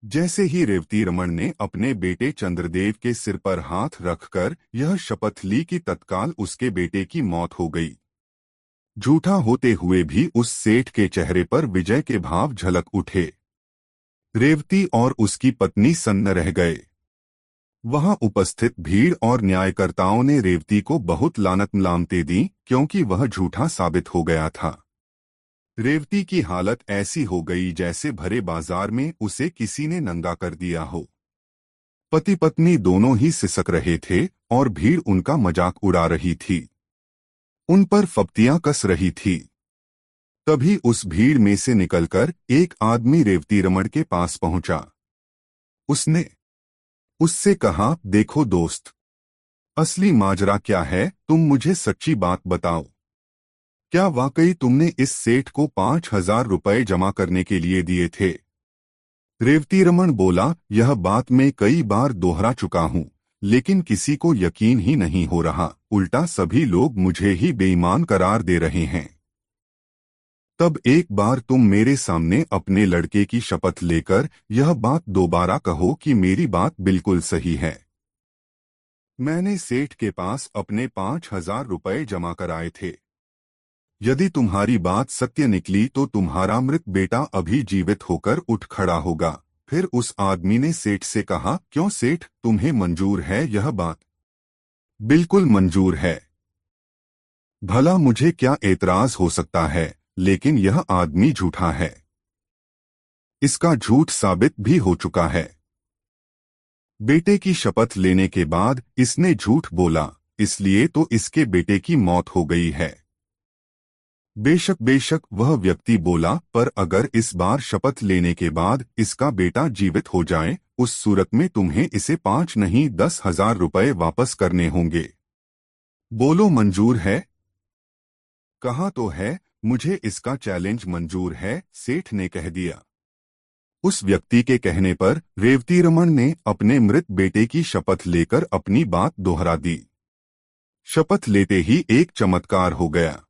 जैसे ही रेवती रमन ने अपने बेटे चंद्रदेव के सिर पर हाथ रखकर यह शपथ ली कि तत्काल उसके बेटे की मौत हो गई। झूठा होते हुए भी उस सेठ के चेहरे पर विजय के भाव झलक उठे। रेवती और उसकी पत्नी सन्न रह गए। वहां उपस्थित भीड़ और न्यायकर्ताओं ने रेवती को बहुत लानत मलामतें दी क्योंकि वह झूठा साबित हो गया था। रेवती की हालत ऐसी हो गई जैसे भरे बाजार में उसे किसी ने नंगा कर दिया हो। पति पत्नी दोनों ही सिसक रहे थे और भीड़ उनका मजाक उड़ा रही थी, उन पर फप्तियां कस रही थी। तभी उस भीड़ में से निकलकर एक आदमी रेवती रमन के पास पहुंचा। उसने उससे कहा, देखो दोस्त, असली माजरा क्या है, तुम मुझे सच्ची बात बताओ। क्या वाकई तुमने इस सेठ को 5,000 रुपए जमा करने के लिए दिए थे? रेवती रमन बोला, यह बात मैं कई बार दोहरा चुका हूं, लेकिन किसी को यकीन ही नहीं हो रहा, उल्टा सभी लोग मुझे ही बेईमान करार दे रहे हैं। तब एक बार तुम मेरे सामने अपने लड़के की शपथ लेकर यह बात दोबारा कहो कि मेरी बात बिल्कुल सही है। मैंने सेठ के पास अपने 5,000 रुपए जमा कराए थे। यदि तुम्हारी बात सत्य निकली तो तुम्हारा मृत बेटा अभी जीवित होकर उठ खड़ा होगा। फिर उस आदमी ने सेठ से कहा, क्यों सेठ, तुम्हें मंजूर है यह बात? बिल्कुल मंजूर है। भला मुझे क्या एतराज हो सकता है, लेकिन यह आदमी झूठा है। इसका झूठ साबित भी हो चुका है। बेटे की शपथ लेने के बाद इसने झूठ बोला, इसलिए तो इसके बेटे की मौत हो गई है। बेशक बेशक वह व्यक्ति बोला, पर अगर इस बार शपथ लेने के बाद इसका बेटा जीवित हो जाए, उस सूरत में तुम्हें इसे 5 नहीं 10,000 रुपए वापस करने होंगे। बोलो मंजूर है? कहा तो है, मुझे इसका चैलेंज मंजूर है, सेठ ने कह दिया। उस व्यक्ति के कहने पर रेवती रमन ने अपने मृत बेटे की शपथ लेकर अपनी बात दोहरा दी। शपथ लेते ही एक चमत्कार हो गया।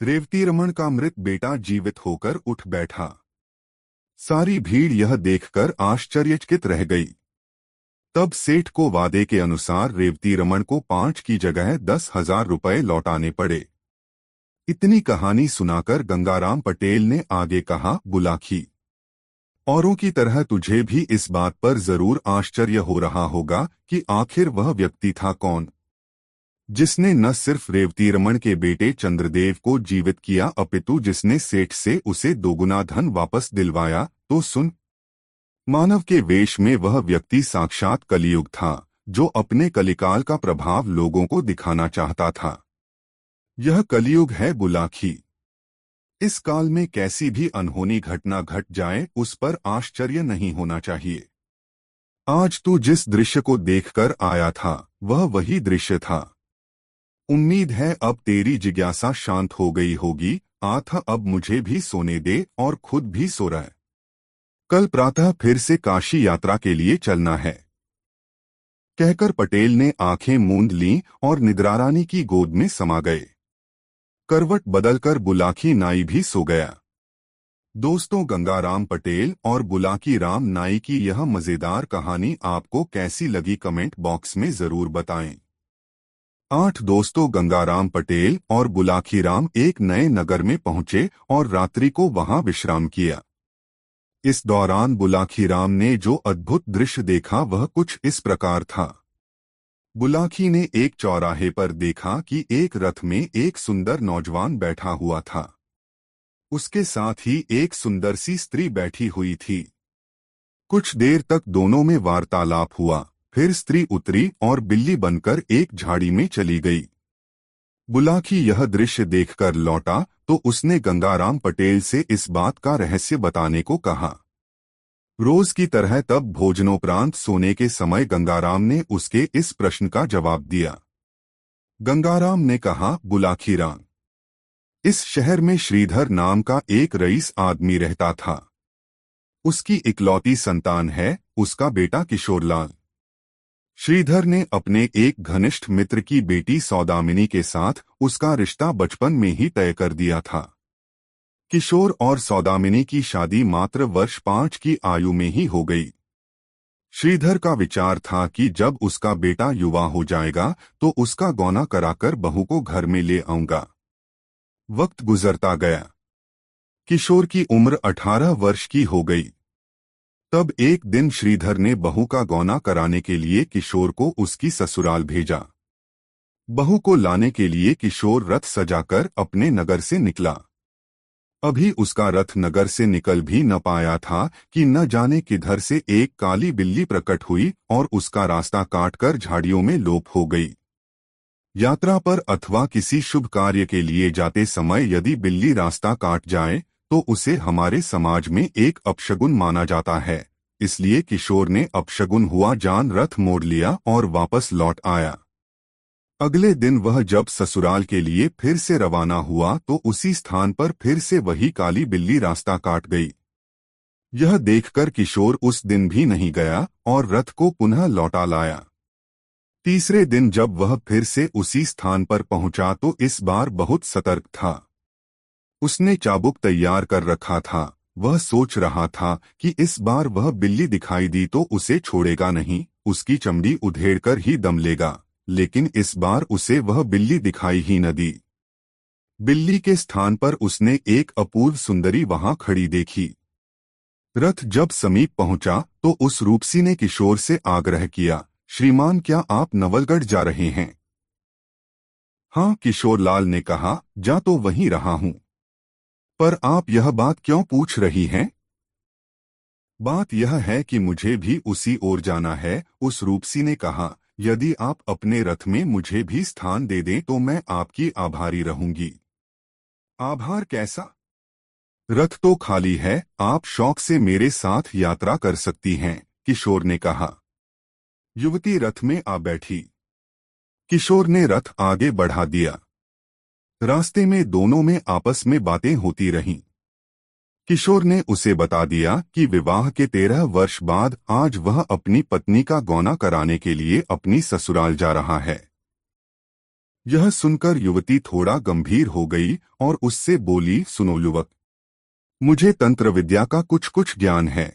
रेवती रमन का मृत बेटा जीवित होकर उठ बैठा। सारी भीड़ यह देखकर आश्चर्यचकित रह गई। तब सेठ को वादे के अनुसार रेवती रमन को 5 की जगह 10,000 रुपए लौटाने पड़े। इतनी कहानी सुनाकर गंगाराम पटेल ने आगे कहा, बुलाकी, औरों की तरह तुझे भी इस बात पर जरूर आश्चर्य हो रहा होगा कि आखिर वह व्यक्ति था कौन, जिसने न सिर्फ रेवती रमन के बेटे चंद्रदेव को जीवित किया अपितु जिसने सेठ से उसे दोगुना धन वापस दिलवाया। तो सुन, मानव के वेश में वह व्यक्ति साक्षात कलियुग था, जो अपने कलिकाल का प्रभाव लोगों को दिखाना चाहता था। यह कलियुग है बुलाकी। इस काल में कैसी भी अनहोनी घटना घट जाए उस पर आश्चर्य नहीं होना चाहिए। आज तू जिस दृश्य को देखकर आया था वह वही दृश्य था। उम्मीद है अब तेरी जिज्ञासा शांत हो गई होगी। आथा अब मुझे भी सोने दे और खुद भी सो रहा है। कल प्रातः फिर से काशी यात्रा के लिए चलना है। कहकर पटेल ने आंखें मूंद लीं और निद्रारानी की गोद में समा गए। करवट बदलकर बुलाकी नाई भी सो गया। दोस्तों, गंगाराम पटेल और बुलाकी राम नाई की यह मजेदार कहानी आपको कैसी लगी कमेंट बॉक्स में जरूर बताएं। 8 दोस्तों गंगाराम पटेल और बुलाकी राम एक नए नगर में पहुंचे और रात्रि को वहां विश्राम किया। इस दौरान बुलाकी राम ने जो अद्भुत दृश्य देखा वह कुछ इस प्रकार था। बुलाकी ने एक चौराहे पर देखा कि एक रथ में एक सुंदर नौजवान बैठा हुआ था। उसके साथ ही एक सुंदर सी स्त्री बैठी हुई थी। कुछ देर तक दोनों में वार्तालाप हुआ, फिर स्त्री उतरी और बिल्ली बनकर एक झाड़ी में चली गई। बुलाकी यह दृश्य देखकर लौटा तो उसने गंगाराम पटेल से इस बात का रहस्य बताने को कहा। रोज की तरह तब भोजनोपरांत सोने के समय गंगाराम ने उसके इस प्रश्न का जवाब दिया। गंगाराम ने कहा, बुलाकी राम, इस शहर में श्रीधर नाम का एक रईस आदमी रहता था। उसकी इकलौती संतान है, उसका बेटा किशोरलाल। श्रीधर ने अपने एक घनिष्ठ मित्र की बेटी सौदामिनी के साथ उसका रिश्ता बचपन में ही तय कर दिया था। किशोर और सौदामिनी की शादी मात्र वर्ष 5 की आयु में ही हो गई। श्रीधर का विचार था कि जब उसका बेटा युवा हो जाएगा तो उसका गौना कराकर बहू को घर में ले आऊंगा। वक्त गुजरता गया। किशोर की उम्र 18 वर्ष की हो गई। तब एक दिन श्रीधर ने बहू का गौना कराने के लिए किशोर को उसकी ससुराल भेजा। बहू को लाने के लिए किशोर रथ सजाकर अपने नगर से निकला। अभी उसका रथ नगर से निकल भी न पाया था कि न जाने किधर से एक काली बिल्ली प्रकट हुई और उसका रास्ता काटकर झाड़ियों में लोप हो गई। यात्रा पर अथवा किसी शुभ कार्य के लिए जाते समय यदि बिल्ली रास्ता काट जाए तो उसे हमारे समाज में एक अपशगुन माना जाता है। इसलिए किशोर ने अपशगुन हुआ जान रथ मोड़ लिया और वापस लौट आया। अगले दिन वह जब ससुराल के लिए फिर से रवाना हुआ तो उसी स्थान पर फिर से वही काली बिल्ली रास्ता काट गई। यह देखकर किशोर उस दिन भी नहीं गया और रथ को पुनः लौटा लाया। तीसरे दिन जब वह फिर से उसी स्थान पर पहुंचा तो इस बार बहुत सतर्क था। उसने चाबुक तैयार कर रखा था। वह सोच रहा था कि इस बार वह बिल्ली दिखाई दी तो उसे छोड़ेगा नहीं, उसकी चमड़ी उधेड़कर ही दम लेगा। लेकिन इस बार उसे वह बिल्ली दिखाई ही न दी। बिल्ली के स्थान पर उसने एक अपूर्व सुंदरी वहां खड़ी देखी। रथ जब समीप पहुंचा तो उस रूपसी ने किशोर से आग्रह किया, श्रीमान क्या आप नवलगढ़ जा रहे हैं? हाँ, किशोरलाल ने कहा, जा तो वहीं रहा हूं। पर आप यह बात क्यों पूछ रही हैं? बात यह है कि मुझे भी उसी ओर जाना है, उस रूपसी ने कहा। यदि आप अपने रथ में मुझे भी स्थान दे दें तो मैं आपकी आभारी रहूंगी। आभार कैसा? रथ तो खाली है, आप शौक से मेरे साथ यात्रा कर सकती हैं, किशोर ने कहा। युवती रथ में आ बैठी। किशोर ने रथ आगे बढ़ा दिया। रास्ते में दोनों में आपस में बातें होती रहीं। किशोर ने उसे बता दिया कि विवाह के 13 वर्ष बाद आज वह अपनी पत्नी का गौना कराने के लिए अपनी ससुराल जा रहा है। यह सुनकर युवती थोड़ा गंभीर हो गई और उससे बोली, सुनो युवक, मुझे तंत्र विद्या का कुछ कुछ ज्ञान है।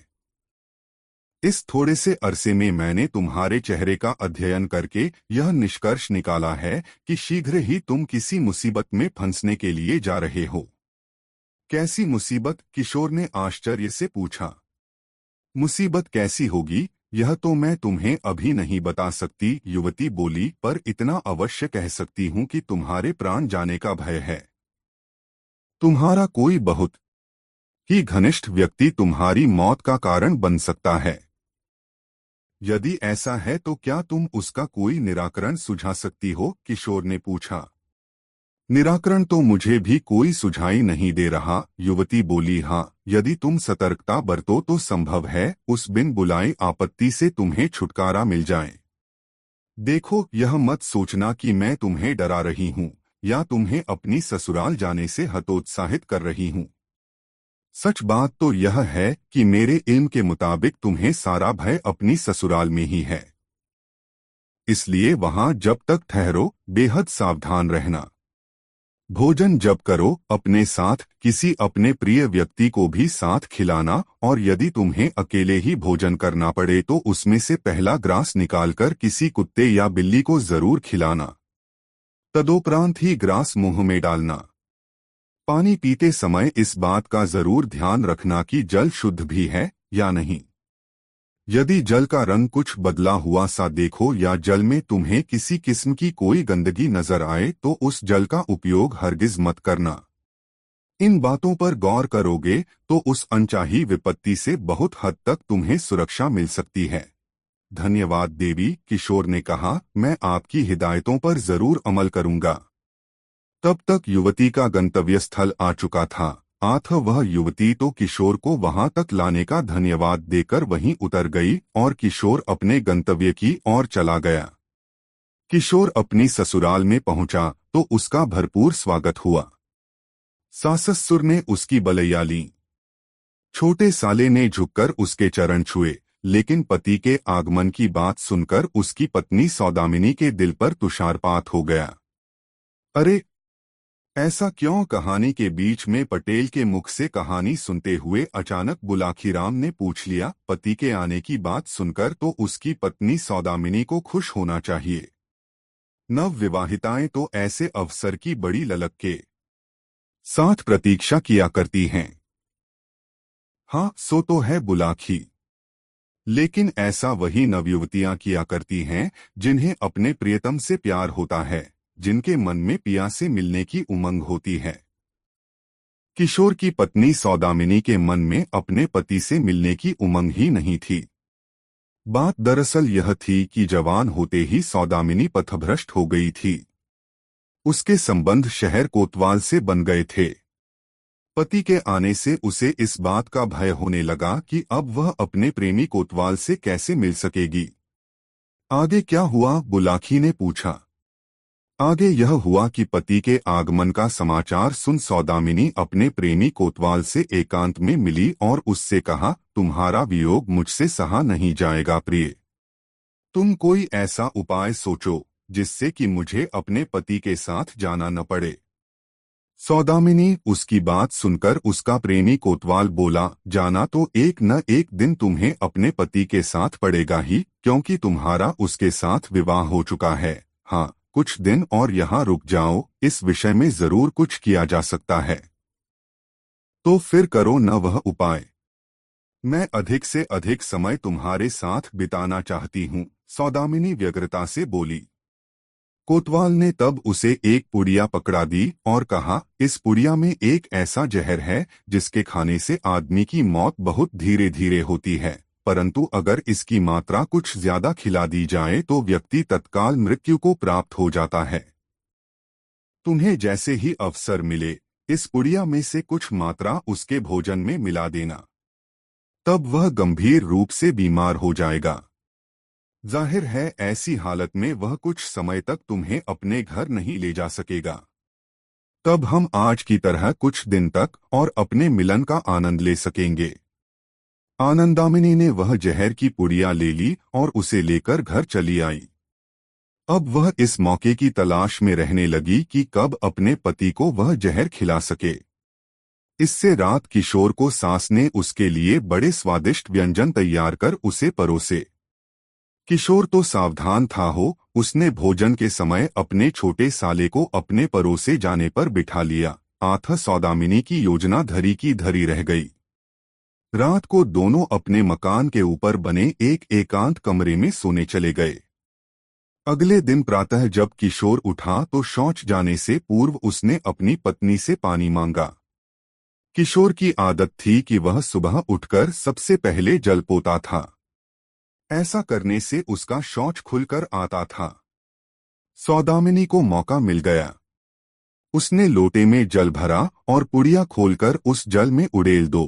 इस थोड़े से अरसे में मैंने तुम्हारे चेहरे का अध्ययन करके यह निष्कर्ष निकाला है कि शीघ्र ही तुम किसी मुसीबत में फंसने के लिए जा रहे हो। कैसी मुसीबत? किशोर ने आश्चर्य से पूछा। मुसीबत कैसी होगी यह तो मैं तुम्हें अभी नहीं बता सकती, युवती बोली, पर इतना अवश्य कह सकती हूं कि तुम्हारे प्राण जाने का भय है। तुम्हारा कोई बहुत ही घनिष्ठ व्यक्ति तुम्हारी मौत का कारण बन सकता है। यदि ऐसा है तो क्या तुम उसका कोई निराकरण सुझा सकती हो? किशोर ने पूछा। निराकरण तो मुझे भी कोई सुझाई नहीं दे रहा, युवती बोली। हाँ, यदि तुम सतर्कता बरतो तो संभव है उस बिन बुलाई आपत्ति से तुम्हें छुटकारा मिल जाए। देखो, यह मत सोचना कि मैं तुम्हें डरा रही हूँ या तुम्हें अपनी ससुराल जाने से हतोत्साहित कर रही हूँ। सच बात तो यह है कि मेरे इल्म के मुताबिक तुम्हें सारा भय अपनी ससुराल में ही है। इसलिए वहां जब तक ठहरो बेहद सावधान रहना। भोजन जब करो अपने साथ किसी अपने प्रिय व्यक्ति को भी साथ खिलाना, और यदि तुम्हें अकेले ही भोजन करना पड़े तो उसमें से पहला ग्रास निकालकर किसी कुत्ते या बिल्ली को जरूर खिलाना। तदोपरांत ही ग्रास मुंह में डालना। पानी पीते समय इस बात का जरूर ध्यान रखना कि जल शुद्ध भी है या नहीं। यदि जल का रंग कुछ बदला हुआ सा देखो या जल में तुम्हें किसी किस्म की कोई गंदगी नजर आए तो उस जल का उपयोग हरगिज मत करना। इन बातों पर गौर करोगे तो उस अनचाही विपत्ति से बहुत हद तक तुम्हें सुरक्षा मिल सकती है। धन्यवाद देवी, किशोर ने कहा, मैं आपकी हिदायतों पर जरूर अमल करूंगा। तब तक युवती का गंतव्य स्थल आ चुका था। आथ वह युवती तो किशोर को वहां तक लाने का धन्यवाद देकर वहीं उतर गई और किशोर अपने गंतव्य की ओर चला गया। किशोर अपनी ससुराल में पहुंचा तो उसका भरपूर स्वागत हुआ। सास ससुर ने उसकी बलैया ली। छोटे साले ने झुककर उसके चरण छुए, लेकिन पति के आगमन की बात सुनकर उसकी पत्नी सौदामिनी के दिल पर तुषारपात हो गया। अरे, ऐसा क्यों? कहानी के बीच में पटेल के मुख से कहानी सुनते हुए अचानक बुलाखीराम ने पूछ लिया। पति के आने की बात सुनकर तो उसकी पत्नी सौदामिनी को खुश होना चाहिए। नव विवाहिताएं तो ऐसे अवसर की बड़ी ललक के साथ प्रतीक्षा किया करती हैं। हाँ, सो तो है बुलाखी, लेकिन ऐसा वही नवयुवतियां किया करती हैं जिन्हें अपने प्रियतम से प्यार होता है, जिनके मन में पिया से मिलने की उमंग होती है। किशोर की पत्नी सौदामिनी के मन में अपने पति से मिलने की उमंग ही नहीं थी। बात दरअसल यह थी कि जवान होते ही सौदामिनी पथभ्रष्ट हो गई थी। उसके संबंध शहर कोतवाल से बन गए थे। पति के आने से उसे इस बात का भय होने लगा कि अब वह अपने प्रेमी कोतवाल से कैसे मिल सकेगी। आगे क्या हुआ? बुलाखी ने पूछा। आगे यह हुआ कि पति के आगमन का समाचार सुन सौदामिनी अपने प्रेमी कोतवाल से एकांत में मिली और उससे कहा, तुम्हारा वियोग मुझसे सहा नहीं जाएगा प्रिय। तुम कोई ऐसा उपाय सोचो जिससे कि मुझे अपने पति के साथ जाना न पड़े। सौदामिनी उसकी बात सुनकर उसका प्रेमी कोतवाल बोला, जाना तो एक न एक दिन तुम्हें अपने पति के साथ पड़ेगा ही, क्योंकि तुम्हारा उसके साथ विवाह हो चुका है। हाँ, कुछ दिन और यहाँ रुक जाओ, इस विषय में जरूर कुछ किया जा सकता है। तो फिर करो न वह उपाय। मैं अधिक से अधिक समय तुम्हारे साथ बिताना चाहती हूँ, सौदामिनी व्यग्रता से बोली। कोतवाल ने तब उसे एक पुड़िया पकड़ा दी और कहा, इस पुड़िया में एक ऐसा जहर है जिसके खाने से आदमी की मौत बहुत धीरे धीरे होती है, परंतु अगर इसकी मात्रा कुछ ज्यादा खिला दी जाए तो व्यक्ति तत्काल मृत्यु को प्राप्त हो जाता है। तुम्हें जैसे ही अवसर मिले इस पुड़िया में से कुछ मात्रा उसके भोजन में मिला देना, तब वह गंभीर रूप से बीमार हो जाएगा। जाहिर है ऐसी हालत में वह कुछ समय तक तुम्हें अपने घर नहीं ले जा सकेगा। तब हम आज की तरह कुछ दिन तक और अपने मिलन का आनंद ले सकेंगे। आनंदामिनी ने वह जहर की पुड़िया ले ली और उसे लेकर घर चली आई। अब वह इस मौके की तलाश में रहने लगी कि कब अपने पति को वह जहर खिला सके। इससे रात किशोर को सास ने उसके लिए बड़े स्वादिष्ट व्यंजन तैयार कर उसे परोसे। किशोर तो सावधान था हो, उसने भोजन के समय अपने छोटे साले को अपने परोसे जाने पर बिठा लिया। आथ सौदामिनी की योजना धरी की धरी रह गई। रात को दोनों अपने मकान के ऊपर बने एक एकांत कमरे में सोने चले गए। अगले दिन प्रातः जब किशोर उठा तो शौच जाने से पूर्व उसने अपनी पत्नी से पानी मांगा। किशोर की आदत थी कि वह सुबह उठकर सबसे पहले जल पोता था। ऐसा करने से उसका शौच खुलकर आता था। सौदामिनी को मौका मिल गया। उसने लोटे में जल भरा और पुड़िया खोलकर उस जल में उड़ेल दो।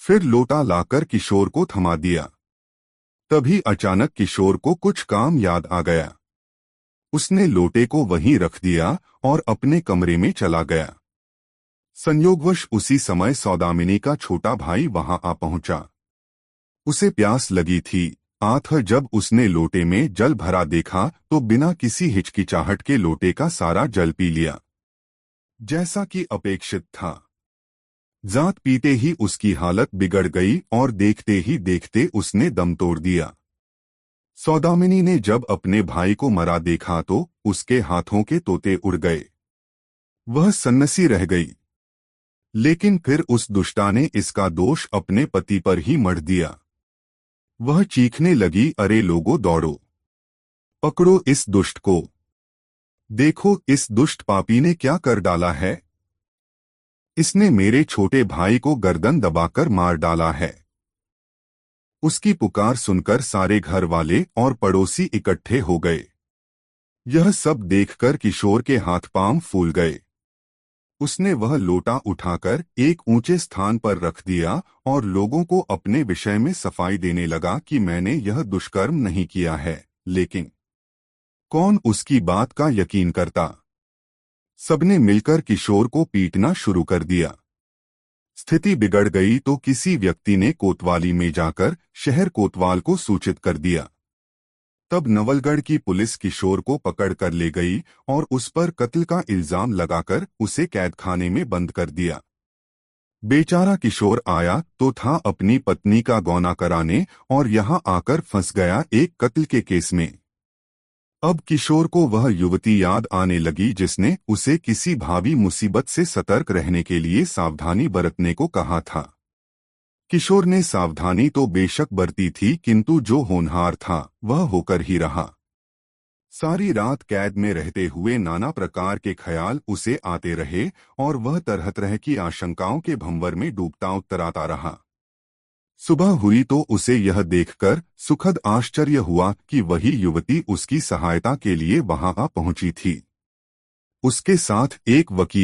फिर लोटा लाकर किशोर को थमा दिया। तभी अचानक किशोर को कुछ काम याद आ गया। उसने लोटे को वहीं रख दिया और अपने कमरे में चला गया। संयोगवश उसी समय सौदामिनी का छोटा भाई वहां आ पहुंचा। उसे प्यास लगी थी। आठ जब उसने लोटे में जल भरा देखा तो बिना किसी हिचकिचाहट के लोटे का सारा जल पी लिया, जैसा कि अपेक्षित था। जात पीते ही उसकी हालत बिगड़ गई और देखते ही देखते उसने दम तोड़ दिया। सौदामिनी ने जब अपने भाई को मरा देखा तो उसके हाथों के तोते उड़ गए। वह सन्नसी रह गई। लेकिन फिर उस दुष्टा ने इसका दोष अपने पति पर ही मढ़ दिया। वह चीखने लगी, अरे लोगों दौड़ो, पकड़ो इस दुष्ट को। देखो इस दुष्ट पापी ने क्या कर डाला है। इसने मेरे छोटे भाई को गर्दन दबाकर मार डाला है। उसकी पुकार सुनकर सारे घर वाले और पड़ोसी इकट्ठे हो गए। यह सब देखकर किशोर के हाथ पांव फूल गए। उसने वह लोटा उठाकर एक ऊंचे स्थान पर रख दिया और लोगों को अपने विषय में सफाई देने लगा कि मैंने यह दुष्कर्म नहीं किया है। लेकिन कौन उसकी बात का यकीन करता। सबने मिलकर किशोर को पीटना शुरू कर दिया। स्थिति बिगड़ गई तो किसी व्यक्ति ने कोतवाली में जाकर शहर कोतवाल को सूचित कर दिया। तब नवलगढ़ की पुलिस किशोर को पकड़ कर ले गई और उस पर कत्ल का इल्जाम लगाकर उसे कैदखाने में बंद कर दिया। बेचारा किशोर आया तो था अपनी पत्नी का गौना कराने और यहां आकर फंस गया एक कत्ल के केस में। अब किशोर को वह युवती याद आने लगी जिसने उसे किसी भावी मुसीबत से सतर्क रहने के लिए सावधानी बरतने को कहा था। किशोर ने सावधानी तो बेशक बरती थी, किंतु जो होनहार था वह होकर ही रहा। सारी रात कैद में रहते हुए नाना प्रकार के ख्याल उसे आते रहे और वह तरह तरह की आशंकाओं के भंवर में डूबता उतराता रहा। सुबह हुई तो उसे यह देखकर सुखद आश्चर्य हुआ कि वही युवती उसकी सहायता के लिए वहां आ पहुंची थी। उसके साथ एक वकील